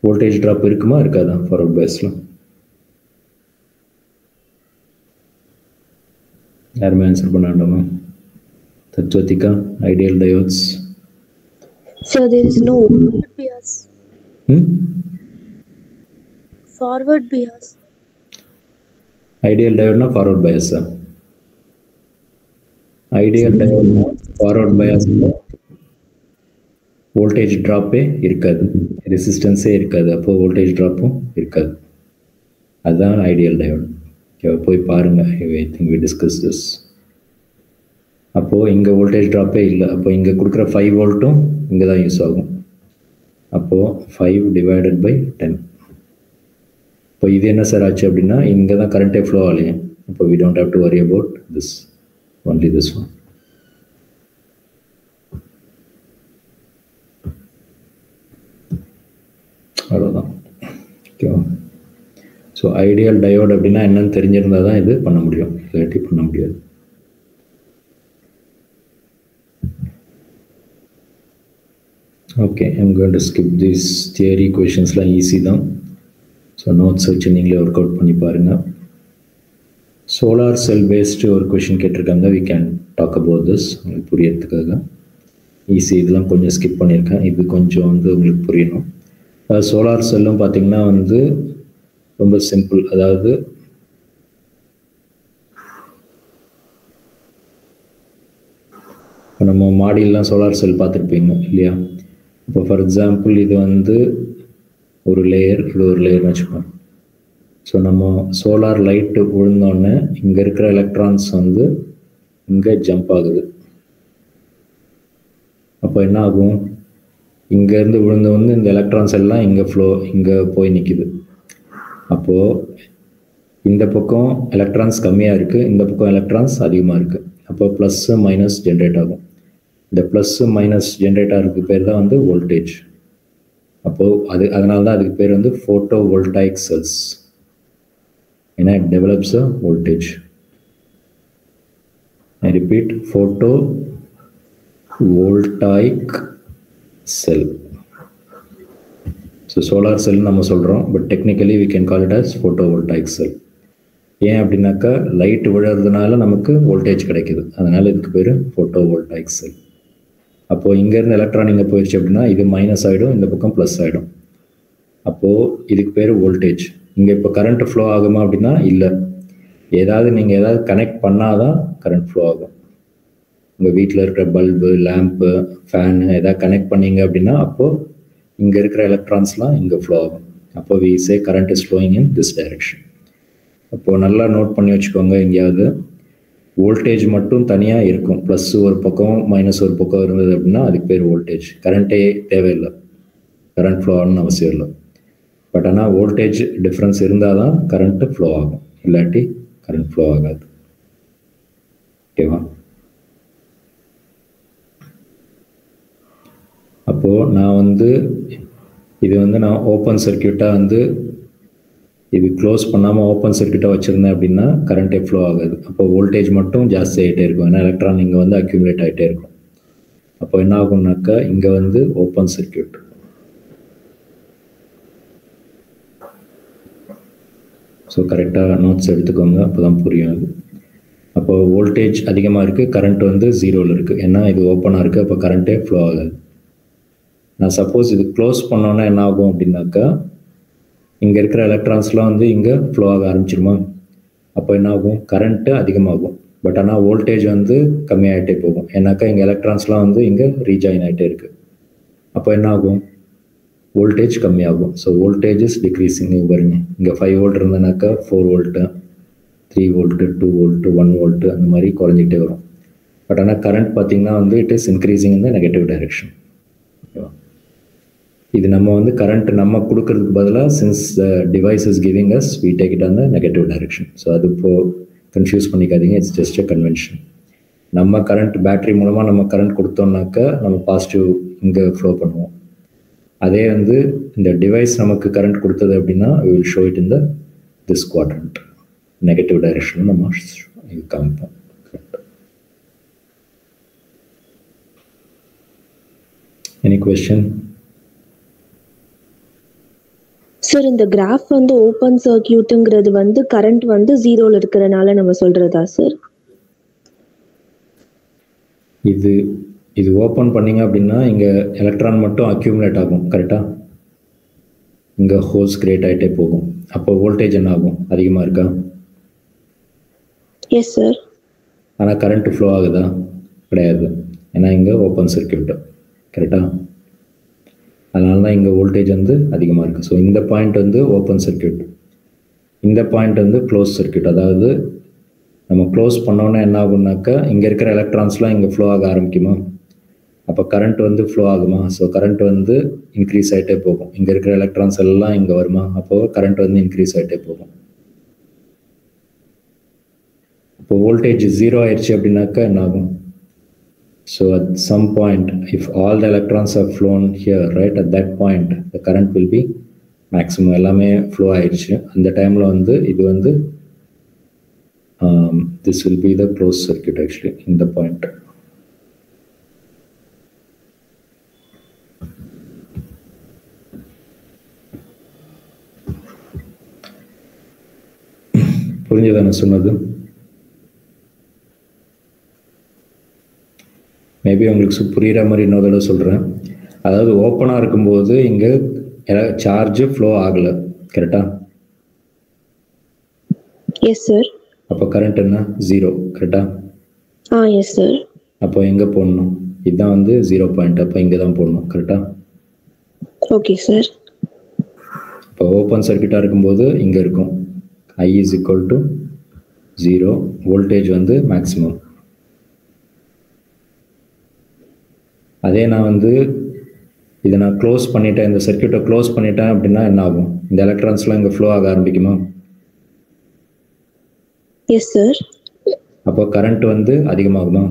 Speaker 1: வோல்டேஜ் ட்ராப் இருக்குமா இருக்காதா ஃபார்வர்ட் பயாஸில்? யாருமே ஆன்சர் பண்ண வேண்டாமா? Tatvathika, ideal diodes.
Speaker 4: So there is no bias. Forward bias.
Speaker 1: Ideal டயோட்னா ஃபார்வர்ட் பயாஸா? ஐடியல் டயோட்னா ஃபார்வர்ட் பயாஸில் வோல்டேஜ் ட்ராப்பே இருக்காது, ரெசிஸ்டன்ஸே இருக்காது, அப்போ வோல்டேஜ் ட்ராப்பும் இருக்காது. அதுதான் ஐடியல் டயோட். போய் பாருங்கள், I think we discuss this. அப்போது இங்கே வோல்டேஜ் ட்ராப்பே இல்லை, அப்போ இங்கே கொடுக்குற 5 வோல்ட்டும் இங்கே தான் யூஸ் ஆகும். அப்போது 5 டிவைடட் பை 10. இப்போ இது என்ன சார் ஆச்சு அப்படின்னா, இங்கே தான் கரண்ட்டே ஃப்ளோ ஆகலையே. இப்போ we don't have to worry about this, only this one. அவ்வளோதான். ஓகேவா? ஸோ ஐடியல் டயோட் அப்படின்னா என்னன்னு தெரிஞ்சிருந்தால் தான் இது பண்ண முடியும், இல்லாட்டி பண்ண முடியாது. Okay, I'm going to skip this theory கொஷின்ஸ்லாம் ஈஸி தான். ஸோ நோட்ஸ் வச்சு நீங்களே ஒர்க் அவுட் பண்ணி பாருங்கள். சோலார் செல் பேஸ்டு ஒரு கொஷின் கேட்டிருக்காங்க, we can talk about this, உங்களுக்கு புரியறதுக்காக. ஈஸி, இதெல்லாம் கொஞ்சம் ஸ்கிப் பண்ணியிருக்கேன், இது கொஞ்சம் வந்து உங்களுக்கு புரியணும். சோலார் செல்லும் பார்த்திங்கன்னா வந்து ரொம்ப சிம்பிள். அதாவது இப்போ நம்ம மாடியிலாம் சோலார் செல் பார்த்துருப்பீங்க இல்லையா? இப்போ ஃபார் எக்ஸாம்பிள் இது வந்து ஒரு லேயர், இது ஒரு லேயர்னு வச்சுப்போம். ஸோ நம்ம சோலார் லைட்டு விழுந்தோடனே இங்கே இருக்கிற எலக்ட்ரான்ஸ் வந்து இங்கே ஜம்ப் ஆகுது. அப்போ என்ன ஆகும், இங்கேருந்து விழுந்து வந்து இந்த எலக்ட்ரான்ஸ் எல்லாம் இங்கே இங்கே போய் நிற்கிது. அப்போது இந்த பக்கம் எலக்ட்ரான்ஸ் கம்மியாக இருக்குது, இந்த பக்கம் எலக்ட்ரான்ஸ் அதிகமாக இருக்குது. அப்போ ப்ளஸ்ஸு மைனஸ் ஜென்ரேட் ஆகும். இந்த ப்ளஸ்ஸு மைனஸ் ஜென்ரேட் ஆகிறதுக்கு பேர் தான் வந்து வோல்டேஜ். அப்போது அதனால தான் அதுக்கு பேர் வந்து ஃபோட்டோ வோல்டாயிக் செல்ஸ். ஏன்னா it develops a voltage. I repeat, photovoltaic cell. So solar cell நம்ம சொல்கிறோம், but technically we can call it as photovoltaic cell. ஏன் அப்படின்னாக்கா லைட் விழுறதுனால நமக்கு வோல்டேஜ் கிடைக்குது, அதனால் இதுக்கு பேர் ஃபோட்டோ வோல்டாயிக் செல். அப்போது இங்கேருந்து எலக்ட்ரான் இங்கே போயிடுச்சு அப்படின்னா இது மைனஸ் ஆகிடும், இந்த பக்கம் ப்ளஸ் ஆகிடும். அப்போது இதுக்கு பேர் வோல்டேஜ். இங்கே இப்போ கரண்ட் ஃப்ளோ ஆகுமா அப்படின்னா இல்லை, நீங்கள் ஏதாவது கனெக்ட் பண்ணால் தான் கரண்ட் ஃப்ளோ ஆகும். உங்கள் வீட்டில் இருக்கிற பல்பு, லேம்ப்பு, ஃபேனு எதாவது கனெக்ட் பண்ணீங்க அப்படின்னா அப்போது இங்கே இருக்கிற எலக்ட்ரான்ஸ்லாம் இங்கே ஃப்ளோ ஆகும். அப்போ we say current is flowing in this direction. அப்போது நல்லா நோட் பண்ணி வச்சுக்கோங்க, எங்கேயாவது வோல்டேஜ் மட்டும் தனியாக இருக்கும், ப்ளஸ் ஒரு பக்கம் மைனஸ் ஒரு பக்கம் இருந்தது அப்படின்னா அதுக்கு பேர் வோல்டேஜ். கரண்ட்டே தேவையில்லை, கரண்ட் ஃப்ளோ ஆகணும்னு அவசியம் இல்லை. பட் ஆனால் வோல்டேஜ் டிஃப்ரென்ஸ் இருந்தால் தான் கரண்ட்டு ஃப்ளோ ஆகும், இல்லாட்டி கரண்ட் ஃப்ளோ ஆகாது. ஓகேவா? அப்போது நான் வந்து இது வந்து நான் ஓப்பன் சர்க்கியூட்டாக வந்து இது க்ளோஸ் பண்ணாமல் ஓப்பன் சர்க்கியூட்டாக வச்சுருந்தேன் அப்படின்னா கரண்ட்டே ஃப்ளோ ஆகாது. அப்போ வோல்டேஜ் மட்டும் ஜாஸ்தி ஆகிட்டே இருக்கும், ஏன்னா எலக்ட்ரான் இங்கே வந்து அக்யூமுலேட் ஆகிட்டே இருக்கும். அப்போ என்ன ஆகும்னாக்கா இங்கே வந்து ஓப்பன் சர்க்கியூட். ஸோ கரெக்டாக நோட்ஸ் எடுத்துக்கோங்க, அப்போ தான் புரியும் அது. அப்போ வோல்டேஜ் அதிகமாக இருக்குது, கரண்ட் வந்து 0ல் இருக்குது, ஏன்னா இது ஓப்பனாக இருக்குது, அப்போ கரண்ட்டே ஃப்ளோ ஆகாது. நான் சப்போஸ் இது க்ளோஸ் பண்ணோன்னா என்ன ஆகும் அப்படின்னாக்கா இங்கே இருக்கிற எலக்ட்ரான்ஸ்லாம் வந்து இங்கே ஃப்ளோ ஆக ஆரம்பிச்சிருமா? அப்போ என்ன ஆகும், கரண்ட்டு அதிகமாகும், பட் ஆனால் வோல்டேஜ் வந்து கம்மியாகிட்டே போகும், ஏன்னாக்கா இங்கே எலக்ட்ரான்ஸ்லாம் வந்து இங்கே ரீஜாயின் ஆகிட்டே இருக்குது. அப்போ என்ன ஆகும், வோல்டேஜ் கம்மியாகும். So voltage is decreasing. நீங்கள் பாருங்க, இங்கே 5 வோல்ட் இருந்ததுனாக்கா 4 வோல்ட்டு, 3 வோல்ட்டு, 2 வோல்ட்டு, 1 வோல்ட்டு, அந்த மாதிரி குறைஞ்சிக்கிட்டே வரும். பட் ஆனால் கரண்ட் பார்த்திங்கன்னா வந்து it is increasing in the negative direction. ஓகேவா? இது நம்ம வந்து கரண்ட் நம்ம கொடுக்கறதுக்கு பதிலாக since the device is giving as we take it on the negative direction. So அது இப்போது கன்ஃபியூஸ் பண்ணிக்காதீங்க, இட்ஸ் ஜஸ்ட் அ கன்வென்ஷன். நம்ம கரண்ட் பேட்டரி மூலமாக நம்ம கரண்ட் கொடுத்தோம்னாக்கா நம்ம பாசிட்டிவ் இங்கே ஃப்ளோ பண்ணுவோம். அதே வந்து இந்த டிவைஸ் நமக்கு கரண்ட் கொடுத்தது அப்படின்னா we will show it in the this quadrant, negative direction நம்ம இது காமிப்போம். Any question?
Speaker 4: சார், இந்த கிராஃப் வந்து ஓப்பன் சர்க்கியூட்ங்கிறது வந்து கரண்ட் வந்து 0ல இருக்கிறனால நம்ம சொல்றதா சார்?
Speaker 1: இது ஓப்பன் பண்ணிங்க அப்படின்னா இங்கே எலக்ட்ரான் மட்டும் அக்யூமுலேட் ஆகும், கரெக்டாக? இங்கே ஹோல்ஸ் கிரியேட் ஆகிட்டே போகும். அப்போ வோல்டேஜ் என்ன ஆகும், அதிகமாக இருக்கா?
Speaker 4: Yes sir.
Speaker 1: ஆனால் கரண்ட் ஃப்ளோ ஆகுதா? கிடையாது. ஏன்னா இங்கே ஓப்பன் சர்க்கியூட்டு. கரெக்டாக? அதனால தான் இங்கே வோல்டேஜ் வந்து அதிகமாக இருக்குது. ஸோ இந்த பாயிண்ட் வந்து ஓப்பன் சர்க்கியூட், இந்த பாயிண்ட் வந்து க்ளோஸ் சர்க்கியூட். அதாவது நம்ம க்ளோஸ் பண்ணோன்னே என்ன ஆகும்னாக்கா இங்கே இருக்கிற எலக்ட்ரான்ஸ்லாம் இங்கே ஃப்ளோ ஆக ஆரம்பிக்குமா? அப்போ கரண்ட் வந்து ஃப்ளோ ஆகுமா? ஸோ கரண்ட் வந்து இன்க்ரீஸ் ஆகிட்டே போகும். இங்கே இருக்கிற எலக்ட்ரான்ஸ் எல்லாம் இங்கே வருமா? அப்போது கரண்ட் வந்து இன்க்ரீஸ் ஆகிட்டே போகும். இப்போ வோல்டேஜ் 0 ஆயிடுச்சு அப்படின்னாக்கா என்ன ஆகும்? So at some point, if all the electrons are flown here, right, at that point, the current will be maximum. எல்லாமே flow ஆயிடுச்சு. அந்த டைமில் வந்து இது வந்து this will be the closed circuit actually in the point. புரிஞ்சதா நான் சொன்னது? மேபி உங்களுக்கு புரிகிற மாதிரி இன்னொரு தடவை சொல்கிறேன். அதாவது ஓப்பனாக இருக்கும்போது இங்கே சார்ஜ் ஃப்ளோ ஆகலை. கரெக்டா?
Speaker 4: S sir.
Speaker 1: அப்போ கரண்ட் என்ன? 0. கரெக்டா?
Speaker 4: S sir.
Speaker 1: அப்போ எங்கே போடணும்? இதுதான் வந்து 0 பாயிண்ட். அப்போ இங்கே தான் போடணும். கரெக்டா?
Speaker 4: Okay sir.
Speaker 1: இப்போ ஓப்பன் சர்க்கியூட்டாக இருக்கும்போது இங்கே இருக்கும் I is equal to 0, voltage வந்து மேக்ஸிமம். அதே நான் வந்து இதை நான் க்ளோஸ் பண்ணிட்டேன், இந்த சர்க்கியூட்டை க்ளோஸ் பண்ணிட்டேன் அப்படின்னா என்ன ஆகும்? இந்த எலக்ட்ரான்ஸ்லாம் இங்கே ஃப்ளோ ஆக ஆரம்பிக்குமா?
Speaker 4: Yes sir.
Speaker 1: அப்போ கரண்ட் வந்து அதிகமாகுமா?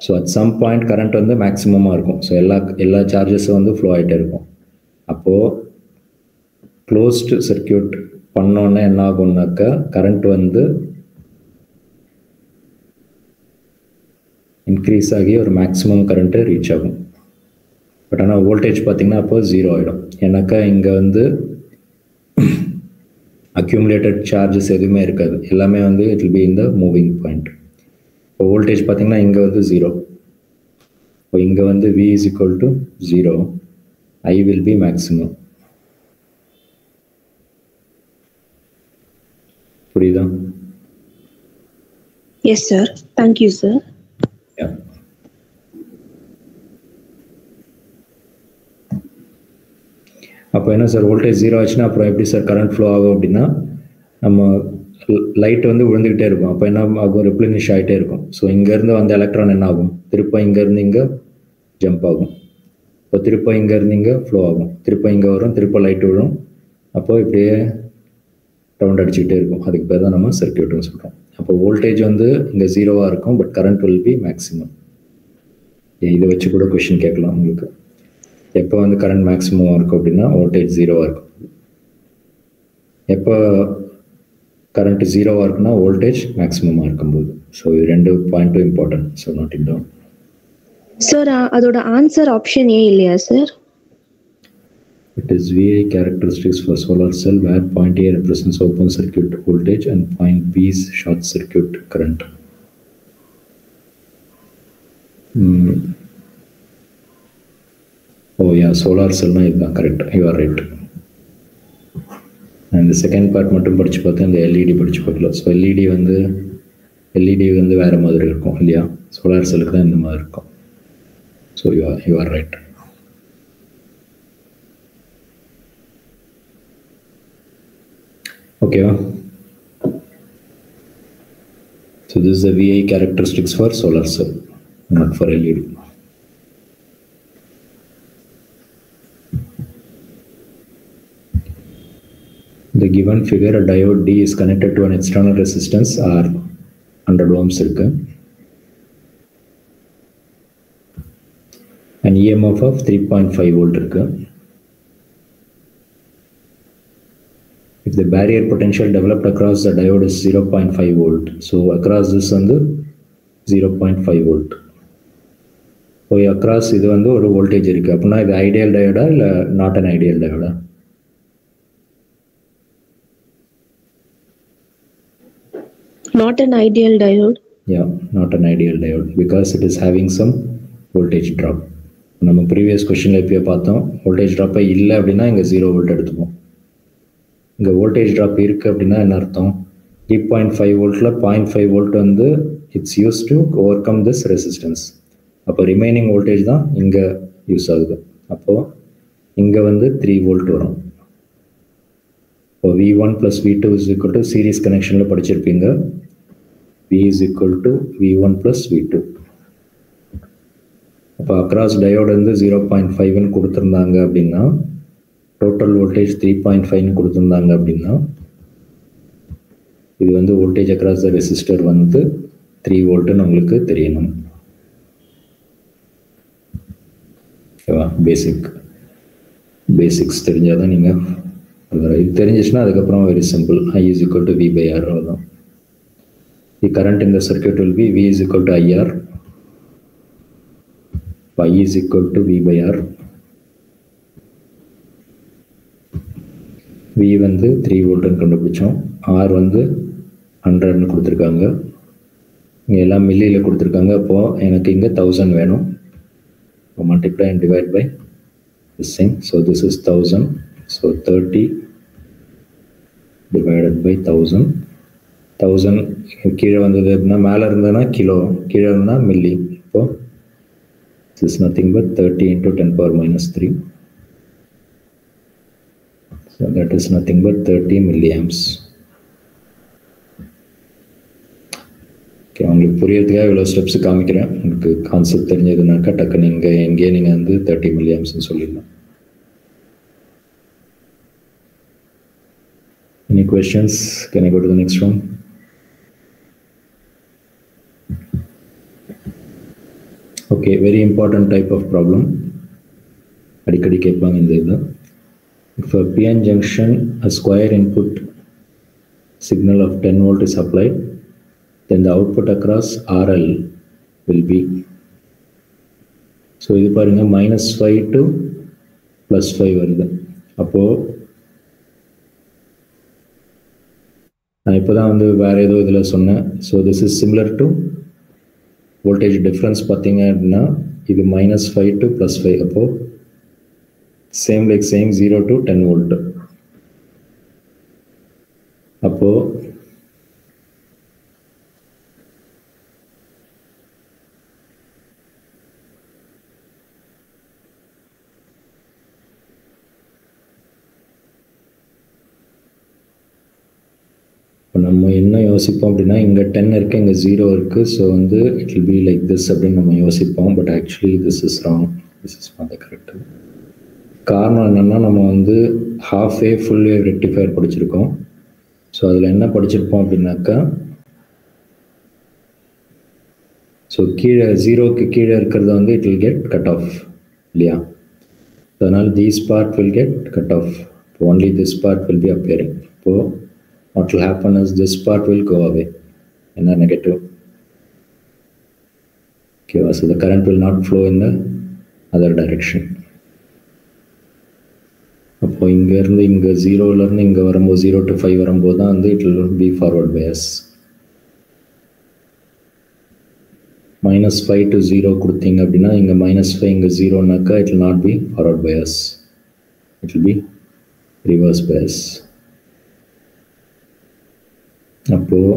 Speaker 1: So at some point current வந்து மேக்ஸிமமாக இருக்கும். ஸோ எல்லா சார்ஜஸும் வந்து ஃப்ளோ ஆகிட்டே இருக்கும். அப்போது க்ளோஸ்டு சர்க்கியூட் பண்ணோன்னே என்ன ஆகும்னாக்கா கரண்ட் வந்து இன்க்ரீஸ் ஆகி ஒரு மேக்ஸிமம் கரண்ட்டு ரீச் ஆகும். பட் ஆனால் வோல்டேஜ் பார்த்திங்கன்னா அப்போ 0 ஆகிடும். ஏன்னாக்கா இங்கே வந்து அக்யூமுலேட்டட் சார்ஜஸ் எதுவுமே இருக்காது. எல்லாமே வந்து it will be in the moving point. இப்போ வோல்டேஜ் பார்த்திங்கன்னா இங்கே வந்து 0. இப்போ இங்கே வந்து V is equal to 0, I will be maximum. புரியுதா?
Speaker 4: Yes sir. Thank you sir.
Speaker 1: அப்போ என்ன சார், வோல்டேஜ் 0 ஆச்சுன்னா அப்புறம் எப்படி சார் கரண்ட் ஃப்ளோ ஆகும் அப்படின்னா, நம்ம லைட் வந்து விழுந்துக்கிட்டே இருக்கும். அப்போ என்ன ஆகும்? ரிப்ளனிஷ் ஆகிட்டே இருக்கும். ஸோ இங்கேருந்து வந்த எலக்ட்ரான் என்ன ஆகும்? திருப்ப இங்கேருந்து இங்கே ஜம்ப் ஆகும். இப்போ திருப்ப இங்கேருந்து இங்கே ஃப்ளோ ஆகும். திருப்ப இங்கே வரும், திருப்ப லைட் விழும். அப்போது இப்படியே ரவுண்ட் அடிச்சுக்கிட்டே இருக்கும். அதுக்கு பேர் தான் நம்ம சர்க்கியூட்னு சொல்கிறோம். அப்போ வோல்டேஜ் வந்து இங்கே 0வாக இருக்கும், but current will be maximum. இதை வச்சு கூட கொஷின் கேட்கலாம் உங்களுக்கு. எப்போ வந்து கரண்ட் மேக்ஸிமமாக இருக்கும் அப்படின்னா வோல்டேஜ் 0வாக இருக்கும். எப்போ கரண்ட் 0வாக இருக்குன்னா வோல்டேஜ் மேக்ஸிமமாக இருக்கும்போது. ஸோ இது 2 பாயிண்ட்டும் important. So note it down.
Speaker 4: Sir அதோட ஆன்சர் ஆப்ஷன் ஏ இல்லையா sir?
Speaker 1: It is VI characteristics for solar cell where point A represents open circuit voltage and point B is short circuit current. Oh yeah, solar cell na idha correct. You are right. And the second part மட்டும் படிச்சு பார்த்தா இந்த LED படிச்சு பார்க்கல. So LED வந்து வேற மாதிரி இருக்கும் இல்லையா? சோலார் செல்லுக்கு தான் இந்த மாதிரி இருக்கும். So you are right. Okay. So this is the VI characteristics for solar cell, not for LED. The given figure, a diode D is connected to an external resistance R 100 ohms irukku. An EMF of 3.5 volt irukku. If the barrier potential developed across the diode is 0.5 volt, so across this வந்து 0.5 volt. போய் across இது வந்து ஒரு voltage இருக்கு அப்படின்னா இது ideal டயோடா இல்லை நாட் அன் ஐடியல் டயோடா?
Speaker 4: Not an ideal diode.
Speaker 1: Yeah, not an ideal diode because it is having some voltage drop. நம்ம ப்ரீவியஸ் கொஸ்டின்ல எப்பயோ பார்த்தோம், வோல்டேஜ் ட்ராப்பே இல்லை அப்படின்னா இங்கே 0 வோல்ட் எடுத்துப்போம். இங்கே வோல்டேஜ் ட்ராப் இருக்குது அப்படின்னா என்ன அர்த்தம்? 3.5 வோல்ட்டில் 0.5 வோல்ட் வந்து it's use to over come this resistance. அப்போ ரிமைனிங் வோல்டேஜ் தான் இங்கே யூஸ் ஆகுது. அப்போது இங்கே வந்து 3 வோல்ட் வரும். இப்போ V1 + V2 is equal to series கனெக்ஷனில் படிச்சிருப்பீங்க. V is equal to V1 + V2. அப்போ அக்ராஸ் டயோடு வந்து 0.5ன்னு கொடுத்துருந்தாங்க அப்படின்னா, டோட்டல் வோல்டேஜ் 3.5ன்னு கொடுத்துருந்தாங்க அப்படின்னா, இது வந்து வோல்டேஜ் அக்ராஸ் த ரெசிஸ்டர் வந்து 3 வோல்ட்டுன்னு உங்களுக்கு தெரியணும். ஓகேவா? பேசிக்ஸ் தெரிஞ்சால் தான் நீங்கள் இது தெரிஞ்சிச்சுன்னா அதுக்கப்புறம் very simple. I is equal to V/R அவ்வளோதான். The current in the circuit will be V is equal to IR. I is equal to V/R. V வந்து 3 வோல்ட்டுன்னு கண்டுபிடிச்சோம். R வந்து 100ன்னு கொடுத்துருக்காங்க. இங்கே எல்லாம் மில்லியில் கொடுத்துருக்காங்க. அப்போது எனக்கு இங்கே 1000 வேணும். Multiply and divide by this thing. So this is 1000. So 30 divided by 1000. 1000 கீழே வந்தது அப்படின்னா மேலே இருந்ததுன்னா கிலோ, கீழே இருந்தால் மில்லி. இப்போது this is nothing but 30 into 10⁻³ so that is nothing but 30 milliamps. Okay, உங்களுக்கு புரியறதுக்காக இவ்வளோ ஸ்டெப்ஸ் காமிக்கிறேன். உங்களுக்கு கான்செப்ட் தெரிஞ்சதுனாக்கா டக்கு நீங்கள் எங்கேயே நீங்கள் வந்து 30 milliampsன்னு சொல்லிடலாம். Any questions? Can I go to the next one? Okay, very important type of problem. அடிக்கடி கேட்பாங்க இந்த இது. If a PN junction, a square input signal of 10 volt is applied, then the output across RL will be. So இது பாருங்க -5 to +5 வருது. அப்போது நான் இப்போ தான் வந்து வேறு ஏதோ இதில் சொன்னேன். So this is similar to voltage difference பார்த்தீங்க அப்படின்னா இது -5 to +5. அப்போது same like same 0 to 10 volt. அப்போது நம்ம என்ன யோசிப்போம் அப்படின்னா இங்கே 10 இருக்குது, இங்கே 0 இருக்குது. ஸோ வந்து it will be like this அப்படின்னு நம்ம யோசிப்போம். But actually this is wrong. This is not the correct. காரணம் என்னென்னா நம்ம வந்து half wave full wave rectifier படிச்சிருக்கோம். ஸோ அதில் என்ன படிச்சிருப்போம் அப்படின்னாக்கா, ஸோ கீழே 0க்கு கீழே இருக்கிறத வந்து it will get cut off இல்லையா? அதனால் these part will get cut off. Only this part will B appearing. இப்போது what will happen is this part will go away and a negative. Okay, so the current will not flow in the other direction. அப்போ இங்கேருந்து இங்கே 0லேருந்து இங்கே வரும்போது 0 to 5 வரும்போது தான் வந்து it will be forward bias. -5 to 0 கொடுத்தீங்க அப்படின்னா இங்கே -5 இங்கே 0னாக்கா it will not be forward bias. It will be reverse bias. அப்போது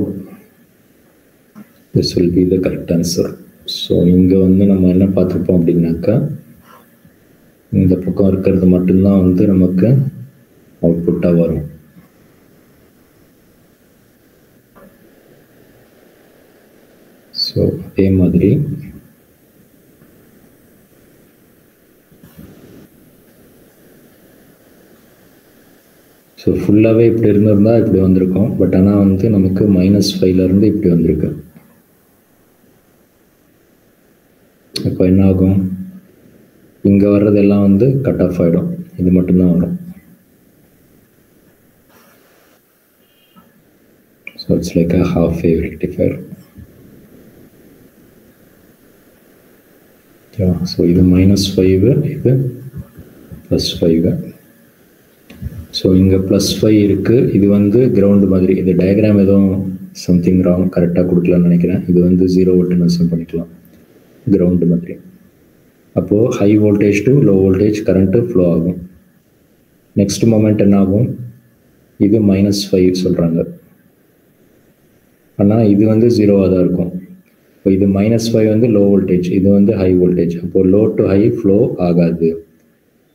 Speaker 1: this will be the correct answer. So இங்கே வந்து நம்ம என்ன பார்த்துருப்போம் அப்படின்னாக்கா, இந்த பக்கம் இருக்கிறது மட்டும்தான் வந்து நமக்கு அவுட்புட்டாக வரும். ஸோ அதே மாதிரி ஸோ ஃபுல்லாகவே இப்படி இருந்திருந்தால் இப்படி வந்திருக்கும். பட் ஆனால் வந்து நமக்கு -5லேருந்து இப்படி வந்திருக்கு. இப்போ என்ன ஆகும், இங்கே வர்றதெல்லாம் வந்து கட் ஆஃப் ஆகிடும். இது மட்டும்தான் வரும். So it's like a half wave rectifier. So இது -5, இது +5. ஸோ இங்கே +5 இருக்குது. இது வந்து கிரவுண்டு மாதிரி. இது டயக்ராம் எதுவும் சம்திங் ராங் கரெக்டாக கொடுக்கலான்னு நினைக்கிறேன். இது வந்து 0 வோல்ட்னு அசியூம் பண்ணிக்கலாம், கிரவுண்டு மாதிரி. அப்போது high voltage to low voltage current flow ஆகும். நெக்ஸ்ட் மொமெண்ட் என்ன ஆகும், இது -5 சொல்கிறாங்க. ஆனால் இது வந்து ஜீரோவாக தான் இருக்கும். இப்போ இது -5 வந்து லோ வோல்டேஜ், இது வந்து ஹை வோல்டேஜ். அப்போது லோ டு ஹை ஃப்ளோ ஆகாது.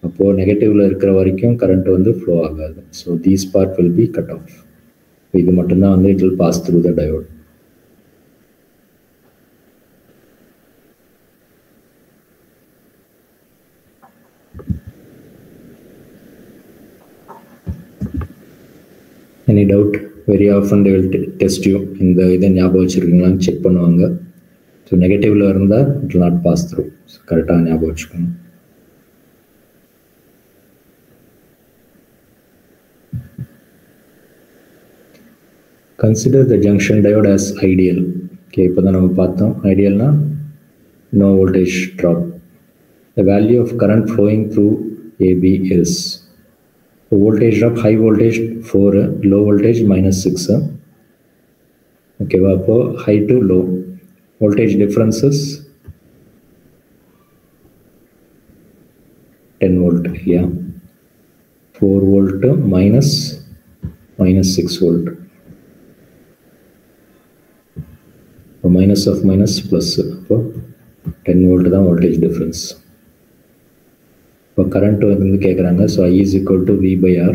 Speaker 1: அப்போது நெகட்டிவில் இருக்கிற வரைக்கும் கரண்ட் வந்து ஃப்ளோ ஆகாது. So these part will be cut off. இது மட்டும்தான் வந்து it will pass through the diode. Any doubt? Very often they will test you. இந்த இதை ஞாபகம் வச்சுருக்கீங்களான்னு செக் பண்ணுவாங்க. ஸோ நெகட்டிவில் இருந்தால் it will not pass through. So கரெக்டாக ஞாபகம் வச்சுக்கோங்க. Consider the junction diode as ideal. Okay, இப்போ தான் நம்ம பார்த்தோம். ஐடியல்னா no voltage drop. The value of current flowing through AB is voltage drop, high voltage 4, low voltage -6. Okay, அப்போ high to low voltage differences 10 volt. Yeah, 4 volt minus 6 volt. Minus of minus plus. அப்போ 10 volt தான் voltage difference. இப்போ current வந்து கேட்குறாங்க. So I is equal to V/R.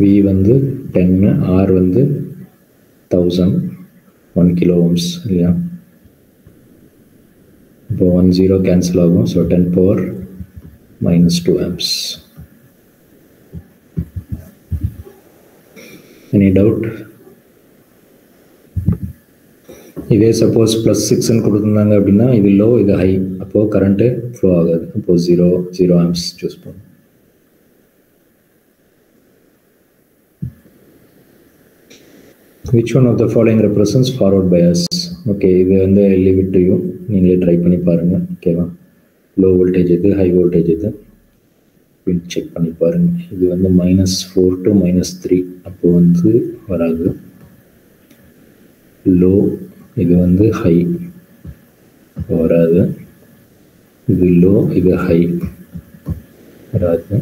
Speaker 1: V வந்து 10, R வந்து 1000, 1 kilo ohms இல்லையா. இப்போ 1 0 கேன்சல் ஆகும். So 10 power -2 amps. Any doubt? இதே சப்போஸ் +6ன்னு கொடுத்துருந்தாங்க அப்படின்னா இது லோ, இது ஹை. அப்போது கரண்ட்டு ஃப்ளோ ஆகாது. அப்போது 0 amps சூஸ் பண்ணும். Which one of the following represents forward bias? Okay, இது வந்து லீவ் இட் டு யூ. நீங்களே ட்ரை பண்ணி பாருங்கள். ஓகேவா? லோ வோல்டேஜ் எது, ஹை வோல்டேஜ் எது செக் பண்ணி பாருங்கள். இது வந்து -4 to -3. அப்போது வந்து வராது. லோ, இது வந்து ஹை வராது. இது லோ, இது ஹை வராது.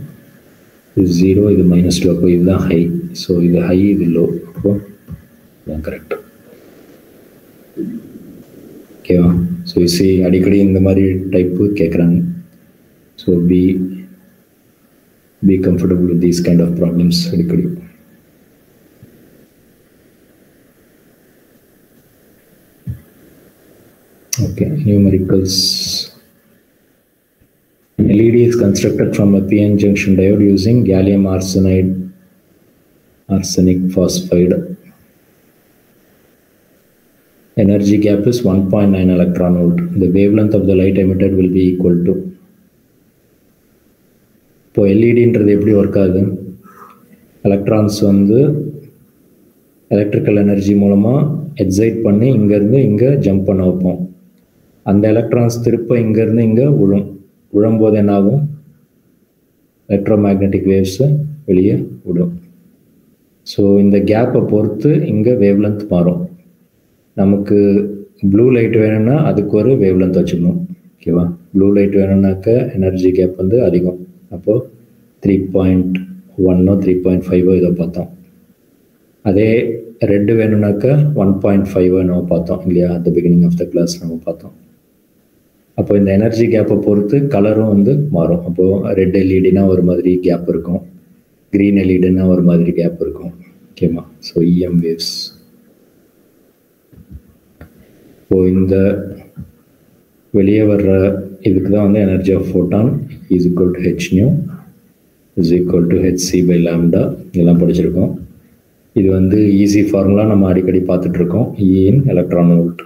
Speaker 1: இது 0, இது -2. அப்போ இதுதான் ஹை. ஸோ இது ஹை, இது லோ. அப்போ இதுதான் கரெக்ட். ஓகேவா? ஸோ சி அடிக்கடி இந்த மாதிரி டைப்பு கேட்குறாங்க. So be comfortable with these kind of problems அடிக்கடி. Okay, numericals. An LED is constructed from a PN junction diode using gallium arsenic phosphide. Energy gap is 1.9 electron volt. The wavelength of the light emitted will be equal to. இப்போ எல்இடின்றது எப்படி work ஆகுது? Electrons வந்து electrical energy மூலமாக excite பண்ணி இங்கேருந்து இங்கே jump பண்ண வைப்போம். அந்த எலக்ட்ரான்ஸ் திருப்ப இங்கேருந்து இங்கே விழும்போது என்ன ஆகும்? எலக்ட்ரோ மேக்னெட்டிக் வேவ்ஸை வெளியே விடும். ஸோ இந்த கேப்பை பொறுத்து இங்கே வேவ் லென்த் மாறும். நமக்கு ப்ளூ லைட் வேணும்னா அதுக்கு ஒரு வேவ் லென்த் வச்சுக்கணும். ஓகேவா? ப்ளூ லைட் வேணும்னாக்க எனர்ஜி கேப் வந்து அதிகம். அப்போது 3.1 3.5 இதை பார்த்தோம். அதே ரெட்டு வேணும்னாக்கா 1.5 நம்ம பார்த்தோம் இல்லையா? At the beginning of the class நம்ம பார்த்தோம். அப்போ இந்த எனர்ஜி கேப்பை பொறுத்து கலரும் வந்து மாறும். அப்போது ரெட் எல்இடினா ஒரு மாதிரி கேப் இருக்கும், க்ரீன் எல்இடினா ஒரு மாதிரி கேப் இருக்கும். ஓகேமா? So EM waves. இப்போது இந்த வெளியே வர்ற இதுக்கு தான் வந்து energy of photon is equal to hν is equal to hc/λ. இதெல்லாம் படிச்சிருக்கோம். இது வந்து ஈஸி ஃபார்முலா நம்ம அடிக்கடி பார்த்துட்ருக்கோம். E in electron volt.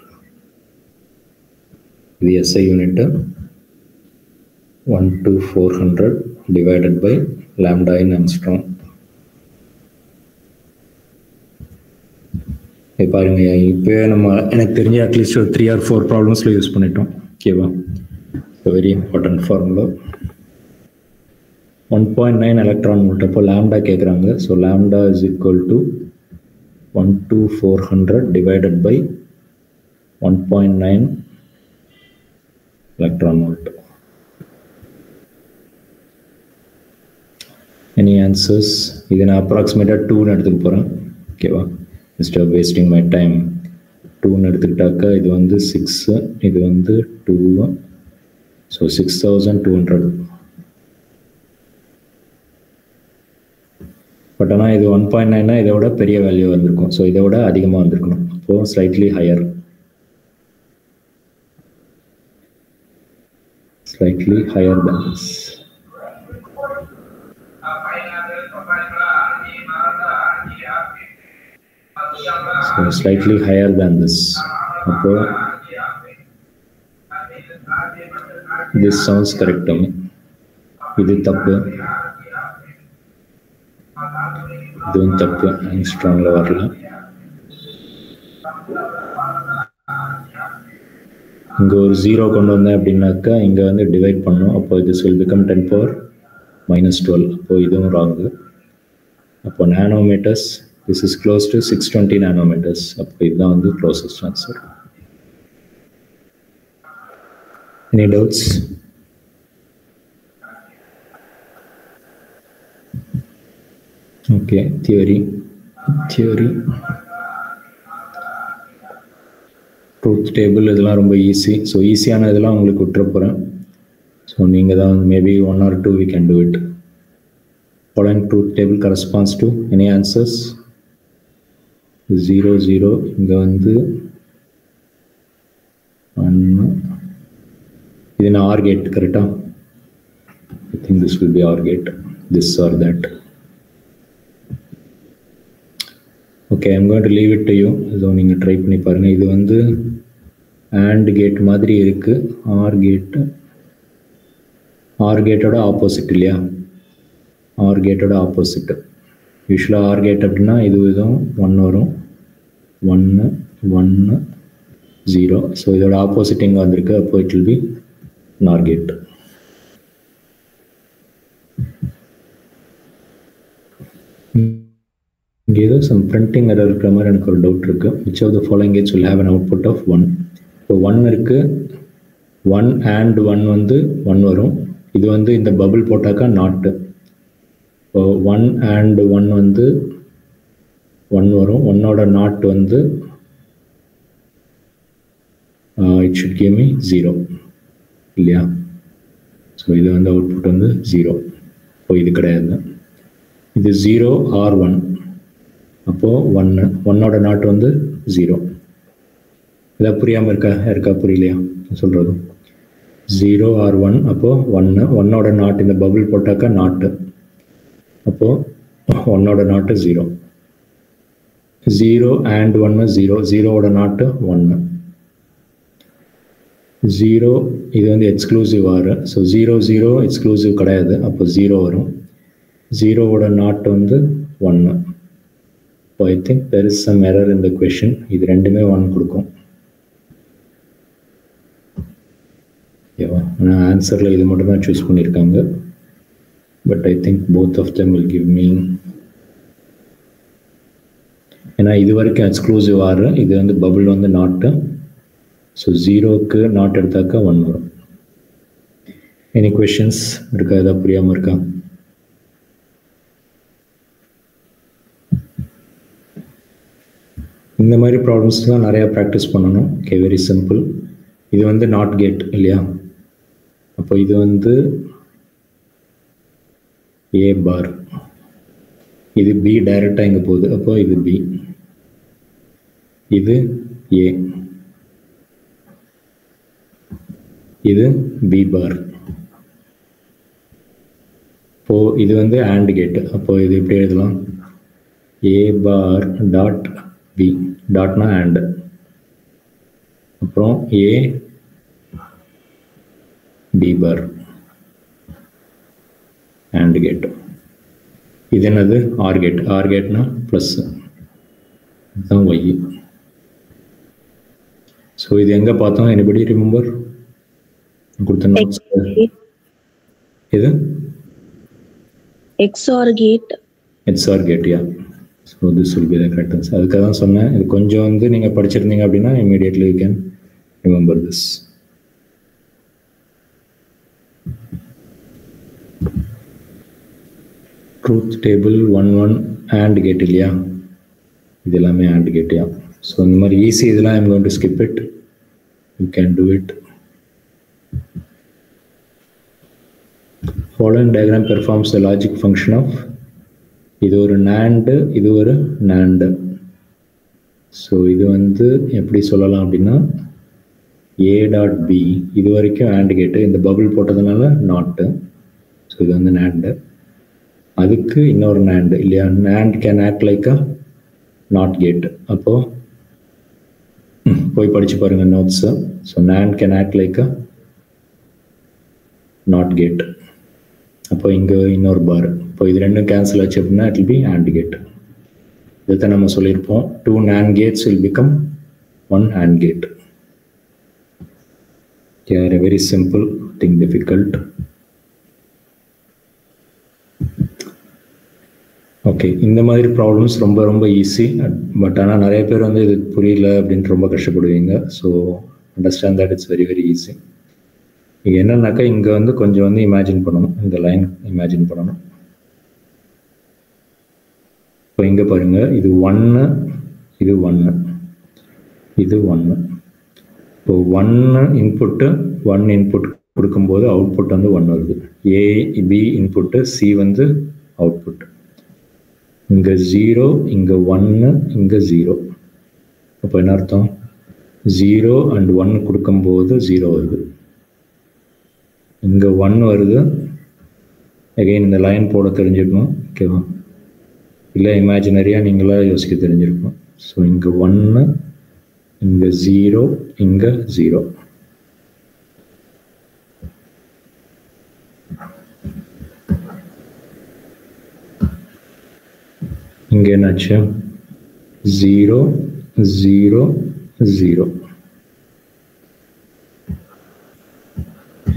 Speaker 1: இது SI unit 1/400 divided by λ in angstrom. பாருங்க, இப்போ நம்ம எனக்கு தெரிஞ்ச அட்லீஸ்ட் ஒரு 3 or 4 ப்ராப்ளம்ஸில் யூஸ் பண்ணிட்டோம். ஓகேவா? Very important formula. 1.9 electron volt. அப்போ லாம்டா கேட்குறாங்க. So lambda is equal to 1/400 divided by 1.9 electron volt. Any answers? இது நான் அப்ராக்சிமேட்டாக 2ன்னு எடுத்துக்க போகிறேன். ஓகேவா? Instead of wasting my time 2ன்னு எடுத்துக்கிட்டாக்கா இது வந்து 6, இது வந்து 2, ஸோ 6200. பட் ஆனால் இது 1.9 இதை விட பெரிய வேல்யூ வந்திருக்கும். ஸோ இதை விட அதிகமாக வந்திருக்கணும். அப்போது slightly higher, slightly higher than this. So slightly higher than this. Okay. This sounds correct to me. இது தப்பு, இதுவும் தப்பு. ஆங்ஸ்ட்ராங்ல வரல. இங்கே ஒரு 0 கொண்டு வந்தேன் அப்படின்னாக்கா இங்கே வந்து டிவைட் பண்ணும். அப்போ this will become 10⁻⁻12. அப்போ இதுவும் ராங்கு. அப்போ nanometres, this is close to 620 nanometers. அப்போ இதுதான் வந்து closest answer. Any doubts? Okay, theory. Truth table இதெல்லாம் ரொம்ப ஈஸி. ஸோ ஈஸியான இதெல்லாம் உங்களுக்கு விட்டுறப்போகிறேன். ஸோ நீங்கள் தான் maybe 1 or 2 we can do it. Following truth table corresponds to any answers? 0 0. இங்கே வந்து 1. இது நான் ஆர் கேட் கரெக்டாக? I think this will be OR gate, this or that. Okay, I'm going to leave it to you. So நீங்கள் try பண்ணி பாருங்கள். இது வந்து AND கேட் மாதிரி இருக்குது. ஆர் கேட்டோட ஆப்போசிட் இல்லையா? ஆர் கேட்டோட ஆப்போசிட். யூஸ்வலாக ஆர் கேட் அப்படின்னா இதுவும் 1 வரும், 1 1 0. ஸோ இதோட ஆப்போசிட் இங்கே வந்திருக்கு. அப்போ it will B NOR gate. இங்கே ஏதோ சம் பிரிண்டிங் எரர் இருக்கிற மாதிரி எனக்கு ஒரு டவுட் இருக்குது. Which of the following gates will have an output of 1. இப்போ 1 இருக்குது, 1 and 1 வந்து 1 வரும். இது வந்து இந்த பபிள் போட்டாக்கா நாட்டு. இப்போ 1 and 1 வந்து 1 வரும். 1ஓட நாட் வந்து இட் ஷுட் கிவ் மீ 0 இல்லையா? ஸோ இது வந்து அவுட்புட் வந்து 0. இப்போ இது கிடையாது. இது 0 or 1. அப்போது 1ஓட நாட் வந்து 0. இதாக புரியாமல் இருக்கா புரியலையா சொல்கிறது? 0 or 1. அப்போது 1ஓட நாட் இந்த பபிள் போட்டாக்கா நாட்டு. அப்போது 1ஓட நாட்டு 0. 0 and 1 0. 0ஓட நாட்டு 1. 0 இது வந்து எக்ஸ்க்ளூசிவ் ஆர். ஸோ 0 0 எக்ஸ்க்ளூசிவ் கிடையாது. அப்போ 0 வரும். 0ஓட நாட் வந்து 1. So I think there is some error in the question. இது ரெண்டுமே 1 கொடுக்கும். நான் ஆன்சரில் இது மட்டும் தான் சூஸ் பண்ணியிருக்காங்க. But I think both of them will give me, ஏன்னா இது வரைக்கும் எக்ஸ்க்ளூசிவ் ஆர், இது வந்து பபிள் வந்து நாட்டு. ஸோ 0க்கு நாட் எடுத்தாக்கா 1 வரும். எனி கொஷின்ஸ் இருக்கா? எதாவது புரியாமல் இருக்கா? இந்த மாதிரி ப்ராப்ளம்ஸ்லாம் நிறையா ப்ராக்டிஸ் பண்ணணும். Okay, very simple. இது வந்து நாட் கேட் இல்லையா? அப்போ இது வந்து ஏ பார், இது பி டைரெக்டாக இங்கே போகுது. அப்போ இது பி, இது ஏ, இது பி பார். இப்போது இது வந்து AND கேட்டு. அப்போது இது எப்படி எழுதலாம்? A bar dot B. டாட்னா AND. அப்புறம் A B bar AND gate. இது என்னது? OR gate. ஆர் கேட்னா ப்ளஸ், இதுதான் ஒய். ஸோ இது எங்கே பார்த்தோம்? Anybody remember? கொடுத்த நோட்ஸ் இது XOR gate. XOR gate, yeah. So this will be the correct answer. அதுக்காக தான் சொன்னேன். இது கொஞ்சம் வந்து நீங்கள் படிச்சிருந்தீங்க அப்படின்னா immediately you can remember this. Truth table 1 1 AND gate இல்லையா? இது எல்லாமே AND கேட்டையா. ஸோ இந்த மாதிரி ஈஸி இதெல்லாம் I'm going to skip it. You can do it. Following diagram performs the logic function of, இது ஒரு NAND, இது ஒரு NAND. ஸோ இது வந்து எப்படி சொல்லலாம் அப்படின்னா A டாட் B இது வரைக்கும் AND கேட்டு, இந்த பபிள் போட்டதுனால நாட்டு. ஸோ இது வந்து NAND. அதுக்கு இன்னொரு NAND இல்லையா, NAND can act like a NOT gate. அப்போது போய் படித்து பாருங்கள் notes. So NAND can act like a NOT gate. அப்போ இங்கே இன்னொரு பார். இப்போ இது ரெண்டும் கேன்சல் ஆச்சு அப்படின்னா it will be AND gate. இதை நம்ம சொல்லியிருப்போம், 2 NAND gates will become 1 AND gate. They are very simple, nothing difficult. Okay, இந்த மாதிரி ப்ராப்ளம்ஸ் ரொம்ப ரொம்ப ஈஸி. பட் ஆனால் நிறைய பேர் வந்து இது புரியல அப்படின்ட்டு ரொம்ப கஷ்டப்படுவீங்க. So understand that it's very very easy. இங்கே என்னன்னாக்கா இங்கே வந்து கொஞ்சம் வந்து இமேஜின் பண்ணணும், இந்த லைன் இமேஜின் பண்ணணும். இப்போ இங்கே பாருங்கள், இது 1, இது 1, இது 1. இப்போ 1 இன்புட்டு 1 இன்புட் கொடுக்கும்போது அவுட்புட் வந்து 1 வருது. A B இன்புட்டு, C வந்து அவுட்புட். இங்கே 0, இங்கே 1, இங்கே 0. அப்போ என்ன அர்த்தம், 0 and 1 கொடுக்கும்போது 0 வருது. இங்கே 1 வருது. அகெயின் இந்த லைன் போட தெரிஞ்சுக்கணும், ஓகேவா? இல்லை இமேஜினரியாக நீங்களாக யோசிக்க தெரிஞ்சிருக்கும். ஸோ இங்கே 1, இங்கே 0, இங்கே 0. இங்கே என்னாச்சு, 0 0 0.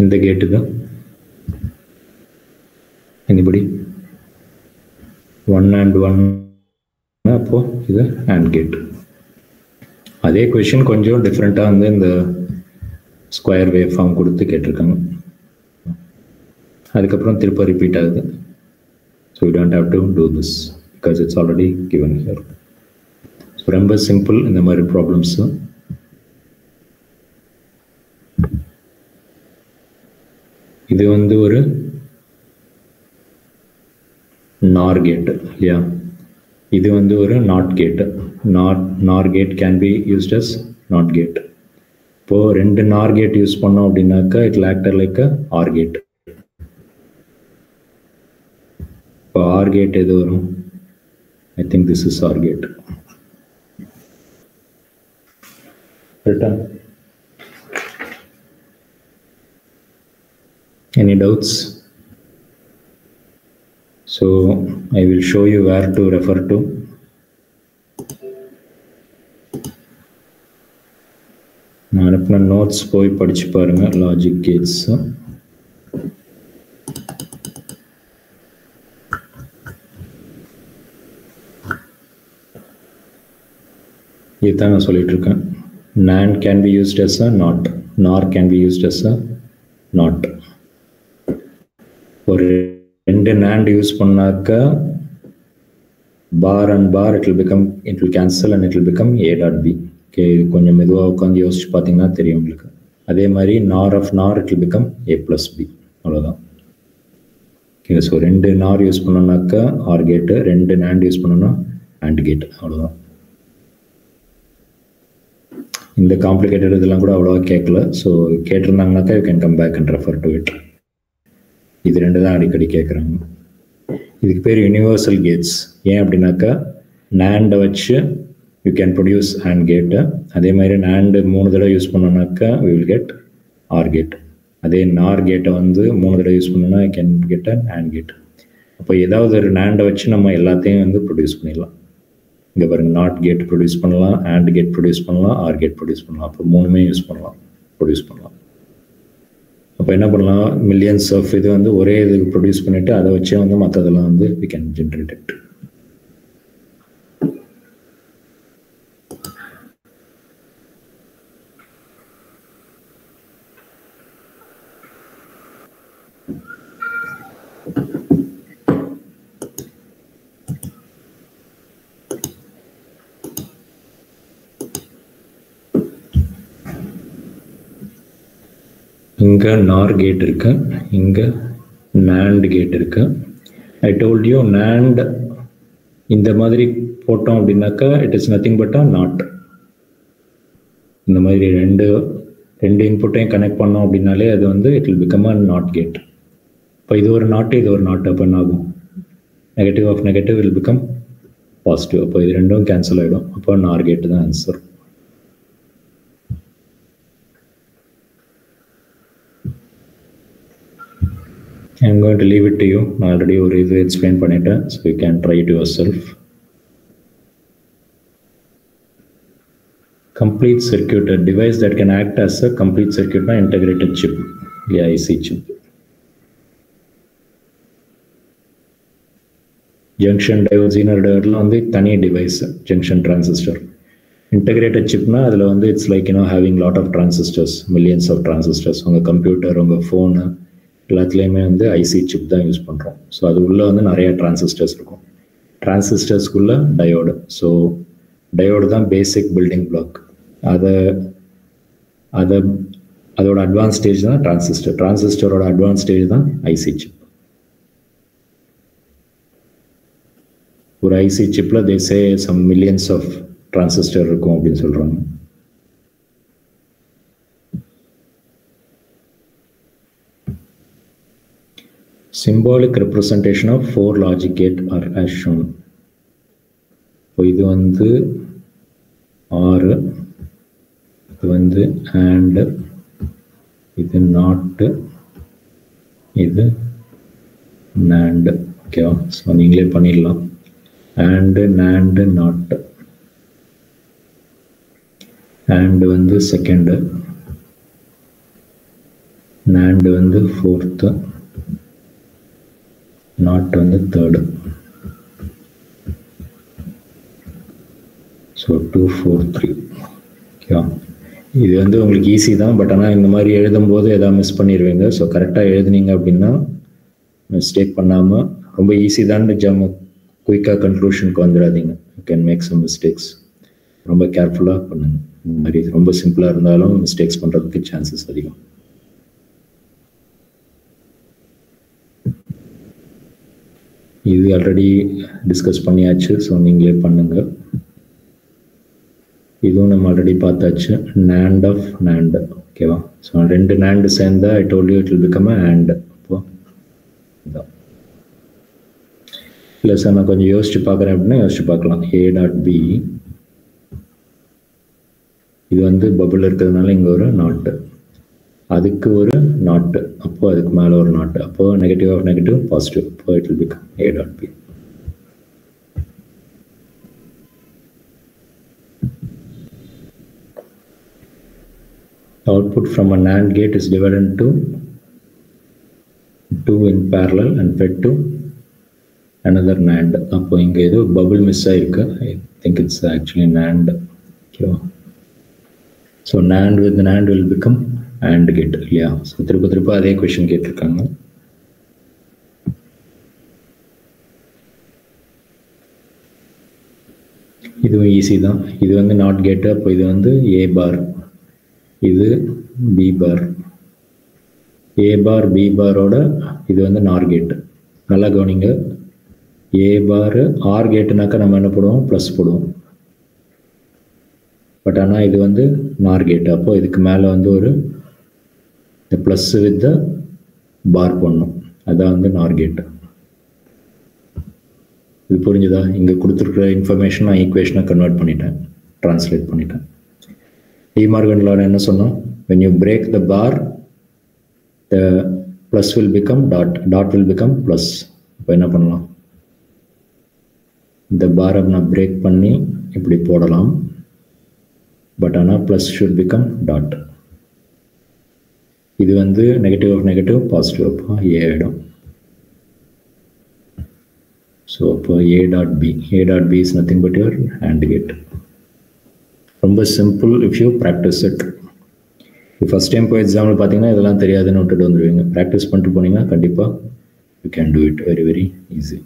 Speaker 1: இந்த கேட்டு தான் எனிபடி 1 and 1. அப்போ இது AND கேட். அதே கொஷின் கொஞ்சம் டிஃப்ரெண்ட்டாக வந்து இந்த ஸ்கொயர் வேவ் ஃபார்ம் கொடுத்து கேட்டிருக்காங்க. அதுக்கப்புறம் திருப்ப ரிப்பீட் ஆகுது. So you don't have to do this because it's already given here. So ரொம்ப சிம்பிள் இந்த மாதிரி ப்ராப்ளம்ஸு. இது வந்து ஒரு NOR கேட் இல்லையா, இது வந்து ஒரு NOT gate. NOR gate can be used as not gate. இப்போது 2 NOR கேட் யூஸ் பண்ணோம் அப்படின்னாக்கா இட் will act like a OR gate. இப்போ OR கேட் எது வரும், I think this is OR gate. Written. Any doubts? So I will show you where to refer to. நான் அனுப்பின notes போய் படிச்சு பாருங்க, லாஜிக் கேட்ஸ். இதுதான் நான் சொல்லிட்டு இருக்கேன். NAND can be used as a NOT, NOR can be used as a NOT. ஒரு 2 NAND யூஸ் பண்ணாக்கா bar and bar it will cancel and it will become A dot B. Okay, கொஞ்சம் மெதுவாக உட்காந்து யோசிச்சு பார்த்தீங்கன்னா தெரியும் உங்களுக்கு. அதே மாதிரி NOR of NOR it will become A plus B. அவ்வளோதான். ஓகே, ஸோ 2 NOR யூஸ் பண்ணோம்னாக்கா OR கேட்டு, 2 NAND யூஸ் பண்ணோன்னா AND கேட். அவ்வளோதான். இந்த காம்ப்ளிகேட்டட் இதெல்லாம் கூட அவ்வளோவா கேட்கல. ஸோ கேட்டிருந்தாங்கனாக்கா you can come back and refer to it. இது 2 தான் அடிக்கடி கேட்குறாங்க. இதுக்கு பேர் யூனிவர்சல் கேட்ஸ். ஏன் அப்படின்னாக்கா NAND வச்சு யூ கேன் ப்ரொடியூஸ் AND கேட்டு. அதே மாதிரி NAND 3 தடவை யூஸ் பண்ணோம்னாக்கா we will get OR gate. அதே NOR கேட்டை வந்து 3 தடவை யூஸ் பண்ணோன்னா I can get an AND gate. அப்போ ஏதாவது ஒரு NAND வச்சு நம்ம எல்லாத்தையும் வந்து ப்ரொடியூஸ் பண்ணிடலாம். இங்கே பாருங்க, நாட் கேட் ப்ரொடியூஸ் பண்ணலாம், AND கேட் ப்ரொடியூஸ் பண்ணலாம், OR கேட் ப்ரொடியூஸ் பண்ணலாம். அப்போ 3மே யூஸ் பண்ணலாம், ப்ரொடியூஸ் பண்ணலாம். அப்போ என்ன பண்ணலாம், மில்லியன்ஸ் ஆஃப் இது வந்து ஒரே இது ப்ரொடியூஸ் பண்ணிவிட்டு அதை வச்சே வந்து மற்றதெல்லாம் வந்து we can generate it. இங்கே நார் கேட் இருக்கு, இங்கே NAND கேட் இருக்கு. ஐ டோல்ட் யூ NAND இந்த மாதிரி போட்டோம் அப்படின்னாக்கா it is nothing but NOT. இந்த மாதிரி ரெண்டு இன்புட்டையும் கனெக்ட் பண்ணோம் அப்படின்னாலே அது வந்து it will become a NOT gate. இப்போ இது ஒரு நாட்டு, இது ஒரு நாட்டு, அப்போ என்ன ஆகும்? Negative of negative will become positive. அப்போ இது ரெண்டும் கேன்சல் ஆகிடும். அப்போ நார் கேட் தான் answer. I'm going to leave it to you. நான் ஆல்ரெடி ஒரு இது எக்ஸ்பிளைன் பண்ணிட்டேன். So you can try it yourself. Complete circuit, a device that can act as a complete circuit by integrated chip, IC chip. Junction diode, zener diode வந்து தனி device, junction transistor. Integrated chipனா அதில் வந்து it's like having lot of transistors, millions of transistors. உங்கள் computer, உங்கள் phone எல்லாத்துலேயுமே வந்து IC chip தான் use பண்ணுறோம். ஸோ அது உள்ளே வந்து நிறைய டிரான்சிஸ்டர்ஸ் இருக்கும். டிரான்சிஸ்டர்ஸ்குள்ளே டயோடு. ஸோ டயோடு தான் பேசிக் பில்டிங் பிளாக். அதோட அட்வான்ஸ் ஸ்டேஜ் தான் டிரான்சிஸ்டர். டிரான்சிஸ்டரோட அட்வான்ஸ் ஸ்டேஜ் தான் ஐசி சிப். ஒரு ஐசி சிப்பில் they say some millions of transistor இருக்கும் அப்படின்னு சொல்கிறாங்க. Symbolic representation of 4 logic gate are as shown. இது வந்து OR, இது வந்து AND, இது NOT, இது NAND. ஓகேவா? ஸோ நீங்களே பண்ணிடலாம். AND, NAND, NOT. AND வந்து செகண்ட், NAND வந்து ஃபோர்த்து, NOT வந்து தேர்டு. ஸோ 2 4 3. ஓகேவா? இது வந்து உங்களுக்கு ஈஸி தான். பட் ஆனால் இந்த மாதிரி எழுதும்போது எதாவது மிஸ் பண்ணிடுவீங்க. ஸோ கரெக்டாக எழுதுனீங்க அப்படின்னா மிஸ்டேக் பண்ணாமல், ரொம்ப ஈஸி தான் குயிக்காக கன்க்ளூஷனுக்கு வந்துடாதீங்க. You can make some mistakes. ரொம்ப கேர்ஃபுல்லாக பண்ணுங்க. இந்த மாதிரி ரொம்ப சிம்பிளாக இருந்தாலும் மிஸ்டேக்ஸ் பண்ணுறதுக்கு சான்சஸ் அதிகம். இது ஆல்ரெடி டிஸ்கஸ் பண்ணியாச்சு. ஸோ நீங்களே பண்ணுங்க. இதுவும் நம்ம ஆல்ரெடி பார்த்தாச்சு. NAND of NAND. ஓகேவா? ஸோ 2 NAND சேர்ந்தா I told you it will become AND. அப்போ இதான். இல்லை சார் நான் கொஞ்சம் யோசிச்சு பார்க்குறேன் அப்படின்னா யோசிச்சு பார்க்கலாம். A.B இது வந்து பபுள் இருக்கிறதுனால இங்கே ஒரு நாட்டு, அதுக்கு ஒரு நாட்டு, அப்போ அதுக்கு மேலே ஒரு நாட்டு. அப்போ நெகட்டிவ் ஆஃப் நெகட்டிவ் பாசிட்டிவ். அப்போ it will become A.B. Output from a NAND gate is divided into 2 in parallel and fed to another NAND. அப்போ இங்கே ஏதோ பபுள் மிஸ் ஆயிருக்கு. I think it's actually NAND. ஓகேவா? So NAND with NAND will become AND gate இல்லையா? So திரும்ப அதே question கேட்டிருக்காங்க. இதுவும் ஈஸி தான். இது வந்து நாட் கேட்டு. அப்போ இது வந்து A பார், இது B bar. A bar B பாரோட இது வந்து நார் கேட்டு. நல்லா கவனிங்க. A பார் ஆர் கேட்டுனாக்கா நம்ம என்ன போடுவோம்? ப்ளஸ் போடுவோம். பட் ஆனால் இது வந்து நார் கேட்டு. அப்போ இதுக்கு மேலே வந்து ஒரு ப்ளஸ் வித் த பார் போடணும். அதான் வந்து நார் கேட்டு. இது புரிஞ்சுதா? இங்கே கொடுத்துருக்குற இன்ஃபர்மேஷன் நான் ஈக்குவேஷனாக கன்வெர்ட் பண்ணிட்டேன், ட்ரான்ஸ்லேட் பண்ணிட்டேன். டி மார்கன் லால என்ன சொன்னோம்? when you break the bar the plus will become dot will become plus. இப்போ என்ன பண்ணலாம்? இந்த பாரை நான் பிரேக் பண்ணி இப்படி போடலாம். பட் ஆனால் ப்ளஸ் ஷுட் பிகம் டாட். இது வந்து நெகட்டிவ் ஆஃப் நெகட்டிவ் பாசிட்டிவ். அப்போ ஏ ஆகிடும். ஸோ அப்போ A.B. A.B is nothing but your AND gate. ரொம்ப simple if you practice it. First time போய் எக்ஸாம்பிள் பார்த்தீங்கன்னா இதெல்லாம் தெரியாதுன்னு விட்டுட்டு வந்துடுவீங்க. ப்ராக்டிஸ் பண்ணிட்டு போனீங்கன்னா கண்டிப்பாக you can do it very very easy.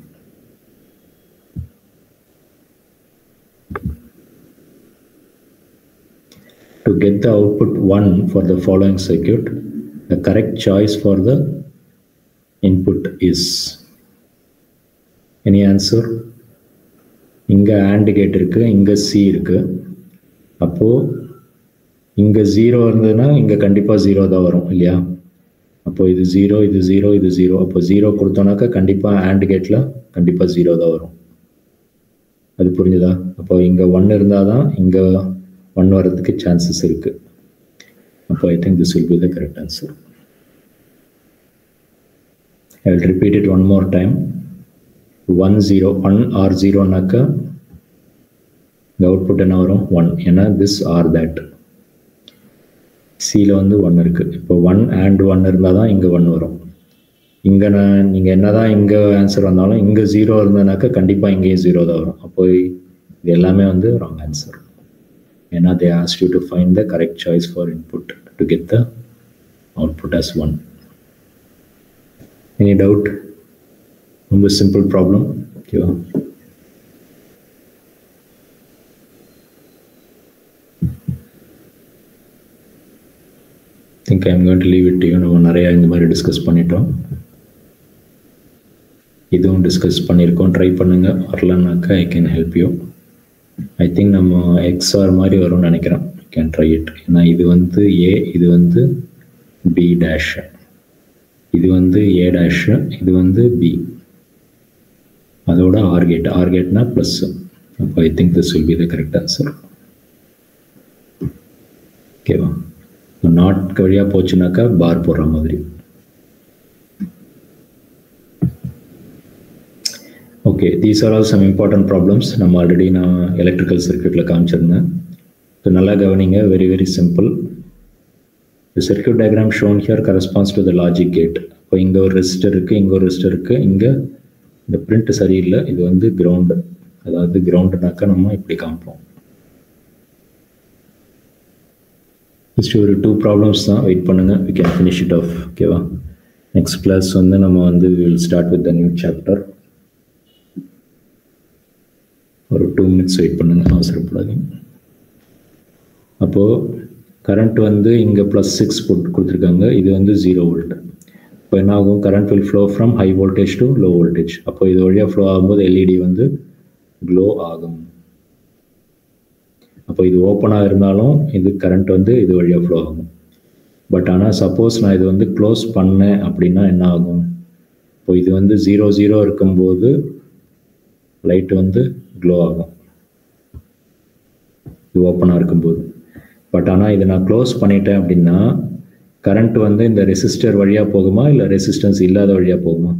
Speaker 1: To get the output 1 for the following circuit, the correct choice for the input is? Any answer? இங்கே AND கேட் இருக்குது, இங்கே C இருக்குது. அப்போது இங்கே 0 இருந்ததுன்னா இங்கே கண்டிப்பாக 0 தான் வரும் இல்லையா? அப்போது இது 0, இது 0, இது 0. அப்போ 0 கொடுத்தோன்னாக்கா கண்டிப்பாக AND கேட்டில் கண்டிப்பாக 0 தான் வரும். அது புரிஞ்சுதா? அப்போ இங்கே 1 இருந்தால் தான் இங்கே 1 வர்றதுக்கு சான்சஸ் இருக்குது. அப்போ I think this will be the correct answer. I will repeat it one more time. 1 0 1 or 0 நாக்கா the output என்ன வரும்? 1. ஏன்னா this or that. Cல வந்து 1 இருக்கு. இப்போ 1 and 1 இருந்தால் தான் இங்கே 1 வரும். இங்கே நீங்கள் என்ன தான் இங்கே ஆன்சர் வந்தாலும் இங்கே 0 இருந்ததுனாக்கா கண்டிப்பாக இங்கேயும் 0 தான் வரும். அப்போ இது எல்லாமே வந்து ராங் ஆன்சர். ஏன்னா they asked you to find the correct choice for input to get the output as 1. Any doubt? ரொம்ப சிம்பிள் ப்ராப்ளம். ஓகேவா? Think I am going to leave it to you. நம்ம நிறையா இந்த மாதிரி டிஸ்கஸ் பண்ணிட்டோம், இதுவும் discuss பண்ணியிருக்கோம். ட்ரை பண்ணுங்கள், வரலன்னாக்கா I can help you. I think நம்ம எக்ஸ்ஆர் மாதிரி வரும்னு நினைக்கிறேன். I can try it. ஏன்னா இது வந்து ஏ, இது வந்து பி டேஷ், இது வந்து ஏ டேஷ், இது வந்து பி, அதோட ஆர்கேட்னா ப்ளஸ். அப்போ I think this will be the correct answer. ஓகேவா? நாட் வழியாக போச்சுனாக்கா பார் போடுற மாதிரி. Okay, these are all some important problems. நம்ம ஆல்ரெடி நான் எலக்ட்ரிக்கல் சர்க்யூட்டில் காமிச்சிருந்தேன். ஸோ நல்லா கவனிங்க, very very simple. The circuit diagram shown here corresponds to the logic gate. இப்போ இங்கே ஒரு ரெசிஸ்டர் இருக்குது, இங்கே ஒரு ரெசிஸ்டர் இருக்குது, இங்கே இந்த பிரிண்ட் சரியில்லை, இது வந்து கிரவுண்டு. அதாவது கிரவுண்டுனாக்கா நம்ம இப்படி காமிப்போம். ஜஸ்ட் ஒரு 2 ப்ராப்ளம்ஸ் தான், வெயிட் பண்ணுங்கள், we can finish it off. ஓகேவா? நெக்ஸ்ட் கிளாஸ் வந்து நம்ம வந்து we will start with the new chapter. ஒரு 2 minutes வெயிட் பண்ணுங்கள், அவசரப்படாதீங்க. அப்போது கரண்ட் வந்து இங்கே +6 போட்டு கொடுத்துருக்காங்க, இது வந்து 0 volt. இப்போ என்ன ஆகும்? Current will flow from high voltage to low voltage. அப்போ இது வழியாக ஃப்ளோ ஆகும்போது எல்இடி வந்து க்ளோ ஆகும். அப்போ இது ஓப்பனாக இருந்தாலும் இது கரண்ட் வந்து இது வழியாக ஃப்ளோ ஆகும். பட் ஆனால் சப்போஸ் நான் இது வந்து க்ளோஸ் பண்ணேன் அப்படின்னா என்ன ஆகும்? இப்போ இது வந்து 0 இருக்கும்போது லைட் வந்து க்ளோ ஆகும், இது ஓப்பனாக இருக்கும்போது. பட் ஆனால் இதை நான் க்ளோஸ் பண்ணிட்டேன் அப்படின்னா கரண்ட் வந்து இந்த ரெசிஸ்டர் வழியாக போகுமா, இல்லை ரெசிஸ்டன்ஸ் இல்லாத வழியாக போகுமா?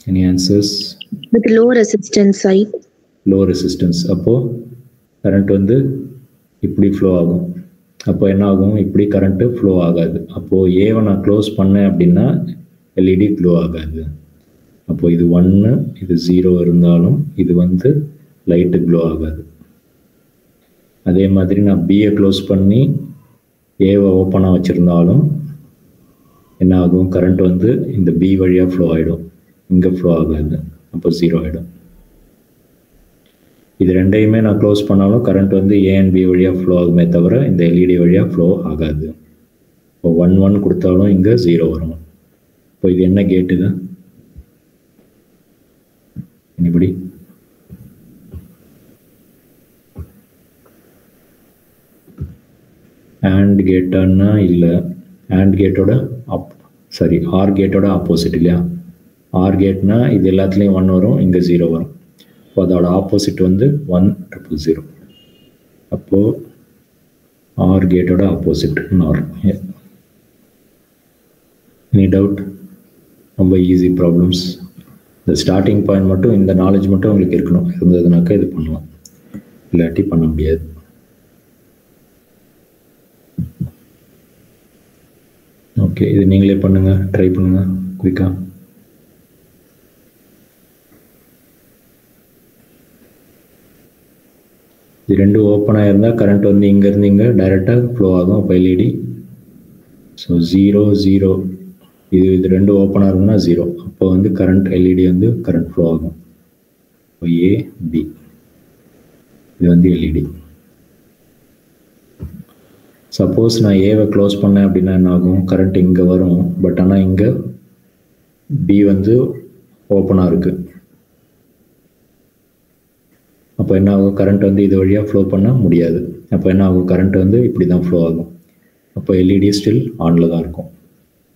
Speaker 1: Any answers?
Speaker 4: With low resistance side.
Speaker 1: Low resistance. அப்போ கரண்ட் வந்து இப்படி ஃப்ளோ ஆகும். அப்போ என்ன ஆகும்? இப்படி கரண்ட்டு ஃப்ளோ ஆகாது. அப்போது ஏவை நான் க்ளோஸ் பண்ணேன் அப்படின்னா எல்இடி க்ளோ ஆகாது. அப்போது இது 1, இது 0 இருந்தாலும் இது வந்து லைட்டு க்ளோ ஆகாது. அதே மாதிரி நான் பியை க்ளோஸ் பண்ணி ஏவை ஓப்பனாக வச்சுருந்தாலும் என்ன ஆகும்? கரண்ட் வந்து இந்த பி வழியாக ஃப்ளோ ஆகிடும், இங்கே ஃப்ளோ ஆகாது. அப்போ 0 ஆகிடும். இது ரெண்டையுமே நான் க்ளோஸ் பண்ணாலும் கரண்ட் வந்து ஏ அண்ட் பி வழியாக ஃப்ளோ ஆகுமே தவிர இந்த எல்இடி வழியாக ஃப்ளோ ஆகாது. இப்போ 1 கொடுத்தாலும் இங்கே 0 வரும். இப்போ இது என்ன கேட்டு தான்? இப்படி AND கேட்டான்னா இல்லை, AND கேட்டோட ஆர் கேட்டோட ஆப்போசிட் இல்லையா? ஆர் கேட்னா இது எல்லாத்துலேயும் 1 வரும், இங்கே 0 வரும். இப்போ அதோட ஆப்போசிட் வந்து 1 0 0. அப்போது ஆர் கேட்டோட ஆப்போசிட் நார். Any doubt? ரொம்ப ஈஸி ப்ராப்ளம்ஸ். இந்த ஸ்டார்டிங் பாயிண்ட் மட்டும், இந்த நாலேஜ் மட்டும் உங்களுக்கு இருக்கணும். இருந்ததுனாக்கா இது பண்ணலாம், இல்லாட்டி பண்ண முடியாது. ஓகே, இது நீங்களே பண்ணுங்கள், ட்ரை பண்ணுங்கள் குயிக்காக. இது ரெண்டும் ஓப்பனாக இருந்தால் கரண்ட் வந்து இங்கேருந்து இங்கே டைரெக்டாக ஃப்ளோ ஆகும். அப்போ எல்இடி ஸோ 0 0 இது ரெண்டும் ஓப்பனாக இருந்ததுன்னா 0. அப்போ வந்து கரண்ட் எல்இடி வந்து கரண்ட் ஃப்ளோ ஆகும். இப்போ ஏ பி இது வந்து எல்இடி. சப்போஸ் நான் ஏவை க்ளோஸ் பண்ணேன் அப்படின்னா என்ன ஆகும், கரண்ட் இங்கே வரும், பட் ஆனால் இங்கே பி வந்து ஓப்பனாக இருக்குது. அப்போ என்ன ஆகும், கரண்ட் வந்து இது வழியாக ஃப்ளோ பண்ண முடியாது. அப்போ என்ன ஆகும், கரண்ட் வந்து இப்படி தான் ஃப்ளோ ஆகும். அப்போ எல்இடி ஸ்டில் ஆனில் தான் இருக்கும்.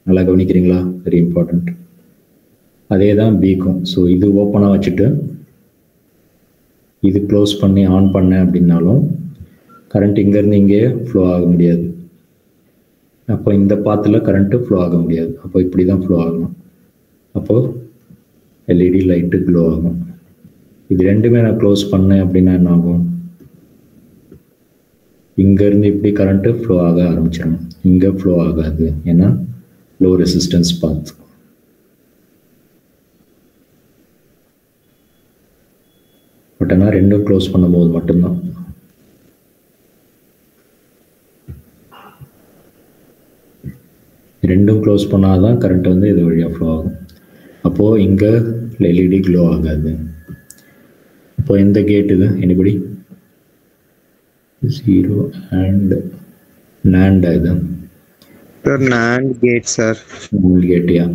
Speaker 1: நல்லா கவனிக்கிறீங்களா? Very important. அதே தான் பிக்கும். ஸோ இது ஓப்பனாக வச்சுட்டு இது க்ளோஸ் பண்ணி ஆன் பண்ணேன் அப்படின்னாலும் கரண்ட் இங்கேருந்து இங்கே ஃப்ளோ ஆக முடியாது. அப்போ இந்த பாத்தில் கரண்ட்டு ஃப்ளோ ஆக முடியாது. அப்போ இப்படி தான் ஃப்ளோ ஆகணும். அப்போது எல்இடி லைட்டு க்ளோ ஆகும். இது ரெண்டுமே நான் க்ளோஸ் பண்ணேன் அப்படின்னா என்ன ஆகும், இங்கேருந்து இப்படி கரண்ட்டு ஃப்ளோ ஆக ஆரம்பிச்சிடும். இங்கே ஃப்ளோ ஆகாது, ஏன்னா லோ ரெசிஸ்டன்ஸ் பாத். பட் ஆனால் ரெண்டும் க்ளோஸ் பண்ணும்போது மட்டும்தான். ரெண்டும் க்ளோஸ் பண்ணால் தான் கரண்ட் வந்து இது வழியாக ஃப்ளோ ஆகும். அப்போது இங்கே எல்இடி க்ளோ ஆகாது. இப்போ எந்த கேட் இது, எனிபடி? 0 and NAND இது
Speaker 3: sir NAND gate sir.
Speaker 1: NAND கேட்டியா?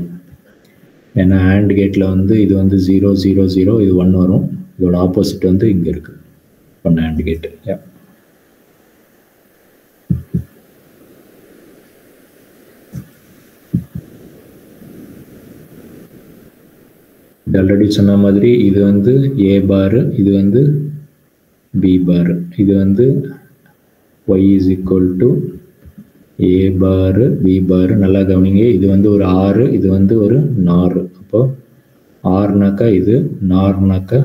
Speaker 1: ஏன்னா AND கேட்டில் வந்து இது வந்து 0 0 0, இது 1 வரும். இதோட ஆப்போசிட் வந்து இங்கே இருக்குது. இப்போ NAND கேட்டு. ஆல்ரெடி சொன்ன மாதிரி இது வந்து ஏ பாரு, இது வந்து பி பாரு, இது வந்து y is equal to ஏ பாரு பி பாரு. நல்லா கவனிங்க, இது வந்து ஒரு ஆறு, இது வந்து ஒரு நாறு. அப்போ ஆறுனாக்கா இது, நார்னாக்கா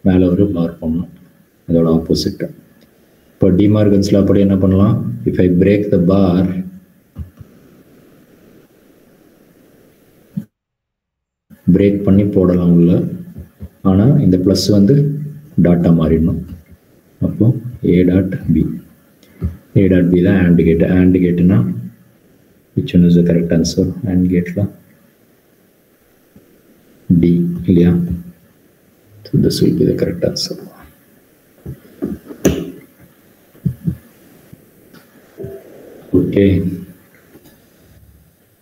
Speaker 1: மேலே ஒரு பார் பண்ணணும், அதோட ஆப்போசிட். இப்போ டிமார்கன்ஸ் லா அப்படி என்ன பண்ணலாம், if I break the bar, break பண்ணி போடலாம் உள்ள, ஆனால் இந்த ப்ளஸ் வந்து டாட்டா மாறிடணும். அப்போ A dot B, A dot B தான் AND கேட். AND கேட்டுனா which one is the correct answer? AND கேட்ல D இல்லையா? So this will be the correct answer. Okay,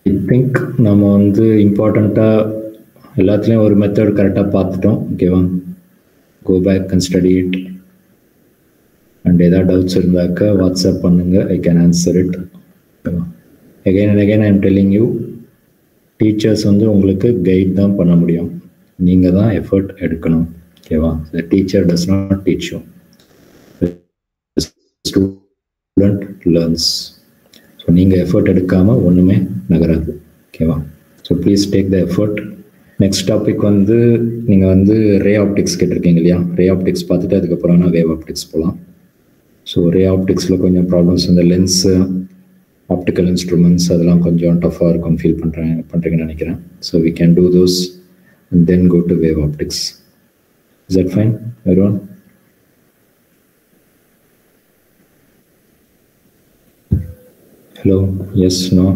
Speaker 1: I think நம்ம வந்து இம்பார்ட்டண்ட்டாக எல்லாத்துலேயும் ஒரு மெத்தட் கரெக்டாக பார்த்துட்டோம். ஓகேவா? Go back and study it. And ஏதாவது டவுட்ஸ் இருந்தாக்க வாட்ஸ்அப் பண்ணுங்கள், I can answer it. Again and again I am telling you, teachers வந்து உங்களுக்கு கைட் தான் பண்ண முடியும், நீங்கள் தான் எஃபர்ட் எடுக்கணும். ஓகேவா? The teacher does not teach you, student learns. So நீங்கள் எஃபர்ட் எடுக்காமல் ஒன்றுமே நகராது. ஓகேவா? So please take the effort. Next topic வந்து நீங்கள் வந்து ரே ஆப்டிக்ஸ் கேட்டிருக்கீங்க இல்லையா? ரே ஆப்டிக்ஸ் பார்த்துட்டு அதுக்கப்புறம் நான் வேவ் ஆப்டிக்ஸ் போகலாம். ஸோ ரே ஆப்டிக்ஸில் கொஞ்சம் ப்ராப்ளம்ஸ், இந்த லென்ஸு, ஆப்டிக்கல் இன்ஸ்ட்ருமெண்ட்ஸ் அதெல்லாம் கொஞ்சம் டஃப்பாக இருக்கும் ஃபீல் பண்ணுறீங்கன்னு நினைக்கிறேன். So we can do those and then go to wave optics. Is that fine everyone? Hello, yes, no?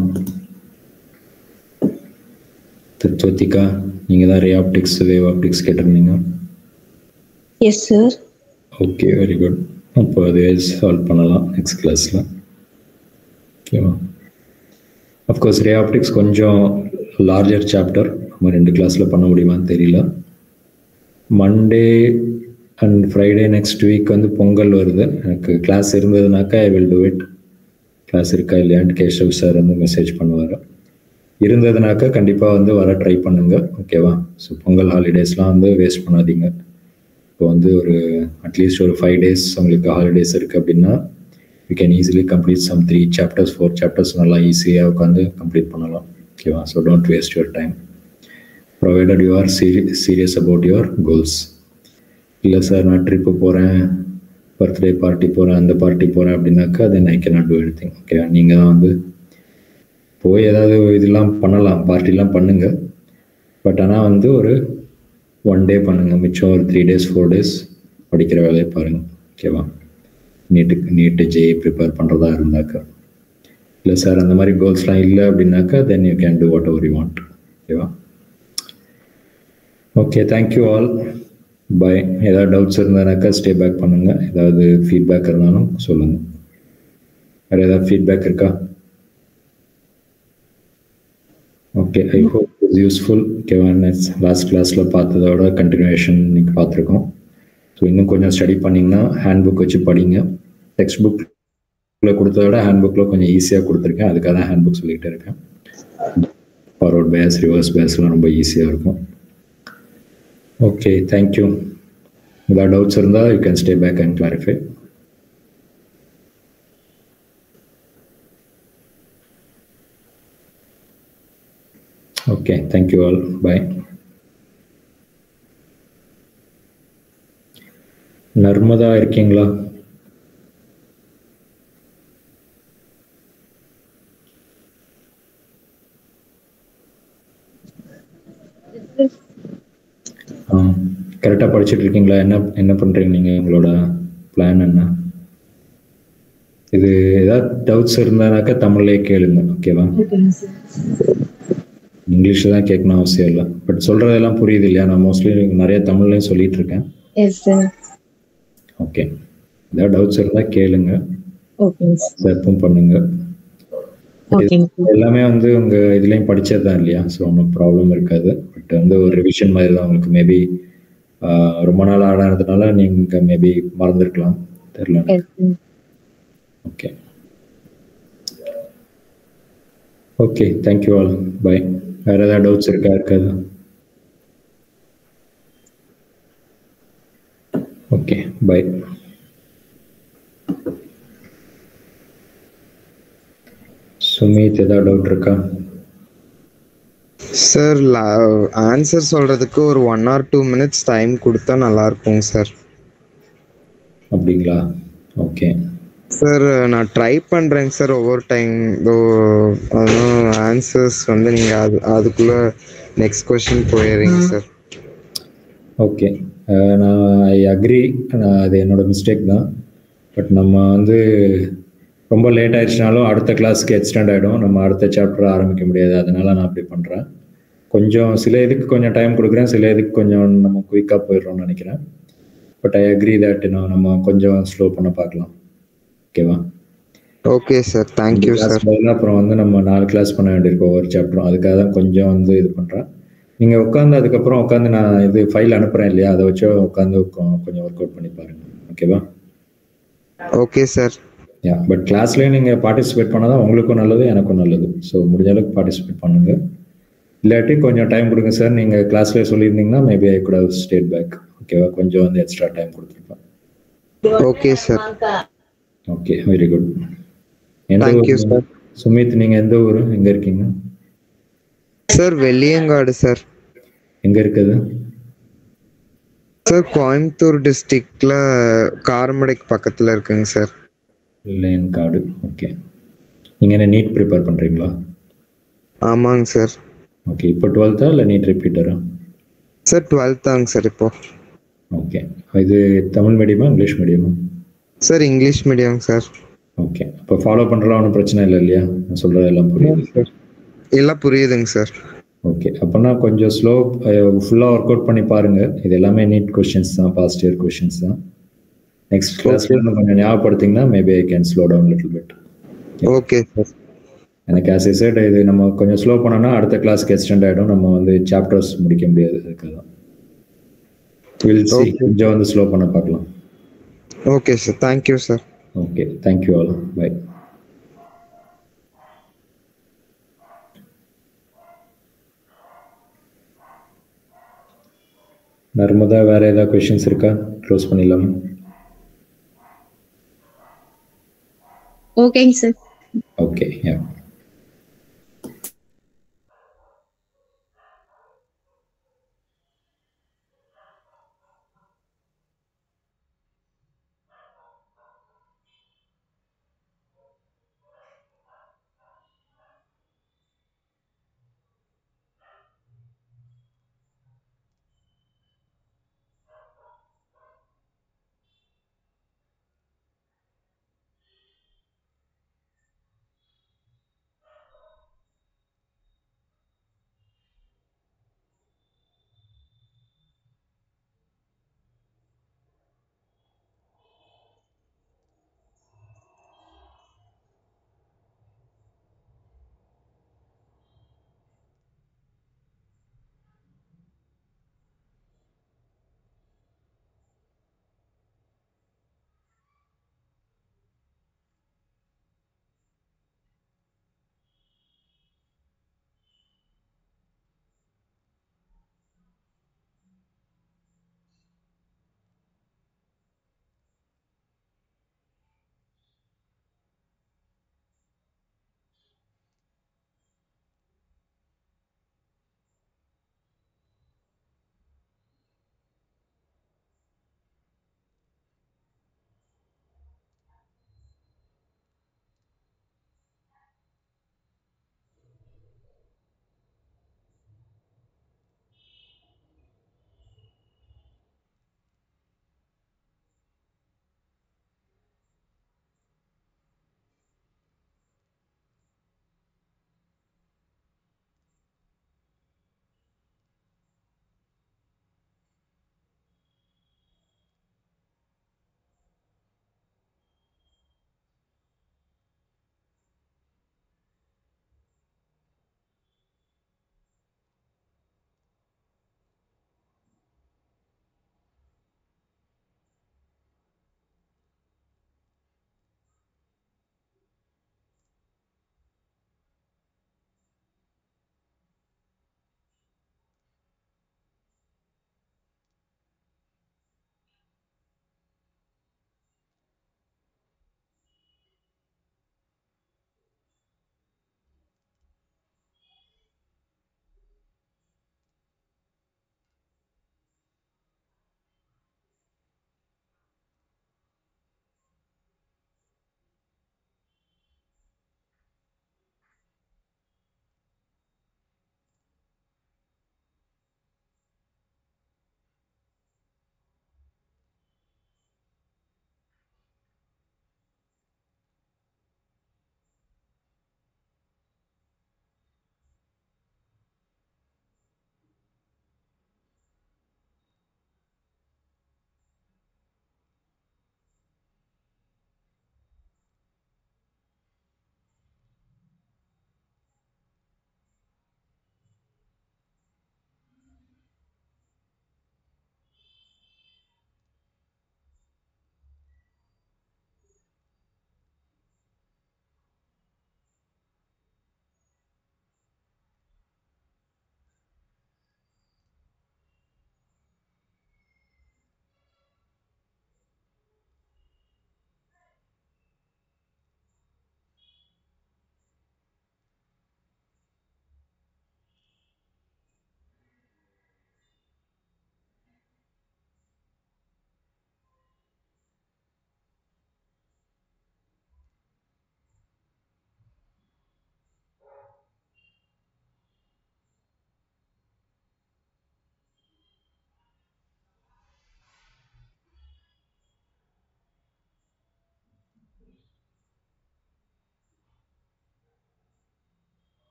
Speaker 1: Tatvadhika, நீங்கள் தான் ரே ஆப்டிக்ஸ் வேவ் ஆப்டிக்ஸ் கேட்டிருந்தீங்க.
Speaker 4: Yes sir.
Speaker 1: Okay, very good. அப்போ அதே சால்வ் பண்ணலாம் நெக்ஸ்ட் கிளாஸில். ஓகேவா? அஃப்கோர்ஸ் ரே ஆப்டிக்ஸ் கொஞ்சம் larger chapter, நம்ம 2 கிளாஸில் பண்ண முடியுமான்னு தெரியல. Monday and Friday next week வந்து பொங்கல் வருது. எனக்கு கிளாஸ் இருந்ததுனாக்கா I will do it. Class இருக்கா இல்லையான்ட்டு கேஷவ் சார் வந்து மெசேஜ் பண்ணுவார். இருந்ததுனாக்கா கண்டிப்பாக வந்து வர ட்ரை பண்ணுங்கள். ஓகேவா? ஸோ பொங்கல் ஹாலிடேஸ்லாம் வந்து வேஸ்ட் பண்ணாதீங்க. இப்போ வந்து ஒரு அட்லீஸ்ட் ஒரு 5 days உங்களுக்கு ஹாலிடேஸ் இருக்குது அப்படின்னா you can easily complete some 3 chapters 4 chapters நல்லா ஈஸியாக உட்காந்து கம்ப்ளீட் பண்ணலாம். ஓகேவா? So don't waste your time provided you are serious about your goals. இல்லை சார் நான் ட்ரிப்பு போகிறேன், பர்த்டே பார்ட்டி போகிறேன், அந்த பார்ட்டி போகிறேன் அப்படின்னாக்கா then I cannot do anything. ஓகேவா? நீங்கள் தான் வந்து போய் ஏதாவது இதெல்லாம் பண்ணலாம், பார்ட்டிலாம் பண்ணுங்கள். பட் ஆனால் வந்து ஒரு 1 day பண்ணுங்கள், மிச்சம் ஒரு 3 days 4 days படிக்கிற வேலையை பாருங்கள். ஓகேவா? நீட்டு ஜெய் ப்ரிப்பேர் பண்ணுறதா இருந்தாக்கா. இல்லை சார் அந்த மாதிரி கோல்ஸ்லாம் இல்லை அப்படின்னாக்கா then you can two what ever you want. ஓகேவா? ஓகே, தேங்க்யூ ஆல், பாய். ஏதாவது டவுட்ஸ் இருந்தானாக்கா ஸ்டே பேக் பண்ணுங்கள், ஏதாவது ஃபீட்பேக் இருந்தாலும் சொல்லுங்கள். வேறு ஏதாவது ஃபீட்பேக் இருக்கா? Okay, I hope is useful. ஓகேவா, லாஸ்ட் கிளாஸில் பார்த்ததோட கண்டினியூஷன் இன்னைக்கு பார்த்துருக்கோம். ஸோ இன்னும் கொஞ்சம் ஸ்டடி பண்ணிங்கன்னா ஹேண்ட் புக் வச்சு படிங்க. டெக்ஸ்ட் புக்கில் கொடுத்ததோட ஹேண்ட் புக்கில் கொஞ்சம் ஈஸியாக கொடுத்துருக்கேன். அதுக்காக தான் ஹேண்ட் புக் சொல்லிகிட்டே இருக்கேன். ஃபார்வர்ட் பேஸ், ரிவர்ஸ் பேஸ்லாம் ரொம்ப ஈஸியாக இருக்கும். Okay, thank you. ஏதாவது டவுட்ஸ் இருந்தால் you can stay back and clarify. Okay, thank you all. Bye. Narmada இருக்கீங்களா? கரெக்டாக படிச்சுட்டு இருக்கீங்களா? என்ன பண்ணுறீங்க நீங்கள்? உங்களோட பிளான் என்ன? இது ஏதாவது டவுட்ஸ் இருந்தானாக்கா தமிழ்லேயே கேளுங்க. ஓகேவா? இங்கிலீஷில் தான் கேட்கணும் அவசியம் இல்லை. பட் சொல்கிறதெல்லாம் புரியுது இல்லையா? நான் மோஸ்ட்லி நிறைய தமிழ்லையும் சொல்லிட்டு இருக்கேன். ஓகே, ஏதாவது டவுட்ஸ் இருந்தால் கேளுங்க, வாட்ஸ்அப்பும் பண்ணுங்க. எல்லாமே வந்து உங்கள் இதுலேயும் படித்தது தான் இல்லையா? ஸோ ஒன்றும் ப்ராப்ளம் இருக்காது. பட் வந்து ஒரு ரிவிஷன் மாதிரி தான் உங்களுக்கு. மேபி ரொம்ப நாள் ஆடானதுனால நீங்கள் மேபி மறந்துருக்கலாம், தெரியல. Okay okay, thank you all. Bye. வேறு ஏதாவது டவுட்ஸ் இருக்காது? Okay, by. சுமித், ஏதாவது டவுட் இருக்கா?
Speaker 3: சார், ஆன்சர் சொல்றதுக்கு ஒரு 1 or 2 minutes டைம் கொடுத்தா நல்லா இருக்கும் சார்.
Speaker 1: அப்படிங்களா? ஓகே
Speaker 3: சார், நான் ட்ரை பண்ணுறேங்க சார் ஒவ்வொரு டைம். அதுவும் ஆன்சர்ஸ் வந்து நீங்கள் அதுக்குள்ளே நெக்ஸ்ட் கொஸ்டின் போயிடுறீங்க சார்.
Speaker 1: ஓகே, நான் ஐ அக்ரி. அது என்னோட மிஸ்டேக் தான். பட் நம்ம வந்து ரொம்ப லேட் ஆயிடுச்சுனாலும் அடுத்த கிளாஸுக்கு எக்ஸ்டெண்ட் ஆகிடும். நம்ம அடுத்த சாப்டர் ஆரம்பிக்க முடியாது. அதனால நான் அப்படி பண்ணுறேன். கொஞ்சம் சில இதுக்கு கொஞ்சம் டைம் கொடுக்குறேன், சில இதுக்கு கொஞ்சம் நம்ம குயிக்காக போயிடுறோம்னு நினைக்கிறேன். பட் ஐ அக்ரி தட் நம்ம கொஞ்சம் ஸ்லோ பண்ண பார்க்கலாம். ஓகேவா?
Speaker 3: Okay sir, thank you sir.
Speaker 1: அப்புறம் வந்து நம்ம 4 கிளாஸ் பண்ண வேண்டியிருக்கோம் ஒவ்வொரு சாப்டரும். அதுக்காக தான் கொஞ்சம் வந்து இது பண்ணுறேன். நீங்கள் உட்காந்து அதுக்கப்புறம் உட்காந்து நான் இது ஃபைல் அனுப்புகிறேன் இல்லையா, அதை வச்சு உட்காந்து கொஞ்சம் ஒர்க் அவுட் பண்ணி பாருங்கள். ஓகேவா?
Speaker 3: Okay sir.
Speaker 1: யா, பட் கிளாஸ்லேயும் நீங்கள் பார்ட்டிசிபேட் பண்ணால் தான் உங்களுக்கும் நல்லது, எனக்கும் நல்லது. ஸோ முடிஞ்ச அளவுக்கு பார்ட்டிசிபேட் பண்ணுங்கள். இல்லாட்டி கொஞ்சம் டைம் கொடுங்க சார். நீங்கள் கிளாஸ்லேயே சொல்லியிருந்தீங்கன்னா maybe I could have stayed back. ஓகேவா? கொஞ்சம் வந்து எக்ஸ்ட்ரா டைம் கொடுத்துருப்பேன்.
Speaker 3: Okay sir.
Speaker 1: Okay, very good.
Speaker 3: Thank you sir.
Speaker 1: Sumit, நீங்கள் எந்த ஊர், எங்கே இருக்கீங்க?
Speaker 3: Sir, Velliyangadu sir.
Speaker 1: எங்கே இருக்குது
Speaker 3: சார்? கோயம்புத்தூர் டிஸ்ட்ரிக்ட்ல காரமடைக்கு பக்கத்தில் இருக்குங்க சார்.
Speaker 1: வெள்ளியங்காடு. ஓகே, நீங்கள் என்ன நீட் ப்ரிப்பேர் பண்ணுறீங்களா?
Speaker 3: ஆமாங்க சார்.
Speaker 1: ஓகே, இப்போ 12th இல்லை நீட் ரிப்பீட்டரா?
Speaker 3: சார், 12th தாங்க சார் இப்போ.
Speaker 1: ஓகே, இது தமிழ் மீடியமா இங்கிலீஷ் மீடியமா?
Speaker 3: Sir, English medium sir.
Speaker 1: Okay, அப்போ ஃபாலோ பண்ணுறலாம், ஒன்றும் பிரச்சனை இல்லை இல்லையா? நான் சொல்கிறது எல்லாம் புரியுது
Speaker 3: சார்? எல்லாம் புரியுதுங்க சார்.
Speaker 1: ஓகே, அப்போனா கொஞ்சம் ஸ்லோ ஃபுல்லாக ஒர்க் அவுட் பண்ணி பாருங்கள். இது எல்லாமே நீட் கொஸ்டின்ஸ் தான், பாஸ்ட் இயர் கொஸ்டின்ஸ் தான். நெக்ஸ்ட் கிளாஸ்ல கொஞ்சம் ஞாபகப்படுத்திங்கன்னா maybe I can slow down little bit.
Speaker 3: Okay sir.
Speaker 1: எனக்கு ஆஸ் ஐ செட், இது நம்ம கொஞ்சம் ஸ்லோ பண்ணோம்னா அடுத்த கிளாஸ்க்கு எக்ஸ்டெண்ட் ஆகிடும். நம்ம வந்து சாப்டர்ஸ் முடிக்க முடியாது. அதுக்காக தான் கொஞ்சம் வந்து ஸ்லோ பண்ண பார்க்கலாம்.
Speaker 3: Okay sir, thank you sir.
Speaker 1: Okay, thank you all. Bye. Narmada, வேற ஏதாவது கொஸ்டின்ஸ் இருக்கா? க்ளோஸ் பண்ணிடலாமா?
Speaker 4: ஓகேங்க சார்.
Speaker 1: ஓகே, யா.